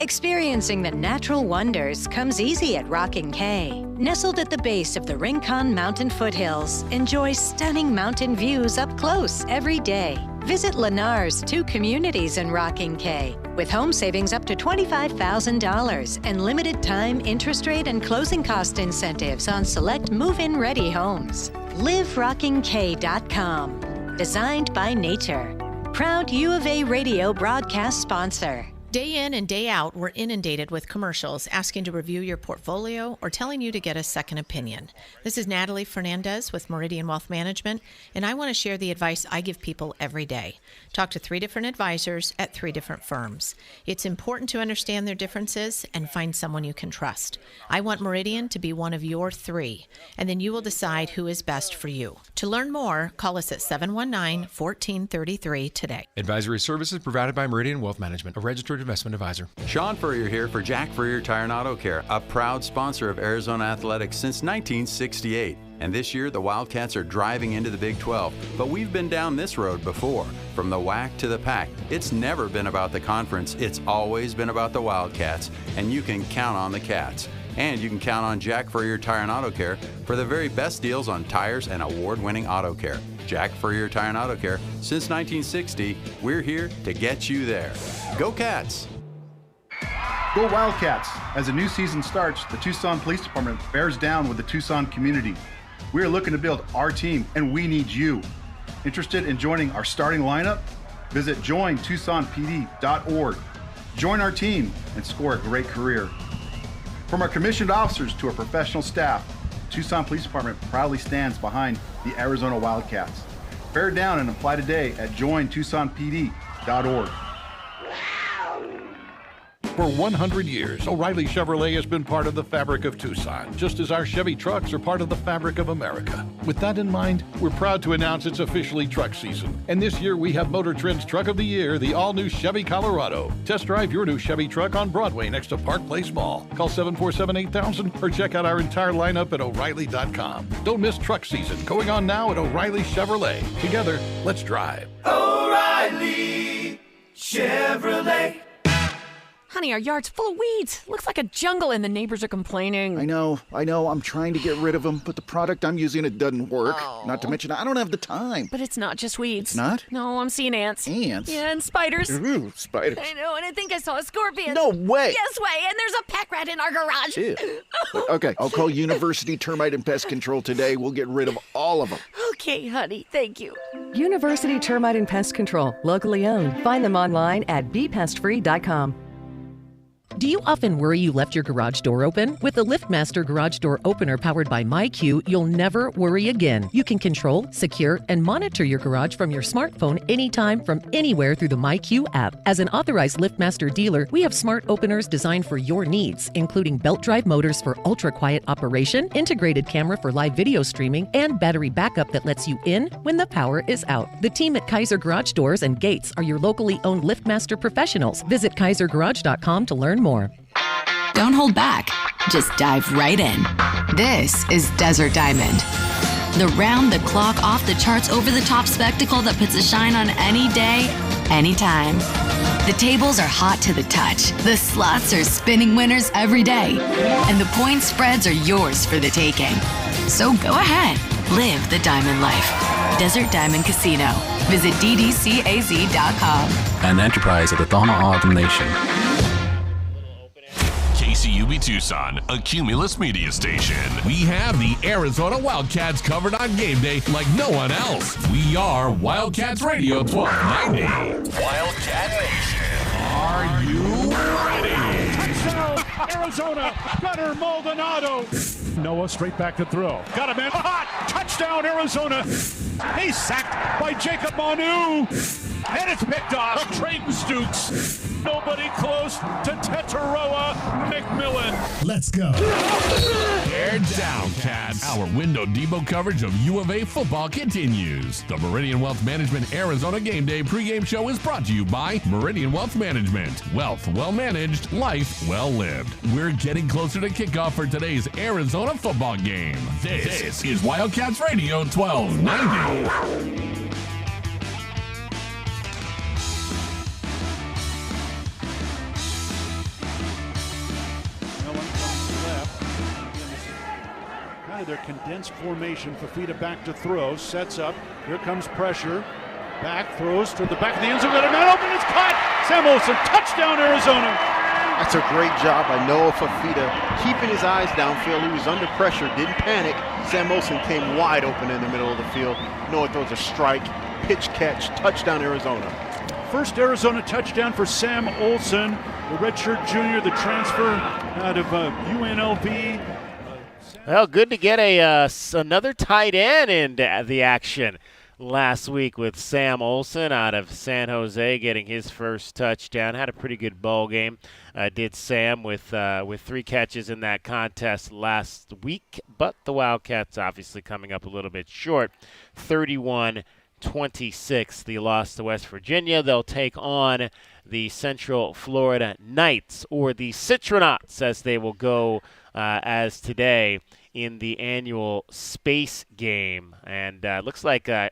Experiencing the natural wonders comes easy at Rockin' Cay. Nestled at the base of the Rincon Mountain foothills, enjoy stunning mountain views up close every day. Visit Lennar's 2 communities in Rockin' Cay with home savings up to $25,000 and limited time interest rate and closing cost incentives on select move-in ready homes. LiveRockingCay.com. Designed by nature. Proud U of A radio broadcast sponsor. Day in and day out, we're inundated with commercials asking to review your portfolio or telling you to get a second opinion. This is Natalie Fernandez with Meridian Wealth Management, and I want to share the advice I give people every day. Talk to 3 different advisors at 3 different firms. It's important to understand their differences and find someone you can trust. I want Meridian to be one of your 3, and then you will decide who is best for you. To learn more, call us at 719-1433 today. Advisory services provided by Meridian Wealth Management, a registered investment advisor. Sean Furrier here for Jack Furrier Tire and Auto Care, a proud sponsor of Arizona Athletics since 1968. And this year, the Wildcats are driving into the Big 12. But we've been down this road before. From the WAC to the PAC, it's never been about the conference. It's always been about the Wildcats. And you can count on the Cats. And you can count on Jack Furrier Tire and Auto Care for the very best deals on tires and award-winning auto care. Jack Furrier Tire and Auto Care. Since 1960, we're here to get you there. Go Cats! Go Wildcats! As a new season starts, the Tucson Police Department bears down with the Tucson community. We are looking to build our team, and we need you. Interested in joining our starting lineup? Visit jointucsonpd.org. Join our team and score a great career. From our commissioned officers to our professional staff, Tucson Police Department proudly stands behind the Arizona Wildcats. Bear down and apply today at jointucsonpd.org. For 100 years, O'Reilly Chevrolet has been part of the fabric of Tucson, just as our Chevy trucks are part of the fabric of America. With that in mind, we're proud to announce it's officially truck season. And this year we have Motor Trend's Truck of the Year, the all-new Chevy Colorado. Test drive your new Chevy truck on Broadway next to Park Place Mall. Call 747-8000 or check out our entire lineup at O'Reilly.com. Don't miss truck season, going on now at O'Reilly Chevrolet. Together, let's drive. O'Reilly Chevrolet. Honey, our yard's full of weeds. Looks like a jungle and the neighbors are complaining. I know. I'm trying to get rid of them, but the product I'm using, it doesn't work. Oh. Not to mention, I don't have the time. But it's not just weeds. It's not? No, I'm seeing ants. Ants? Yeah, and spiders. Ooh, spiders. I know, and I think I saw a scorpion. No way. Yes way, and there's a pack rat in our garage. Ew. Okay, I'll call University Termite and Pest Control today. We'll get rid of all of them. Okay, honey, thank you. University Termite and Pest Control, locally owned. Find them online at bepestfree.com. Do you often worry you left your garage door open? With the LiftMaster Garage Door Opener powered by MyQ, you'll never worry again. You can control, secure, and monitor your garage from your smartphone anytime from anywhere through the MyQ app. As an authorized LiftMaster dealer, we have smart openers designed for your needs, including belt drive motors for ultra-quiet operation, integrated camera for live video streaming, and battery backup that lets you in when the power is out. The team at Kaiser Garage Doors and Gates are your locally owned LiftMaster professionals. Visit kaisergarage.com to learn more. Don't hold back. Just dive right in. This is Desert Diamond. The round-the-clock, off-the-charts, over-the-top spectacle that puts a shine on any day, anytime. The tables are hot to the touch. The slots are spinning winners every day. And the point spreads are yours for the taking. So go ahead. Live the diamond life. Desert Diamond Casino. Visit ddcaz.com. An enterprise of the Thama Autumn Nation. KCUB Tucson, a Cumulus media station. We have the Arizona Wildcats covered on game day like no one else. We are Wildcats Radio 1290. Wildcat Nation. Are you ready? Touchdown, Arizona. Gunnar Maldonado. Noah straight back to throw. Got a man hot. Touchdown, Arizona. He's sacked by Jacob Manu. And it's picked off. Trayton Stukes. Nobody close to Tetaroa McMillan. Let's go. Tear down, Cats. Our Window Depot coverage of U of A football continues. The Meridian Wealth Management Arizona Game Day pregame show is brought to you by Meridian Wealth Management. Wealth well managed, life well lived. We're getting closer to kickoff for today's Arizona football game. This is Wildcats Radio 1290. Their condensed formation. Fafita back to throw, sets up. Here comes pressure. Back, throws to the back of the end zone. Got a man open, it's caught. Sam Olsen, touchdown Arizona. That's a great job by Noah Fafita, keeping his eyes downfield. He was under pressure, didn't panic. Sam Olsen came wide open in the middle of the field. Noah throws a strike, pitch catch, touchdown Arizona. First Arizona touchdown for Sam Olsen, the redshirt junior, the transfer out of UNLV. Well, good to get another tight end into the action last week with Sam Olsen out of San Jose getting his first touchdown. Had a pretty good ball game. Did Sam with 3 catches in that contest last week, but the Wildcats obviously coming up a little bit short. 31-26, the loss to West Virginia. They'll take on the Central Florida Knights, or the Citronauts as they will go as today in the annual space game. And looks like I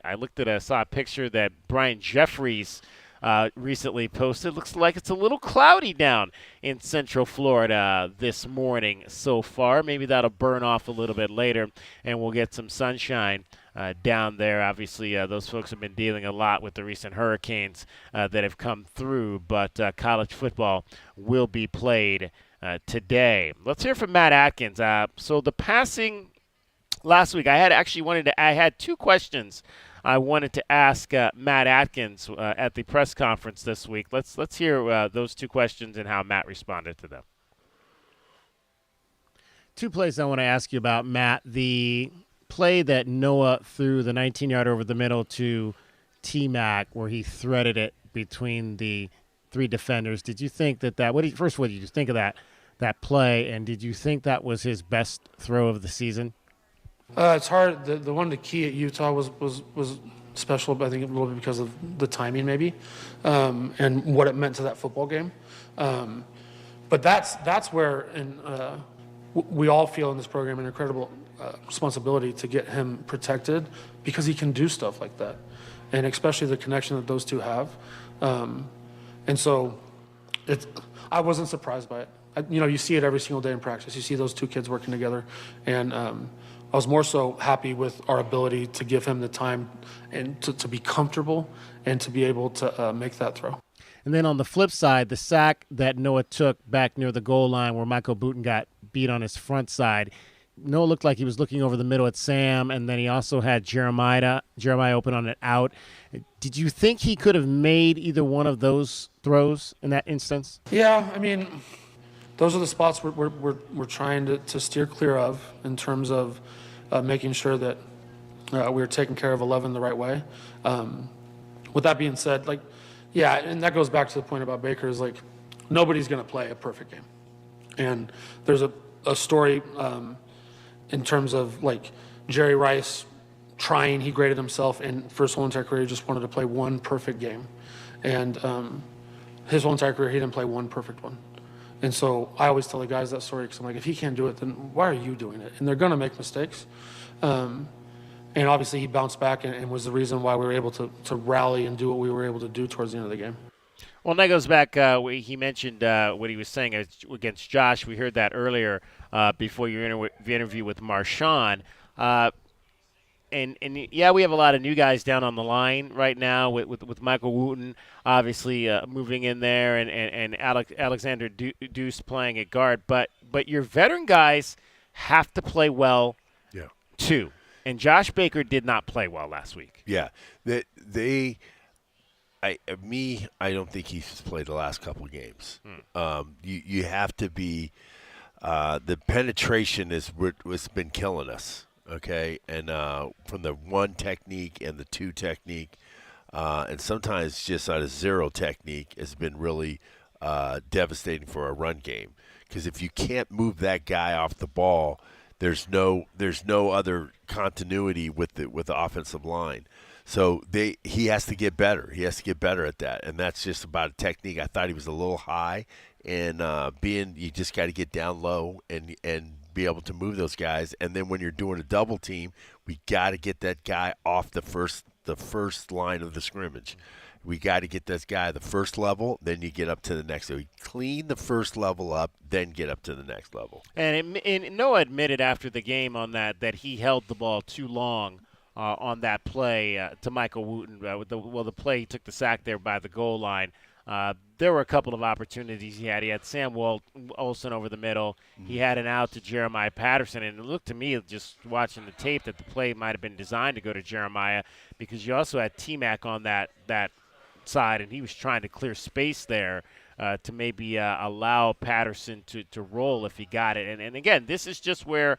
saw a picture that Brian Jeffries recently posted. Looks like it's a little cloudy down in Central Florida this morning so far. Maybe that'll burn off a little bit later and we'll get some sunshine down there. Obviously, those folks have been dealing a lot with the recent hurricanes that have come through, but college football will be played today. Let's hear from Matt Atkins. So the passing last week, I had 2 questions I wanted to ask Matt Atkins at the press conference this week. Let's hear those 2 questions and how Matt responded to them. 2 plays I want to ask you about, Matt. The play that Noah threw the 19-yard over the middle to T-Mac, where he threaded it between the 3 defenders. Did you think that what did you think of that play, and did you think that was his best throw of the season? It's hard. The one to key at Utah was special, but I think a little bit because of the timing maybe, and what it meant to that football game. But that's where we all feel in this program an incredible responsibility to get him protected, because he can do stuff like that, and especially the connection that those 2 have. And so I wasn't surprised by it. You see it every single day in practice. You see those 2 kids working together, and I was more so happy with our ability to give him the time and to be comfortable and to be able to make that throw. And then on the flip side, the sack that Noah took back near the goal line where Michael Booten got beat on his front side, Noah looked like he was looking over the middle at Sam, and then he also had Jeremiah open on an out. Did you think he could have made either one of those throws in that instance? Yeah, I mean, those are the spots we're trying to steer clear of in terms of making sure that we're taking care of 11 the right way. With that being said, and that goes back to the point about Baker, is nobody's going to play a perfect game. And there's a story in terms of Jerry Rice trying, he graded himself, and for his whole entire career he just wanted to play one perfect game. And his whole entire career he didn't play one perfect one. And so I always tell the guys that story, because I'm like, if he can't do it, then why are you doing it? And they're going to make mistakes. And obviously he bounced back and was the reason why we were able to rally and do what we were able to do towards the end of the game. Well, that goes back, he mentioned what he was saying against Josh. We heard that earlier before your interview with Marshawn. And yeah, we have a lot of new guys down on the line right now with Michael Wooten obviously moving in there and Alexander Deuce playing at guard. But but your veteran guys have to play well too. And Josh Baker did not play well last week. Yeah. I don't think he's played the last couple of games. You have to be the penetration is what's been killing us, okay? And from the 1 technique and the 2 technique, and sometimes just out of 0 technique has been really devastating for a run game. Because if you can't move that guy off the ball, there's no other continuity with the offensive line. So he has to get better. He has to get better at that, and that's just about a technique. I thought he was a little high, and you just got to get down low and be able to move those guys. And then when you're doing a double team, we got to get that guy off the first line of the scrimmage. We got to get this guy the first level, then you get up to the next. So we clean the first level up, then get up to the next level. And Noah admitted after the game on that he held the ball too long on that play to Michael Wooten. The play he took the sack there by the goal line. There were a couple of opportunities he had. He had Sam Olsen over the middle. He had an out to Jeremiah Patterson, and it looked to me, just watching the tape, that the play might have been designed to go to Jeremiah, because you also had T-Mac on that side, and he was trying to clear space there to maybe allow Patterson to roll if he got it. And again, this is just where,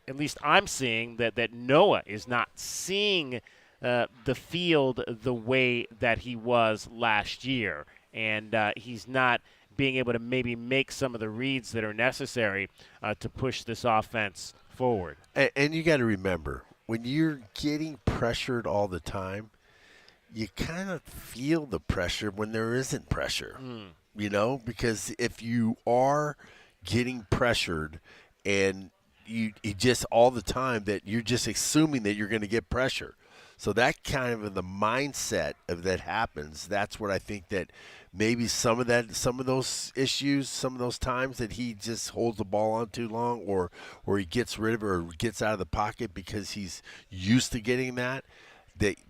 at least I'm seeing, that Noah is not seeing the field the way that he was last year. And he's not being able to maybe make some of the reads that are necessary to push this offense forward. And you got to remember, when you're getting pressured all the time, you kind of feel the pressure when there isn't pressure, because if you are getting pressured and you just all the time, that you're just assuming that you're going to get pressure. So that kind of the mindset of that happens. That's what I think that maybe some of those issues, some of those times that he just holds the ball on too long, or he gets rid of it or gets out of the pocket because he's used to getting that.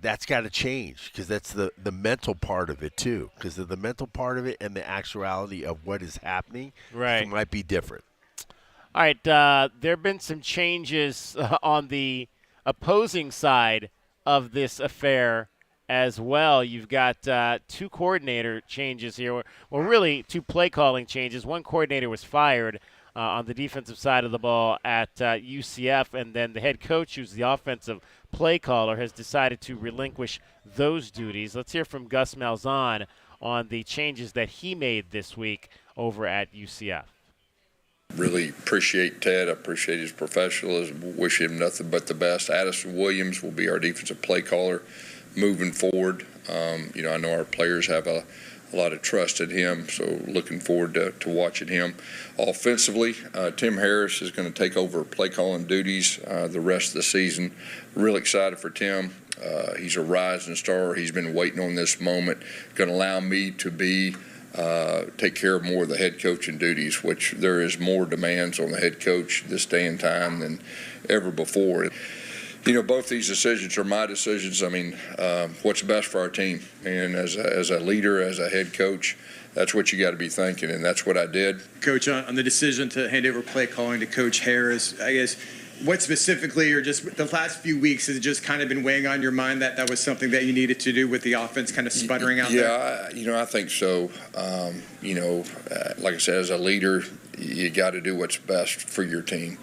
That's got to change, because that's the mental part of it too. Because the mental part of it and the actuality of what is happening might be different. All right, there have been some changes on the opposing side of this affair as well. You've got 2 coordinator changes here. Well, really 2 play calling changes. One coordinator was fired on the defensive side of the ball at UCF, and then the head coach, who's the offensive play caller, has decided to relinquish those duties. Let's hear from Gus Malzahn on the changes that he made this week over at UCF. Really appreciate Ted. I appreciate his professionalism. Wish him nothing but the best. Addison Williams will be our defensive play caller moving forward. I know our players have a lot of trust in him, so looking forward to watching him. Offensively, Tim Harris is going to take over play calling duties the rest of the season. Real excited for Tim. He's a rising star. He's been waiting on this moment. Going to allow me to take care of more of the head coaching duties, which there is more demands on the head coach this day and time than ever before. Both these decisions are my decisions. What's best for our team? And as a leader, as a head coach, that's what you got to be thinking, and that's what I did. Coach, on the decision to hand over play calling to Coach Harris, I guess, what specifically, or just the last few weeks, has it just kind of been weighing on your mind that was something that you needed to do with the offense kind of sputtering out there? Yeah, I think so. Like I said, as a leader, you got to do what's best for your team.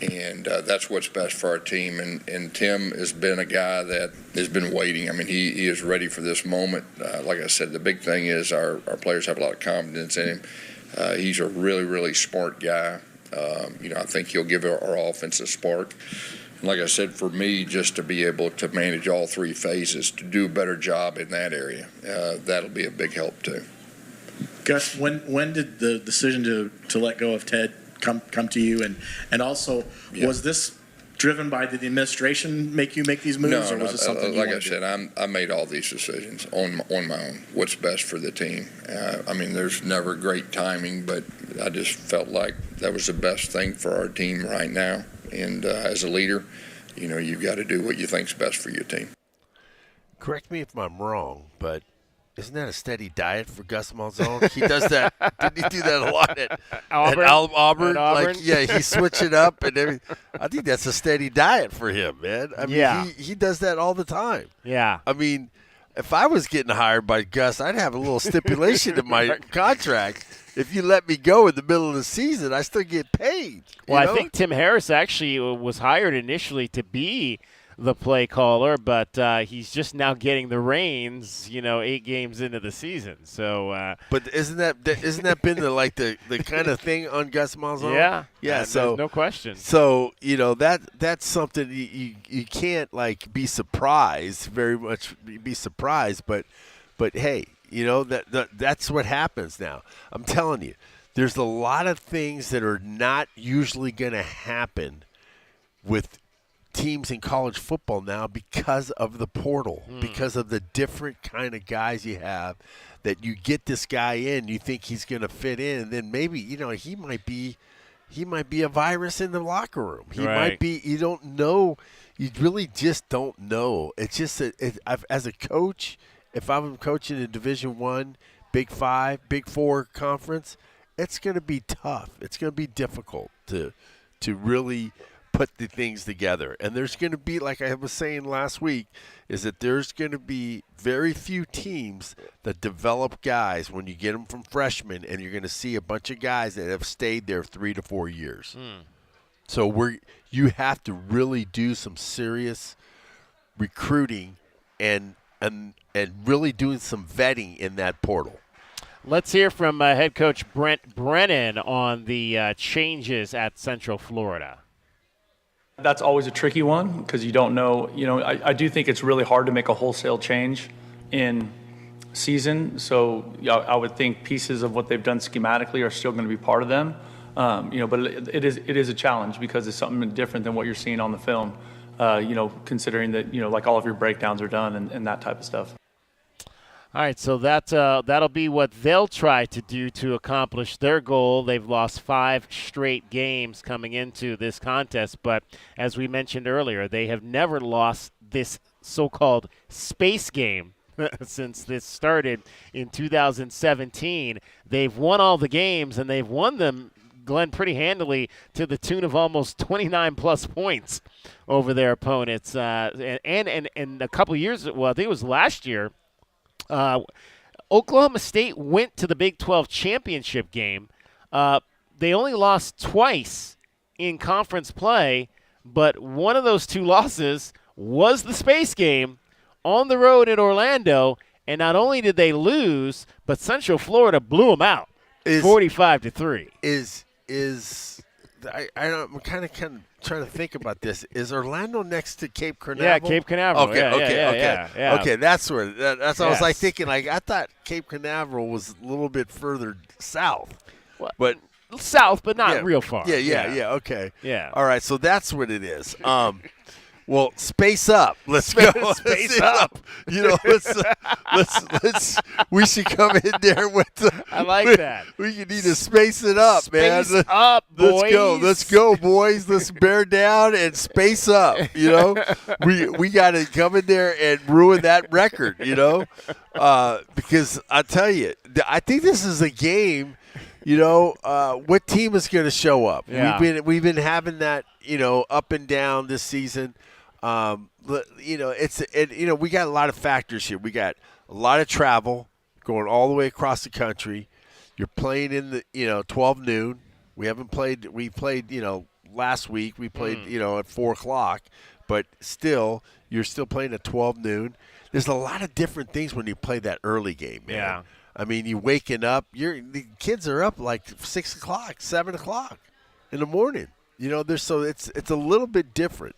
And that's what's best for our team. And Tim has been a guy that has been waiting. He is ready for this moment. Like I said, the big thing is our players have a lot of confidence in him. He's a really, really smart guy. I think he'll give our offense a spark. And like I said, for me, just to be able to manage all 3 phases, to do a better job in that area, that'll be a big help too. Gus, when did the decision to let go of Ted come to you, and also was this driven by the administration make you make these moves, or was it something like I said, I made all these decisions on my own. What's best for the team? There's never great timing, but I just felt like that was the best thing for our team right now. And as a leader, you've got to do what you think's best for your team. Correct me if I'm wrong, but Isn't that a steady diet for Gus Malzahn? He does that. Didn't he do that a lot at Auburn? Auburn? At Auburn? Like, yeah, he switch it up and everything. I think that's a steady diet for him, man. I mean, he does that all the time. Yeah. I mean, if I was getting hired by Gus, I'd have a little stipulation in my contract. If you let me go in the middle of the season, I still get paid. Well, I think Tim Harris actually was hired initially to be the play caller, but he's just now getting the reins, 8 games into the season. So, but isn't that been the kind of thing on Gus Malzahn? Yeah, yeah. So there's no question. So that's something you can't be surprised very much. Be surprised, but hey, that's what happens now. I'm telling you, there's a lot of things that are not usually going to happen with teams in college football now because of the portal, because of the different kind of guys you have, that you get this guy in, you think he's going to fit in, and then maybe he might be a virus in the locker room. He might be. You don't know. You really just don't know. It's just as a coach, if I'm coaching a Division I, Big 5, Big 4 conference, it's going to be tough. It's going to be difficult to really put the things together. And there's going to be, like I was saying last week, is that there's going to be very few teams that develop guys when you get them from freshmen, and you're going to see a bunch of guys that have stayed there 3 to 4 years. So you have to really do some serious recruiting and really doing some vetting in that portal. Let's hear from head coach Brent Brennan on the changes at Central Florida. That's always a tricky one because you don't know. I do think it's really hard to make a wholesale change in season. So I would think pieces of what they've done schematically are still going to be part of them. But it is a challenge because it's something different than what you're seeing on the film. Considering that like all of your breakdowns are done and that type of stuff. All right, so that'll be what they'll try to do to accomplish their goal. They've lost 5 straight games coming into this contest, but as we mentioned earlier, they have never lost this so-called space game since this started in 2017. They've won all the games, and they've won them, Glenn, pretty handily to the tune of almost 29-plus points over their opponents. And a couple of years, well, I think it was last year, Oklahoma State went to the Big 12 championship game. They only lost twice in conference play, but one of those 2 losses was the space game on the road in Orlando. And not only did they lose, but Central Florida blew them out, 45-3. I'm kind of trying to think about this. Is Orlando next to Cape Canaveral? Yeah, Cape Canaveral. Okay. Okay, that's where. That's what I was thinking. I thought Cape Canaveral was a little bit further south, but south, but not real far. Yeah. Okay. Yeah. All right. So that's what it is. Well, space up. Let's go. Space up. Let's. We should come in there with. I like that. We need to space it up, man. Space up, boys. Let's go, boys. Let's bear down and space up. We got to come in there and ruin that record. Because I tell you, I think this is a game. What team is going to show up? Yeah. We've been having that up and down this season. We got a lot of factors here. We got a lot of travel going all the way across the country. You're playing in the 12 noon. We played last week. We played at 4 o'clock, but still you're still playing at 12 noon. There's a lot of different things when you play that early game, man. Yeah. I mean, you waking up. The kids are up like 6 o'clock, 7 o'clock in the morning. It's a little bit different.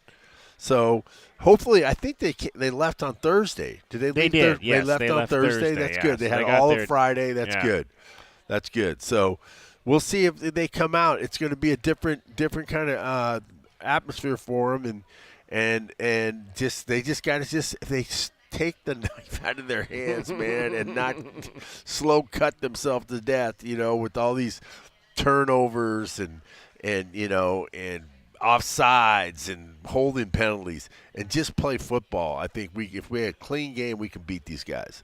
So hopefully, I think they left on Thursday. Did they leave? They did. Yes, they left on Thursday. That's good. They had all of Friday. That's good. That's good. So we'll see if they come out. It's going to be a different kind of atmosphere for them, and they just got to if they take the knife out of their hands, man, and not slow cut themselves to death, with all these turnovers and offsides and holding penalties, and just play football. I think if we had a clean game, we can beat these guys.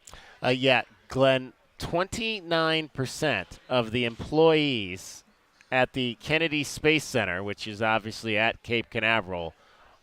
Glenn, 29% of the employees at the Kennedy Space Center, which is obviously at Cape Canaveral,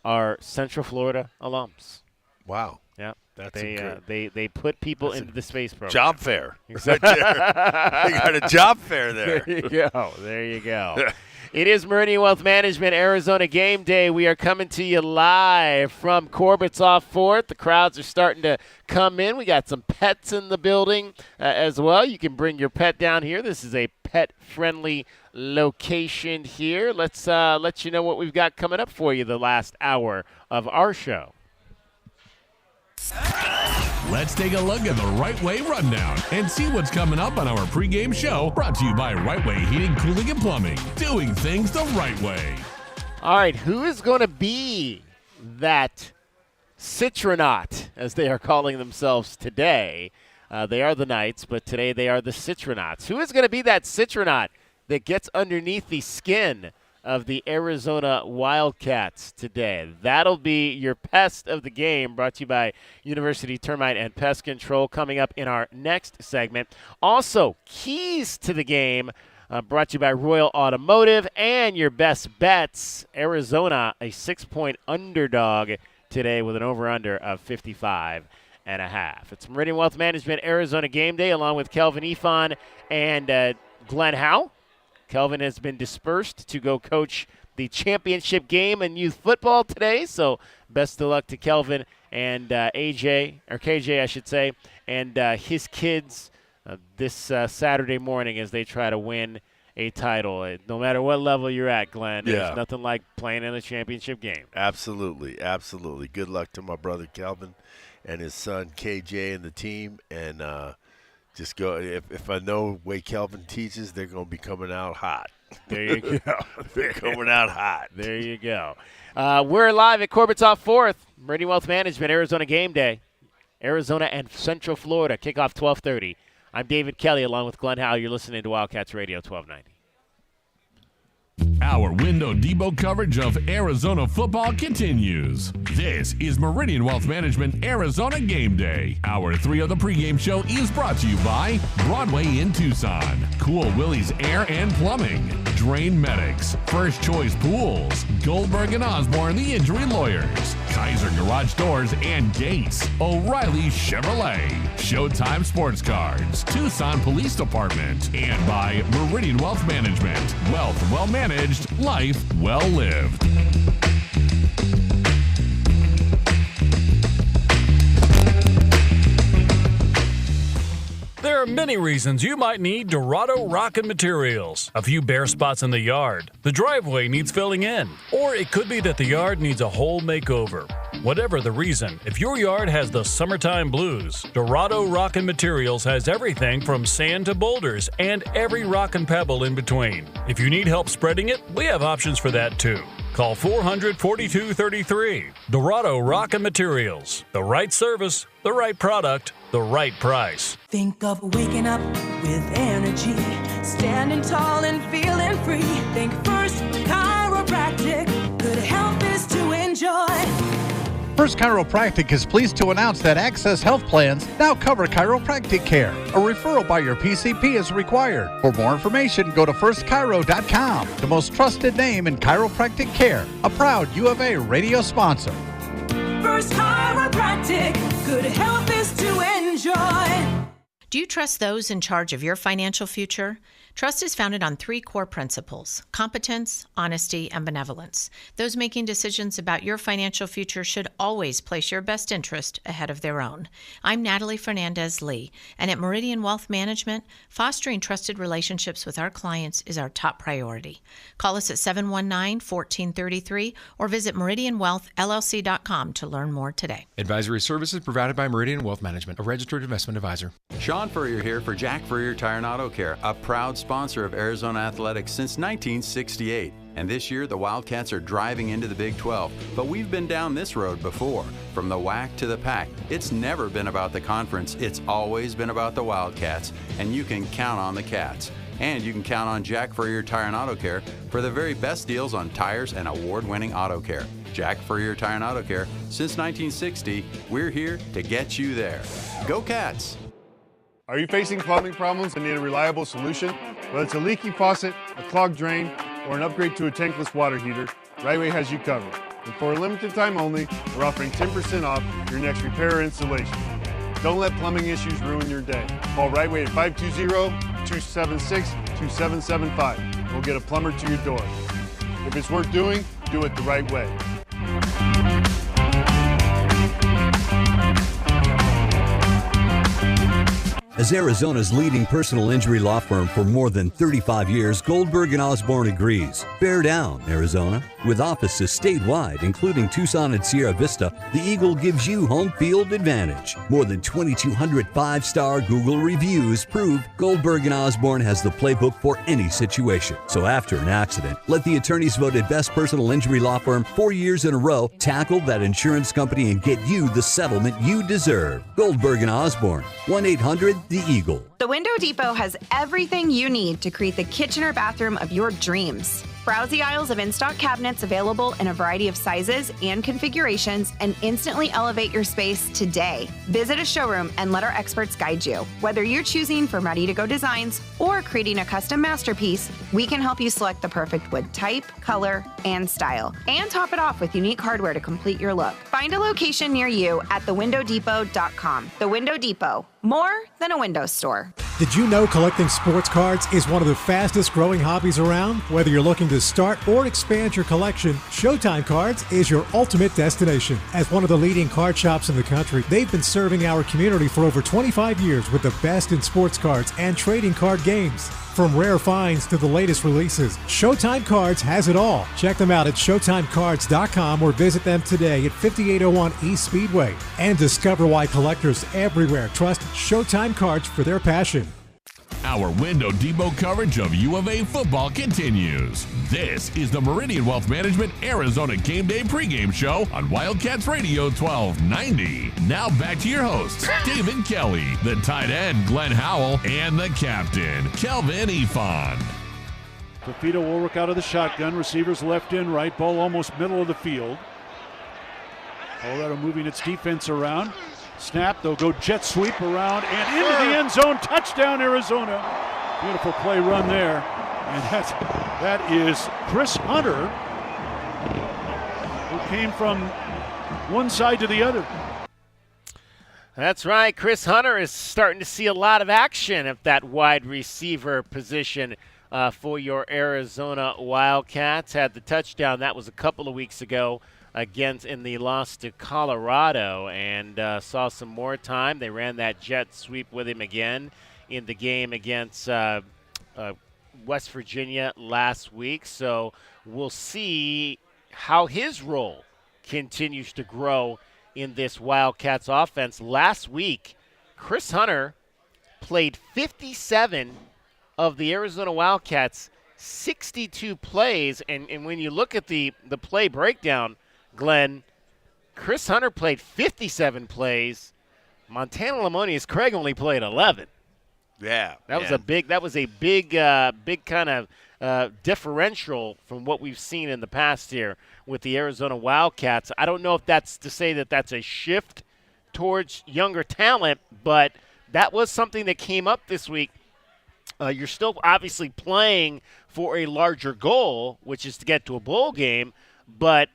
are Central Florida alums. Wow. Yeah. That's they put people into the space program. Job fair. Exactly. They got a job fair there. There you go. It is Meridian Wealth Management, Arizona Game Day. We are coming to you live from Corbett's off 4th. The crowds are starting to come in. We got some pets in the building as well. You can bring your pet down here. This is a pet-friendly location here. Let's let you know what we've got coming up for you the last hour of our show. Let's take a look at the Right Way Rundown and see what's coming up on our pregame show, brought to you by Right Way Heating, Cooling, and Plumbing. Doing things the right way. All right, who is going to be that Citronaut, as they are calling themselves today? They are the Knights, but today they are the Citronauts. Who is going to be that Citronaut that gets underneath the skin of the Arizona Wildcats today? That'll be your pest of the game, brought to you by University Termite and Pest Control, coming up in our next segment. Also, keys to the game, brought to you by Royal Automotive, and your best bets. Arizona, a 6-point underdog today with an over-under of 55.5. It's Meridian Wealth Management, Arizona Game Day, along with Kelvin Ifan and Glenn Howe. Kelvin has been dispersed to go coach the championship game in youth football today, so best of luck to Kelvin and KJ, I should say, and his kids this Saturday morning as they try to win a title. No matter what level you're at, Glenn, there's nothing like playing in a championship game. Absolutely, absolutely. Good luck to my brother Kelvin and his son KJ and the team, and just go. If I know way Kelvin teaches, they're going to be coming out hot. There you go. They're coming out hot. There you go. We're live at Corbett's off 4th. Meridian Wealth Management, Arizona Game Day. Arizona and Central Florida. Kickoff 12:30. I'm David Kelly along with Glenn Howe. You're listening to Wildcats Radio 1290. Our window depot coverage of Arizona football continues. This is Meridian Wealth Management Arizona Game Day. Hour 3 of the pregame show is brought to you by Broadway in Tucson, Cool Willie's Air and Plumbing, Drain Medics, First Choice Pools, Goldberg and Osborne, the injury lawyers, Kaiser Garage Doors and Gates, O'Reilly Chevrolet, Showtime Sports Cards, Tucson Police Department, and by Meridian Wealth Management. Wealth well managed, life well lived. There are many reasons you might need Dorado Rock and Materials. A few bare spots in the yard, the driveway needs filling in, or it could be that the yard needs a whole makeover. Whatever the reason, if your yard has the summertime blues, Dorado Rock and Materials has everything from sand to boulders and every rock and pebble in between. If you need help spreading it, we have options for that too. Call 400-4233. Dorado Rock and Materials. The right service, the right product, the right price. Think of waking up with energy, standing tall and feeling free. Think First Chiropractic, good health is to enjoy. First Chiropractic is pleased to announce that Access Health Plans now cover chiropractic care. A referral by your PCP is required. For more information, go to firstchiro.com, the most trusted name in chiropractic care. A proud U of A radio sponsor. First Chiropractic, good health is to enjoy. Do you trust those in charge of your financial future? Trust is founded on 3 core principles: competence, honesty, and benevolence. Those making decisions about your financial future should always place your best interest ahead of their own. I'm Natalie Fernandez-Lee, and at Meridian Wealth Management, fostering trusted relationships with our clients is our top priority. Call us at 719-1433 or visit meridianwealthllc.com to learn more today. Advisory services provided by Meridian Wealth Management, a registered investment advisor. Sean Furrier here for Jack Furrier Tire and Auto Care, a proud sponsor of Arizona Athletics since 1968. And this year, the Wildcats are driving into the Big 12. But we've been down this road before. From the WAC to the PAC, it's never been about the conference. It's always been about the Wildcats. And you can count on the Cats. And you can count on Jack Furrier Tire and Auto Care for the very best deals on tires and award-winning auto care. Jack Furrier Tire and Auto Care, since 1960, we're here to get you there. Go Cats! Are you facing plumbing problems and need a reliable solution? Whether it's a leaky faucet, a clogged drain, or an upgrade to a tankless water heater, Right Way has you covered. And for a limited time only, we're offering 10% off your next repair or installation. Don't let plumbing issues ruin your day. Call Right Way at 520-276-2775. We'll get a plumber to your door. If it's worth doing, do it the right way. As Arizona's leading personal injury law firm for more than 35 years, Goldberg & Osborne agrees. Bear down, Arizona. With offices statewide, including Tucson and Sierra Vista, the Eagle gives you home field advantage. More than 2,200 five-star Google reviews prove Goldberg & Osborne has the playbook for any situation. So after an accident, let the attorneys voted best personal injury law firm 4 years in a row tackle that insurance company and get you the settlement you deserve. Goldberg & Osborne, 1-800-THE Eagle. The Window Depot has everything you need to create the kitchen or bathroom of your dreams. Browse the aisles of in-stock cabinets available in a variety of sizes and configurations and instantly elevate your space today. Visit a showroom and let our experts guide you. Whether you're choosing from ready-to-go designs or creating a custom masterpiece, we can help you select the perfect wood type, color, and style, and top it off with unique hardware to complete your look. Find a location near you at thewindowdepot.com. The Window Depot, more than a window store. Did you know collecting sports cards is one of the fastest growing hobbies around? Whether you're looking to start or expand your collection, Showtime Cards is your ultimate destination. As one of the leading card shops in the country, they've been serving our community for over 25 years with the best in sports cards and trading card games. From rare finds to the latest releases, Showtime Cards has it all. Check them out at ShowtimeCards.com or visit them today at 5801 East Speedway and discover why collectors everywhere trust Showtime Cards for their passion. Our Window Depot coverage of U of A football continues. This is the Meridian Wealth Management Arizona Gameday pregame show on Wildcats Radio 1290. Now back to your hosts, David Kelly, the tight end Glenn Howell, and the captain, Kelvin Efon. Fafita will work out of the shotgun. Receivers left in, right. Ball almost middle of the field. Colorado moving its defense around. Snap, they'll go jet sweep around and into the end zone. Touchdown, Arizona. Beautiful play run there. And that is Chris Hunter, who came from one side to the other. That's right. Chris Hunter is starting to see a lot of action at that wide receiver position for your Arizona Wildcats. Had the touchdown. That was a couple of weeks ago against in the loss to Colorado, and saw some more time. They ran that jet sweep with him again in the game against West Virginia last week. So we'll see how his role continues to grow in this Wildcats offense. Last week, Chris Hunter played 57 of the Arizona Wildcats' 62 plays, and when you look at the play breakdown, Glenn, Chris Hunter played 57 plays. Montana Lamonius Craig only played 11. Yeah, that was a big kind of differential from what we've seen in the past here with the Arizona Wildcats. I don't know if that's to say that that's a shift towards younger talent, but that was something that came up this week. You're still obviously playing for a larger goal, which is to get to a bowl game, but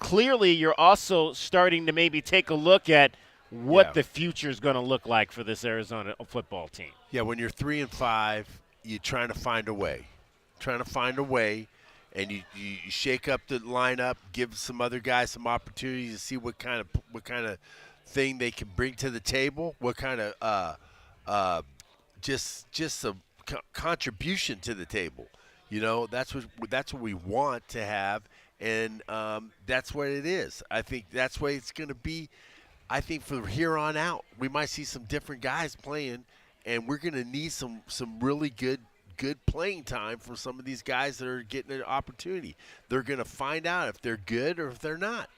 clearly you're also starting to maybe take a look at what the future is going to look like for this Arizona football team. Yeah, when you're 3-5, you're trying to find a way. And you shake up the lineup, give some other guys some opportunities to see what kind of thing they can bring to the table, what kind of just some contribution to the table. You know, that's what we want to have, and that's what it is. I think that's what it's going to be. I think from here on out, we might see some different guys playing, and we're going to need some really good playing time from some of these guys that are getting an opportunity. They're going to find out if they're good or if they're not.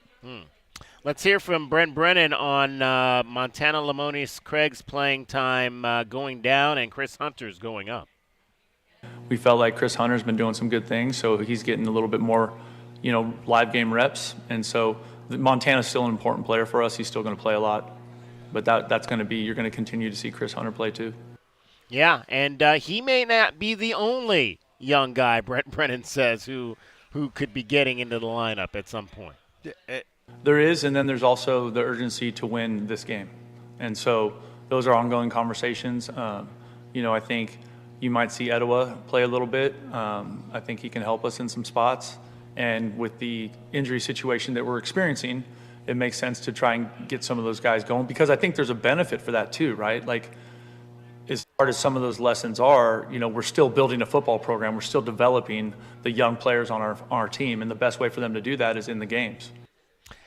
Let's hear from Brent Brennan on Montana Lamonius Craig's playing time going down and Chris Hunter's going up. We felt like Chris Hunter's been doing some good things, so he's getting a little bit more, live game reps. And so Montana's still an important player for us. He's still going to play a lot. But that's going to be, you're going to continue to see Chris Hunter play too. Yeah, and he may not be the only young guy, Brent Brennan says, who could be getting into the lineup at some point. There is, and then there's also the urgency to win this game. And so those are ongoing conversations. I think you might see Etowah play a little bit. I think he can help us in some spots. And with the injury situation that we're experiencing, it makes sense to try and get some of those guys going, because I think there's a benefit for that too, right? Like, as hard as some of those lessons are, we're still building a football program. We're still developing the young players on our team, and the best way for them to do that is in the games.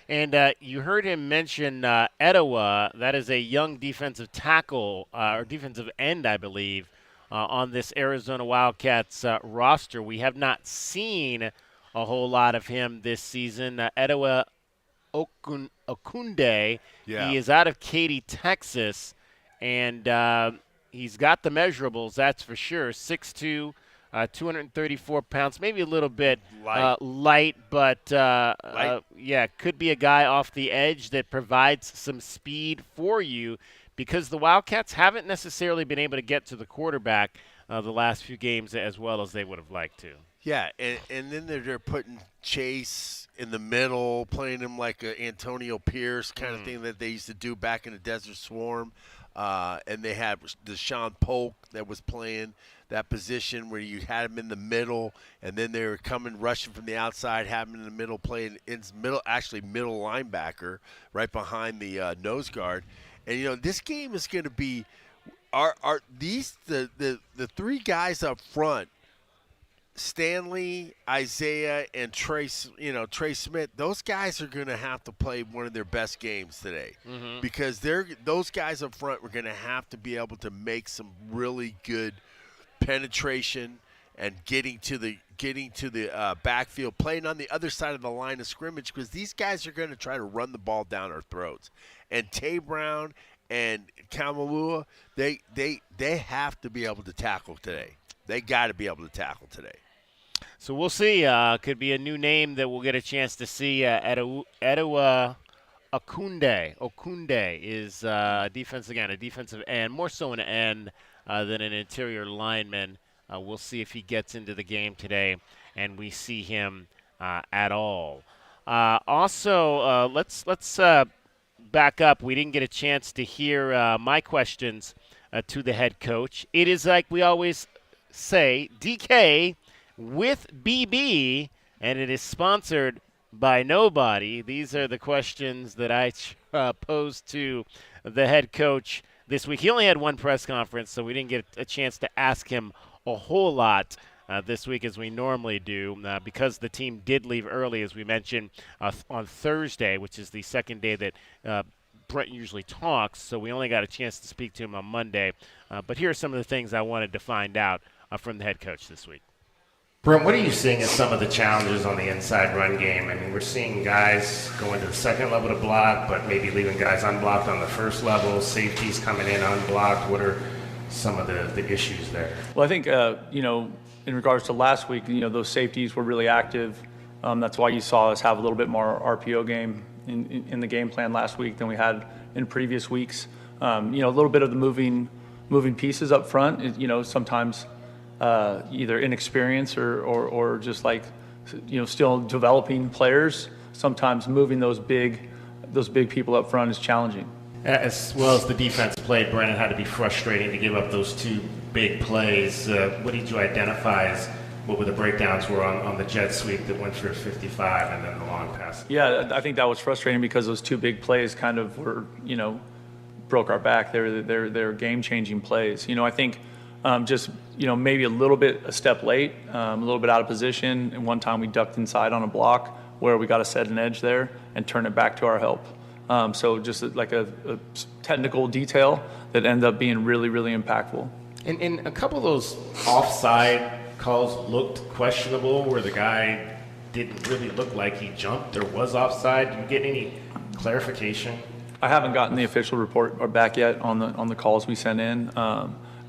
And you heard him mention Etowah. That is a young defensive tackle or defensive end, I believe, on this Arizona Wildcats roster. We have not seen a whole lot of him this season. Etowah Okunde, he is out of Katy, Texas, and he's got the measurables, that's for sure. 6'2", 234 pounds, maybe a little bit light, but could be a guy off the edge that provides some speed for you, because the Wildcats haven't necessarily been able to get to the quarterback the last few games as well as they would have liked to. Yeah, and then they're putting Chase in the middle, playing him like a Antonio Pierce kind of thing that they used to do back in the Desert Swarm. And they had Deshaun Polk that was playing that position where you had him in the middle, and then they were coming rushing from the outside, having him in the middle, playing in middle linebacker right behind the nose guard. And this game is going to be the three guys up front, Stanley, Isaiah, and Trey Smith. Those guys are going to have to play one of their best games today, because those guys up front were going to have to be able to make some really good penetration and getting to the backfield, playing on the other side of the line of scrimmage, because these guys are going to try to run the ball down our throats. And Tay Brown and Kamalua, they have to be able to tackle today. They got to be able to tackle today. So we'll see. Could be a new name that we'll get a chance to see. Etowah Okunde. Okunde is a defensive end, more so an end than an interior lineman. We'll see if he gets into the game today and we see him at all. Also, let's back up. We didn't get a chance to hear my questions to the head coach. It is like we always say, DK with BB, and it is sponsored by nobody. These are the questions that I posed to the head coach this week. He only had one press conference, so we didn't get a chance to ask him a whole lot this week as we normally do, because the team did leave early, as we mentioned, on Thursday, which is the second day that Brent usually talks, so we only got a chance to speak to him on Monday. But here are some of the things I wanted to find out from the head coach this week. Brent, what are you seeing as some of the challenges on the inside run game? I mean, we're seeing guys going to the second level to block, but maybe leaving guys unblocked on the first level, safeties coming in unblocked. What are some of the issues there? Well, I think, in regards to last week, those safeties were really active. That's why you saw us have a little bit more RPO game in the game plan last week than we had in previous weeks. A little bit of the moving pieces up front, sometimes either inexperience or just still developing players. Sometimes moving those big people up front is challenging. As well as the defense played, Brennan had to be frustrating to give up those two big plays. What did you identify as what were the breakdowns were on the jet sweep that went for 55 and then the long pass? Yeah, I think that was frustrating because those two big plays kind of were, broke our back. They're game-changing plays. I think maybe a step late, a little bit out of position. And one time we ducked inside on a block where we got to set an edge there and turn it back to our help. So just like a technical detail that ended up being really, really impactful. And a couple of those offside calls looked questionable where the guy didn't really look like he jumped or was offside. Did you get any clarification? I haven't gotten the official report or back yet on the calls we sent in.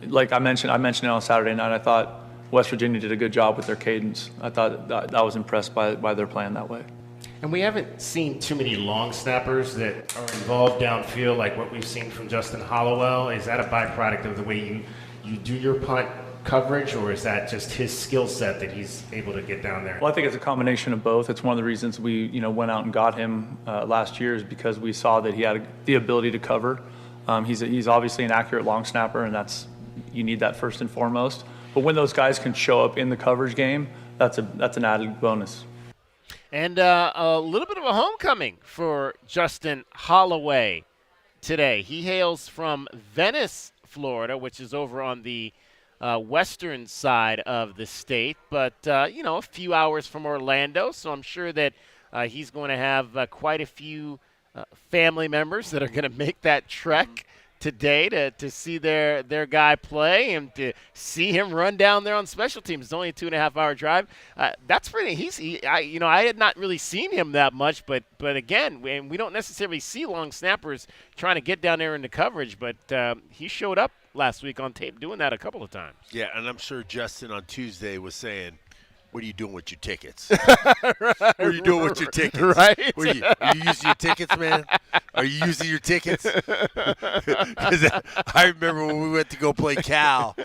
Like I mentioned it on Saturday night. I thought West Virginia did a good job with their cadence. I thought I was impressed by their plan that way. And we haven't seen too many long snappers that are involved downfield like what we've seen from Justin Hollowell. Is that a byproduct of the way you do your punt coverage, or is that just his skill set that he's able to get down there? Well, I think it's a combination of both. It's one of the reasons we, went out and got him last year, is because we saw that he had the ability to cover. He's obviously an accurate long snapper, and you need that first and foremost. But when those guys can show up in the coverage game, that's an added bonus. And a little bit of a homecoming for Justin Holloway today. He hails from Venice, Florida, which is over on the western side of the state, but, a few hours from Orlando, so I'm sure that he's going to have quite a few family members that are going to make that trek today to see their guy play and to see him run down there on special teams. It's only a 2.5-hour drive. That's pretty. I had not really seen him that much, but again, we don't necessarily see long snappers trying to get down there into coverage, but he showed up last week on tape doing that a couple of times. Yeah, and I'm sure Justin on Tuesday was saying, "What are you doing with your tickets? What are you doing with your tickets? Right? Are you using your tickets, man? Are you using your tickets?" Because I remember when we went to go play Cal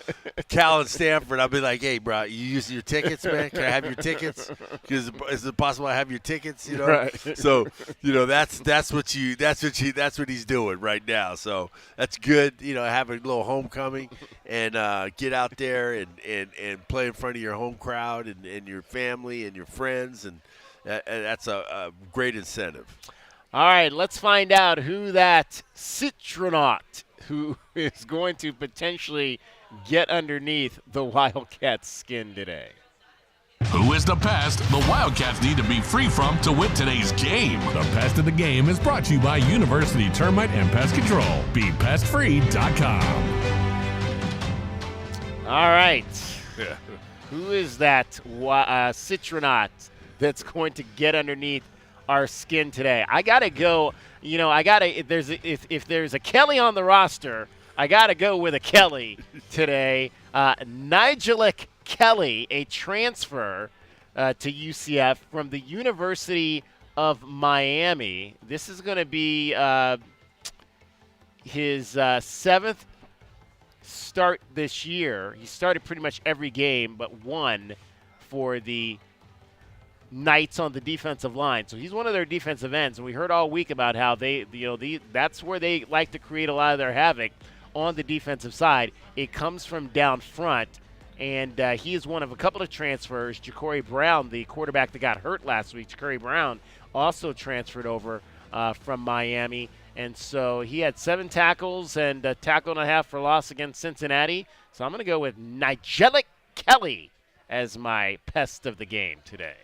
and Stanford, I'd be like, "Hey, bro, you using your tickets, man? Can I have your tickets? Is it possible I have your tickets? Right. So that's what he's doing right now. So that's good. Have a little homecoming and get out there and play in front of your home crowd and your family and your friends, and that's a great incentive. All right, let's find out who that Citronaut who is going to potentially get underneath the Wildcats' skin today. Who is the pest the Wildcats need to be free from to win today's game? The Pest of the Game is brought to you by University Termite and Pest Control. BePestFree.com. All right. Who is that Citronaut that's going to get underneath our skin today? I got to go, if there's a Kelly on the roster, I got to go with a Kelly today. Nigelic Kelly, a transfer to UCF from the University of Miami. This is going to be his seventh start this year. He started pretty much every game but one for the Knights on the defensive line. So he's one of their defensive ends, and we heard all week about how that's where they like to create a lot of their havoc on the defensive side. It comes from down front, and he is one of a couple of transfers. Ja'Cory Brown, the quarterback that got hurt last week, Ja'Cory Brown also transferred over from Miami. And so he had 7 tackles and a tackle and a half for loss against Cincinnati. So I'm going to go with Nigelic Kelly as my pest of the game today.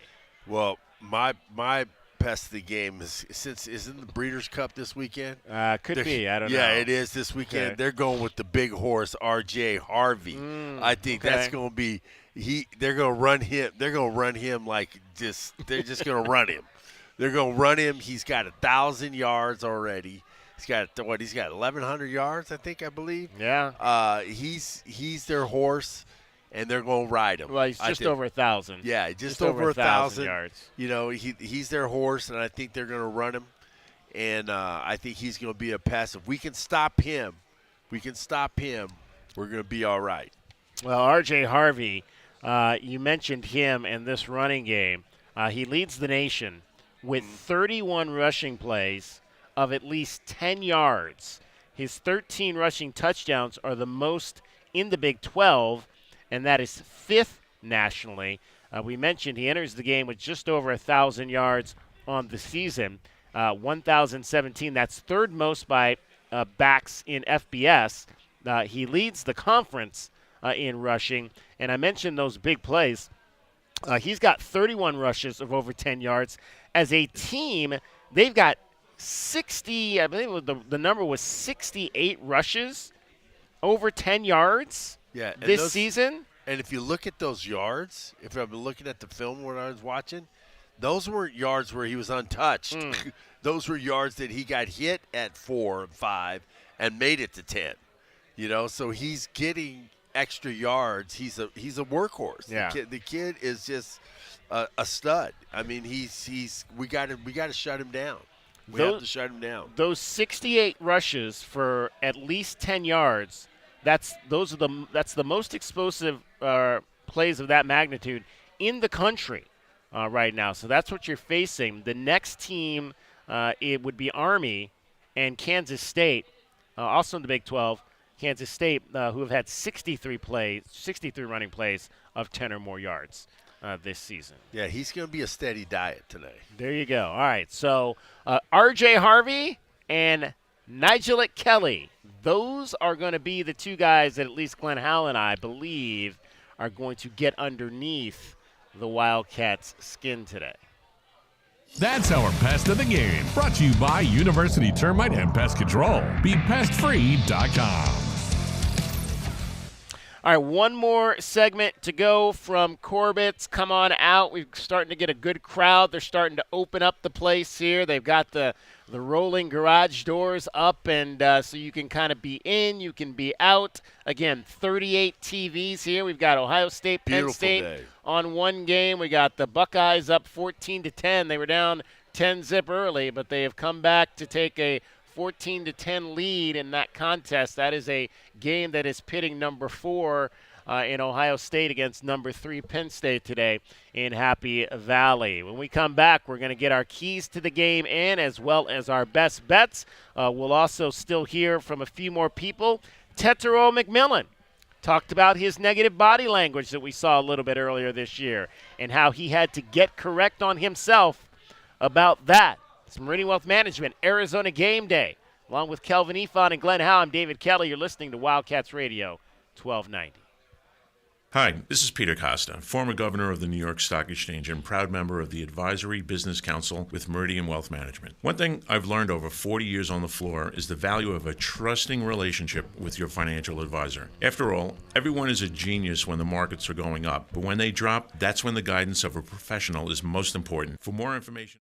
Well, my pest of the game isn't the Breeders' Cup this weekend? Could be. I don't know. Yeah, it is this weekend. Okay. They're going with the big horse, R.J. Harvey. I think that's going to be they're going to run him. They're going to run him they're just going to run him. They're going to run him. He's got 1,000 yards already. He's got 1,100 yards, I believe. Yeah. He's their horse. And they're going to ride him. Well, he's just over 1,000. Yeah, just over 1,000 yards. He's their horse, and I think they're going to run him. And I think he's going to be a pest. If we can stop him, we're going to be all right. Well, R.J. Harvey, you mentioned him in this running game. He leads the nation with 31 rushing plays of at least 10 yards. His 13 rushing touchdowns are the most in the Big 12, and that is 5th nationally. We mentioned he enters the game with just over 1,000 yards on the season, 1,017. That's 3rd most by backs in FBS. He leads the conference in rushing, and I mentioned those big plays. He's got 31 rushes of over 10 yards. As a team, they've got 60, I believe the number was 68 rushes over 10 yards. Yeah, this season. And if you look at those yards, if I've been looking at the film when I was watching, those weren't yards where he was untouched. Those were yards that he got hit at 4 and 5 and made it to 10. So he's getting extra yards. He's a workhorse. Yeah. The kid is just a stud. I mean, we got to shut him down. We have to shut him down. Those 68 rushes for at least 10 yards that's the most explosive plays of that magnitude in the country right now. So that's what you're facing. The next team, it would be Army and Kansas State, also in the Big 12. Kansas State, who have had 63 running plays of 10 or more yards this season. Yeah, he's going to be a steady diet today. There you go. All right, so R.J. Harvey and Nigel Kelly, those are going to be the two guys that at least Glenn Howell and I believe are going to get underneath the Wildcats' skin today. That's our Pest of the Game, brought to you by University Termite and Pest Control. BePestFree.com. All right, one more segment to go from Corbett's. Come on out. We're starting to get a good crowd. They're starting to open up the place here. They've got the rolling garage doors up, and so you can kind of be in, you can be out. Again, 38 TVs here. We've got Ohio State, Penn State on one game. We got the Buckeyes up 14-10. They were down 10-zip early, but they have come back to take a 14-10 lead in that contest. That is a game that is pitting number 4 in Ohio State against number 3 Penn State today in Happy Valley. When we come back, we're going to get our keys to the game in as well as our best bets. We'll also still hear from a few more people. Tetero McMillan talked about his negative body language that we saw a little bit earlier this year and how he had to get correct on himself about that. It's Meridian Wealth Management, Arizona Game Day. Along with Kelvin Efon and Glenn Howe, I'm David Kelly. You're listening to Wildcats Radio 1290. Hi, this is Peter Costa, former governor of the New York Stock Exchange and proud member of the Advisory Business Council with Meridian Wealth Management. One thing I've learned over 40 years on the floor is the value of a trusting relationship with your financial advisor. After all, everyone is a genius when the markets are going up, but when they drop, that's when the guidance of a professional is most important. For more information,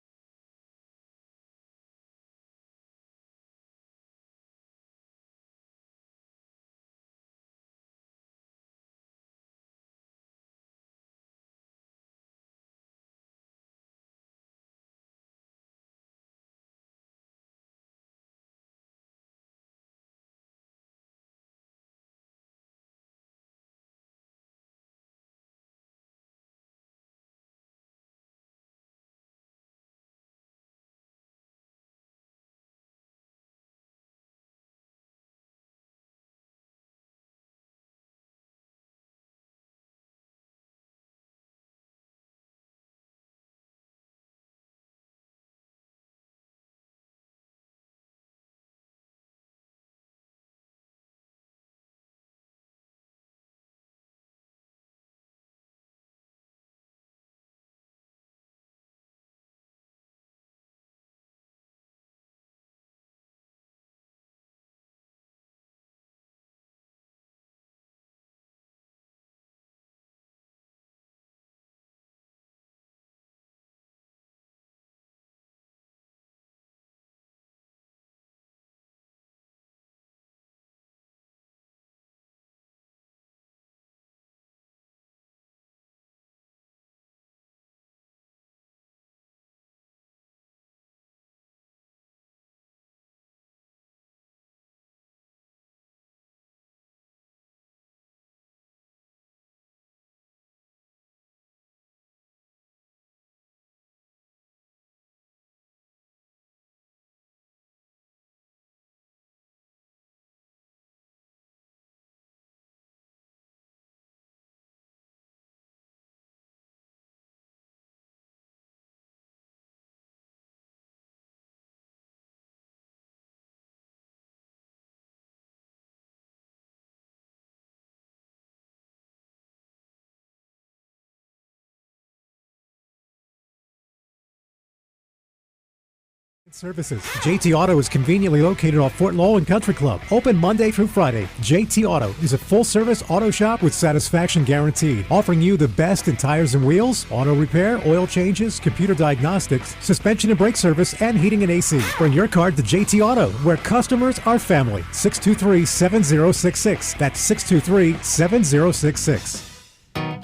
Services. JT Auto is conveniently located off Fort Lowell and Country Club. Open Monday through Friday. JT Auto is a full-service auto shop with satisfaction guaranteed, offering you the best in tires and wheels, auto repair, oil changes, computer diagnostics, suspension and brake service, and heating and AC. Bring your car to JT Auto, where customers are family. 623-7066. That's 623-7066.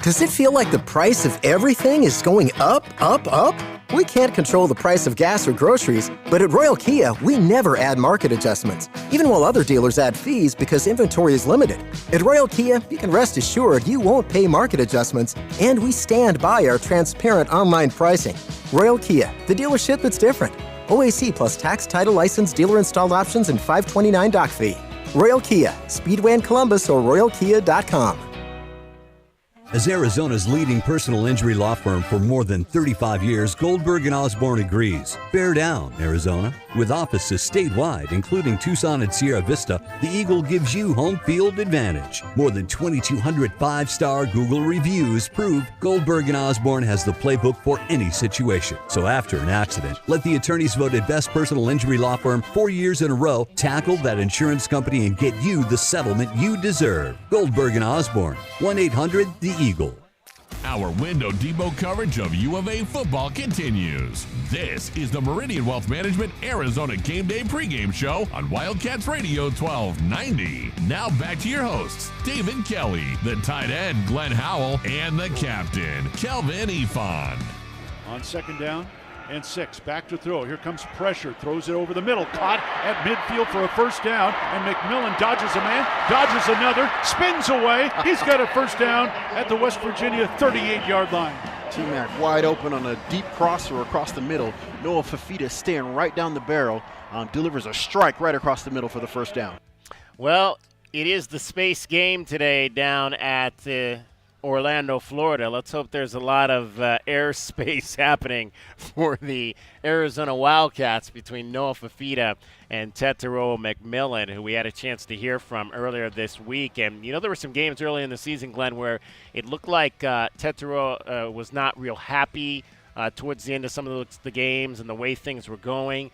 Does it feel like the price of everything is going up, up, up? We can't control the price of gas or groceries, but at Royal Kia, we never add market adjustments, even while other dealers add fees because inventory is limited. At Royal Kia, you can rest assured you won't pay market adjustments, and we stand by our transparent online pricing. Royal Kia, the dealership that's different. OAC plus tax, title, license, dealer installed options, and $529 doc fee. Royal Kia, Speedway in Columbus or royalkia.com. As Arizona's leading personal injury law firm for more than 35 years, Goldberg & Osborne agrees. Bear down, Arizona. With offices statewide, including Tucson and Sierra Vista, the Eagle gives you home field advantage. More than 2,200 5-star Google reviews prove Goldberg & Osborne has the playbook for any situation. So after an accident, let the attorneys voted best personal injury law firm 4 years in a row tackle that insurance company and get you the settlement you deserve. Goldberg & Osborne, 1-800-THE Eagle. Our Window Depot coverage of U of A football continues. This is the Meridian Wealth Management Arizona Game Day pregame show on Wildcats Radio 1290. Now back to your hosts, David Kelly, the tight end Glenn Howell, and the captain, Kelvin Efond. On 2nd down and 6, back to throw. Here comes pressure, throws it over the middle, caught at midfield for a first down, and McMillan dodges a man, dodges another, spins away. He's got a first down at the West Virginia 38-yard line. T-Mac wide open on a deep crosser across the middle. Noah Fafita staring right down the barrel, delivers a strike right across the middle for the first down. Well, it is the space game today down at Orlando, Florida. Let's hope there's a lot of airspace happening for the Arizona Wildcats between Noah Fafita and Tetero McMillan, who we had a chance to hear from earlier this week. And, there were some games early in the season, Glenn, where it looked like Tetero was not real happy towards the end of some of the games and the way things were going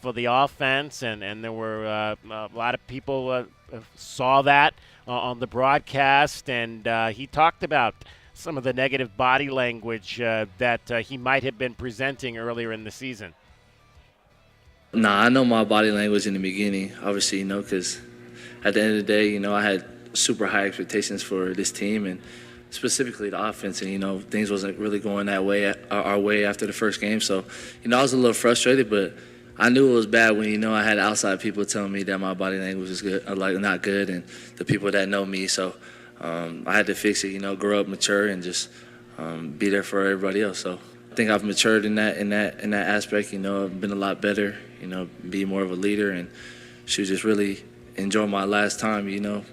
for the offense. And there were a lot of people saw that on the broadcast, and he talked about some of the negative body language that he might have been presenting earlier in the season. Nah, I know my body language in the beginning, obviously, because at the end of the day, I had super high expectations for this team and specifically the offense, and, things wasn't really going that way, our way after the first game. So, I was a little frustrated, but I knew it was bad when, I had outside people telling me that my body language was good, not good, and the people that know me. So I had to fix it, grow up, mature, and just be there for everybody else. So I think I've matured in that aspect. I've been a lot better, be more of a leader, and should just really enjoy my last time,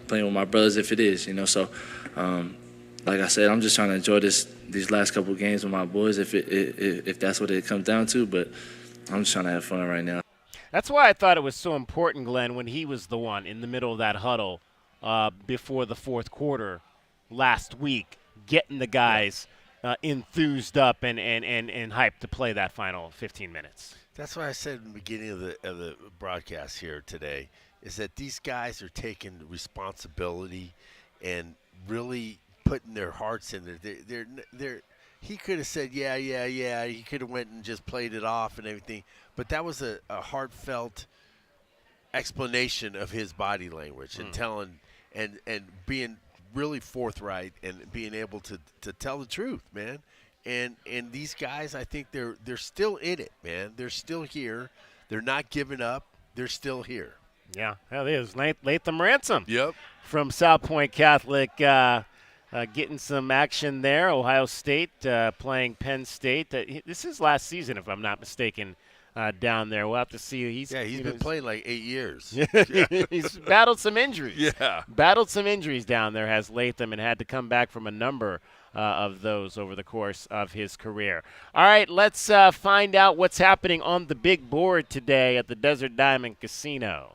playing with my brothers if it is, So like I said, I'm just trying to enjoy these last couple of games with my boys if that's what it comes down to, but I'm just trying to have fun right now. That's why I thought it was so important, Glenn, when he was the one in the middle of that huddle before the fourth quarter last week, getting the guys enthused up and hyped to play that final 15 minutes. That's why I said in the beginning of the broadcast here today is that these guys are taking responsibility and really putting their hearts in there. They're he could have said, yeah. He could have went and just played it off and everything. But that was a heartfelt explanation of his body language and telling and being really forthright and being able to tell the truth, man. And these guys, I think they're still in it, man. They're still here. They're not giving up. They're still here. Yeah, it is. Latham Ransom. Yep. From South Point Catholic. Getting some action there. Ohio State playing Penn State. This is last season, if I'm not mistaken, down there. We'll have to see. He's been playing like 8 years. He's battled some injuries. Yeah. Battled some injuries down there, has Latham, and had to come back from a number of those over the course of his career. All right, let's find out what's happening on the big board today at the Desert Diamond Casino.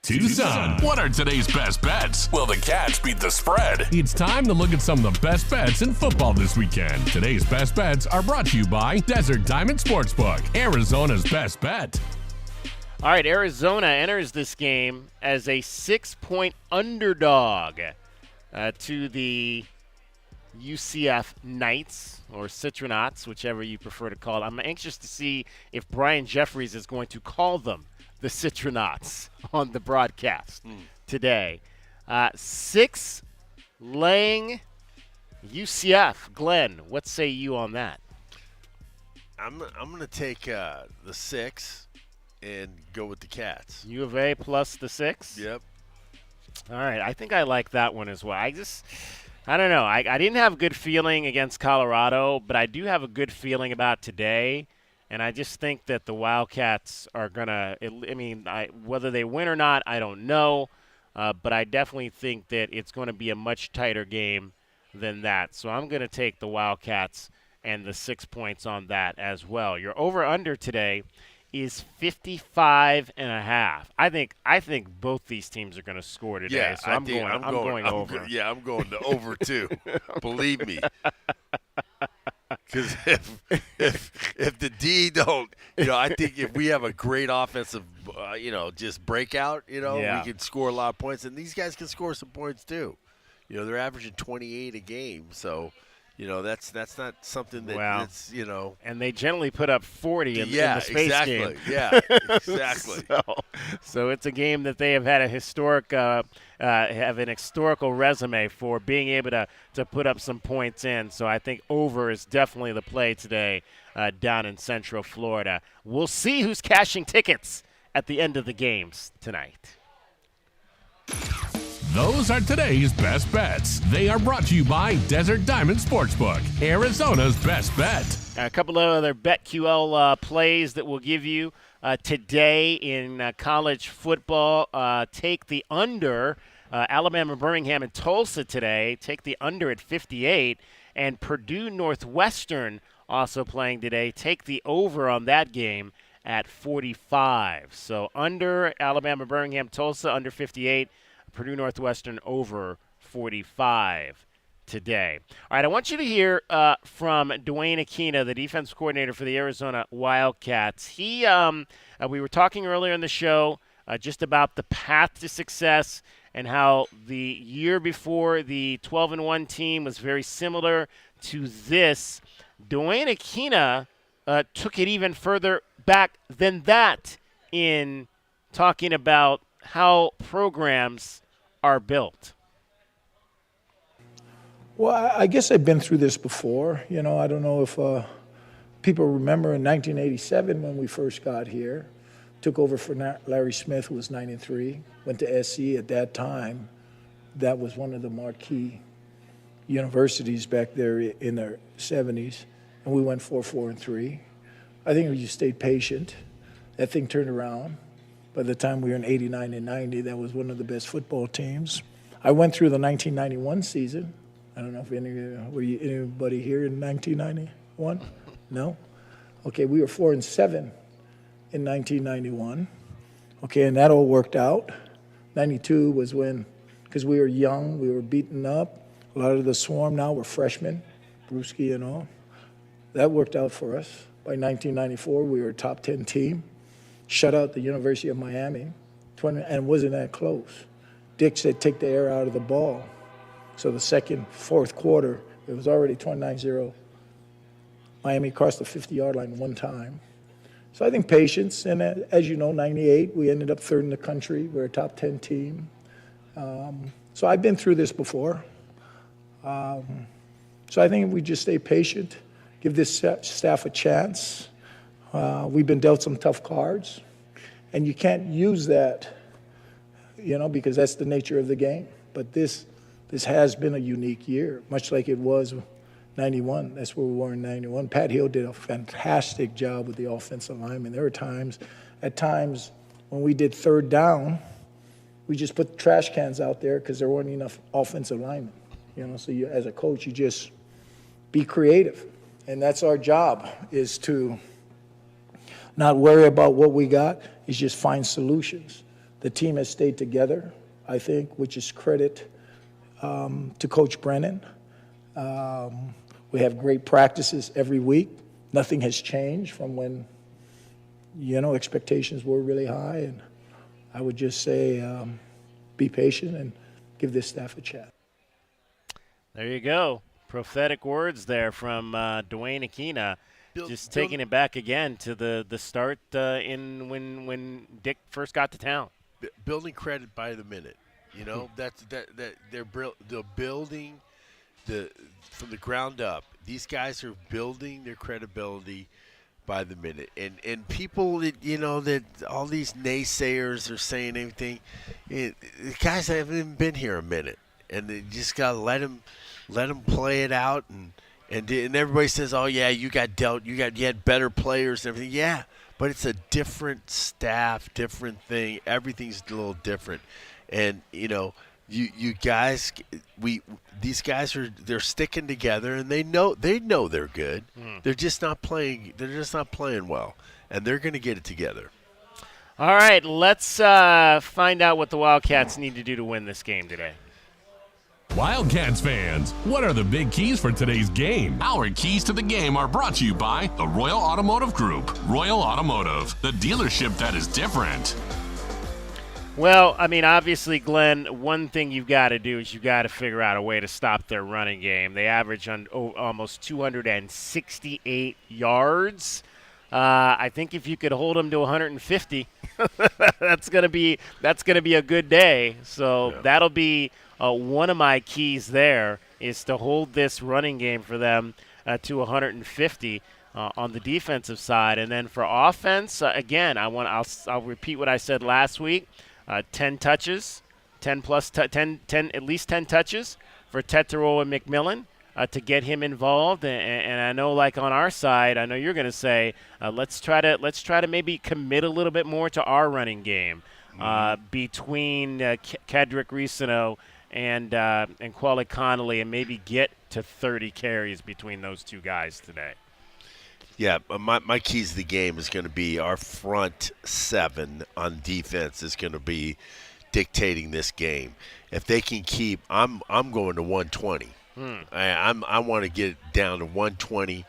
Tucson, what are today's best bets? Will the Cats beat the spread? It's time to look at some of the best bets in football this weekend. Today's best bets are brought to you by Desert Diamond Sportsbook, Arizona's best bet. All right, Arizona enters this game as a 6-point underdog to the UCF Knights, or Citronauts, whichever you prefer to call it. I'm anxious to see if Brian Jeffries is going to call them the Citronauts on the broadcast today. 6 laying UCF. Glenn, what say you on that? I'm going to take the 6 and go with the Cats. U of A plus the 6? Yep. All right. I think I like that one as well. I don't know. I didn't have a good feeling against Colorado, but I do have a good feeling about today. And I just think that the Wildcats are going to – whether they win or not, I don't know. But I definitely think that it's going to be a much tighter game than that. So I'm going to take the Wildcats and the 6 points on that as well. Your over-under today is 55.5. I think both these teams are going to score today. Yeah, so I'm going over. I'm going to over too. Believe me. Because if the D don't, I think if we have a great offensive, just breakout, we can score a lot of points, and these guys can score some points too. They're averaging 28 a game, so that's not something that's And they generally put up 40 in the space game. Yeah, exactly. So it's a game that they have had a historical resume for being able to put up some points in. So I think over is definitely the play today down in Central Florida. We'll see who's cashing tickets at the end of the games tonight. Those are today's best bets. They are brought to you by Desert Diamond Sportsbook, Arizona's best bet. A couple of other BetQL plays that we'll give you today in college football. Take the under. Alabama, Birmingham, and Tulsa today. Take the under at 58. And Purdue Northwestern also playing today. Take the over on that game at 45. So under Alabama, Birmingham, Tulsa, under 58. Purdue Northwestern over 45 today. All right, I want you to hear from Dwayne Aquina, the defense coordinator for the Arizona Wildcats. We were talking earlier in the show just about the path to success and how the year before the 12-1 team was very similar to this. Dwayne Aquina took it even further back than that in talking about how programs are built. Well, I guess I've been through this before. I don't know if people remember in 1987 when we first got here, took over for Larry Smith, who was 9-3, went to SC at that time. That was one of the marquee universities back there in the 70s, and we went 4-4-3. I think if you stayed patient, that thing turned around. By the time we were in 89 and 90, that was one of the best football teams. I went through the 1991 season. I don't know if anybody here in 1991? No? Okay, we were 4-7 in 1991. Okay, and that all worked out. 92 was when, because we were young, we were beaten up. A lot of the swarm now were freshmen, Brewski and all. That worked out for us. By 1994, we were a top 10 team. Shut out the University of Miami, and it wasn't that close. Dick said, take the air out of the ball. So the fourth quarter, it was already 29-0. Miami crossed the 50-yard line one time. So I think patience, and as you know, 98, we ended up third in the country. We're a top 10 team. So I've been through this before. So I think if we just stay patient, give this staff a chance. We've been dealt some tough cards, and you can't use that, because that's the nature of the game. But this has been a unique year, much like it was 91. That's where we were in 91. Pat Hill did a fantastic job with the offensive linemen. There were at times when we did third down, we just put trash cans out there because there weren't enough offensive linemen. So as a coach, you just be creative, and that's our job, is to not worry about what we got, is just find solutions. The team has stayed together, I think, which is credit to Coach Brennan. We have great practices every week. Nothing has changed from when, expectations were really high. And I would just say be patient and give this staff a chance. There you go. Prophetic words there from Dwayne Aquina. Just taking it back again to the start when Dick first got to town. Building credit by the minute, that they're building from the ground up. These guys are building their credibility by the minute. And people that, that all these naysayers are saying anything, the guys haven't even been here a minute. And they just got to let them play it out. And everybody says, oh, yeah, you had better players and everything. Yeah, but it's a different staff, different thing. Everything's a little different. And, you guys, these guys they're sticking together, and they know they're good. They're just not playing. They're just not playing well, and they're going to get it together. All right, let's find out what the Wildcats need to do to win this game today. Wildcats fans, what are the big keys for today's game? Our keys to the game are brought to you by the Royal Automotive Group. Royal Automotive, the dealership that is different. Well, I mean, obviously, Glenn, one thing you've got to do is you've got to figure out a way to stop their running game. They average on almost 268 yards. I think if you could hold them to 150, that's gonna be a good day. So that'll be one of my keys there, is to hold this running game for them to 150 on the defensive side. And then for offense, again, I'll repeat what I said last week. 10 touches, 10 at least 10 touches for Tetero and McMillan to get him involved. And I know, like on our side, I know you're going to say, let's try to maybe commit a little bit more to our running game between Kedrick Risano and Quali Connolly, and maybe get to 30 carries between those two guys today. Yeah, my keys to the game is going to be our front seven on defense is going to be dictating this game. If they can keep, I'm going to 120. I want to get down to 120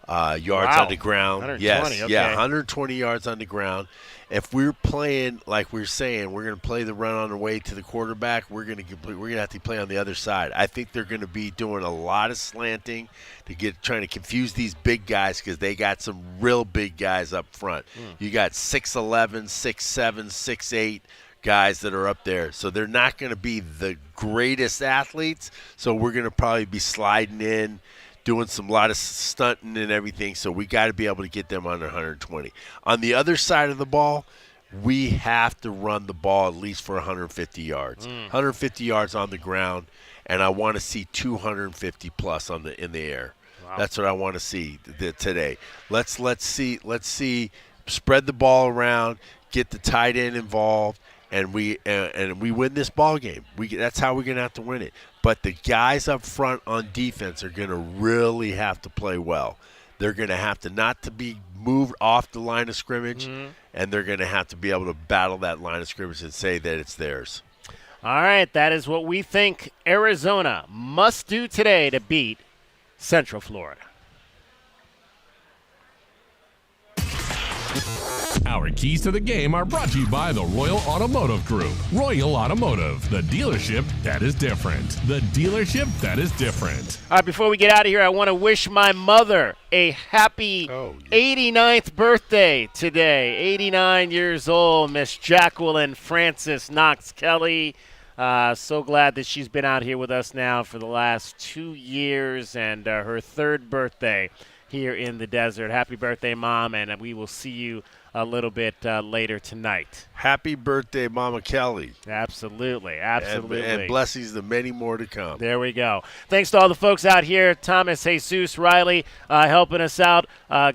yards on the ground. 120, yes, okay. 120 yards on the ground. If we're playing like we're saying, we're going to play the run on the way to the quarterback. We're going to have to play on the other side. I think they're going to be doing a lot of slanting trying to confuse these big guys, because they got some real big guys up front. You got 6'11", 6'7", 6'8" guys that are up there, so they're not going to be the greatest athletes. So we're going to probably be sliding in, doing a lot of stunting and everything, so we got to be able to get them under 120. On the other side of the ball, we have to run the ball at least for 150 yards. 150 yards on the ground, and I want to see 250 plus in the air. Wow. That's what I want to see today. Let's see spread the ball around, get the tight end involved, and we win this ball game. That's how we're going to have to win it. But the guys up front on defense are going to really have to play well. They're going to have to not to be moved off the line of scrimmage, and they're going to have to be able to battle that line of scrimmage and say that it's theirs. All right, that is what we think Arizona must do today to beat Central Florida. Our keys to the game are brought to you by the Royal Automotive Group. Royal Automotive, the dealership that is different. The dealership that is different. All right, before we get out of here, I want to wish my mother a happy 89th birthday today. 89 years old, Miss Jacqueline Frances Knox Kelly. So glad that she's been out here with us now for the last 2 years, and her third birthday here in the desert. Happy birthday, Mom, and we will see you a little bit later tonight. Happy birthday, Mama Kelly. Absolutely. And blessings to many more to come. There we go. Thanks to all the folks out here. Thomas, Jesus, Riley helping us out.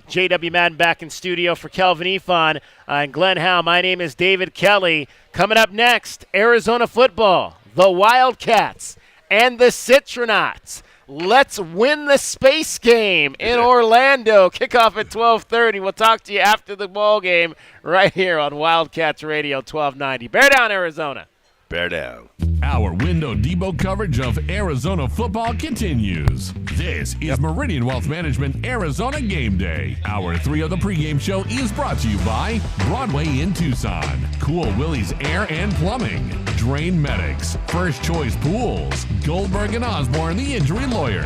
J.W. Madden back in studio for Kelvin Efon and Glenn Howe. My name is David Kelly. Coming up next, Arizona football, the Wildcats, and the Citronauts. Let's win the space game in Orlando. Kickoff at 12:30. We'll talk to you after the ball game right here on Wildcats Radio 1290. Bear down, Arizona. Bear down. Our Window Depot coverage of Arizona football continues. This is Meridian Wealth Management Arizona Game Day. Hour 3 of the pregame show is brought to you by Broadway in Tucson, Cool Willie's Air and Plumbing, Drain Medics, First Choice Pools, Goldberg and Osborne, the injury lawyer.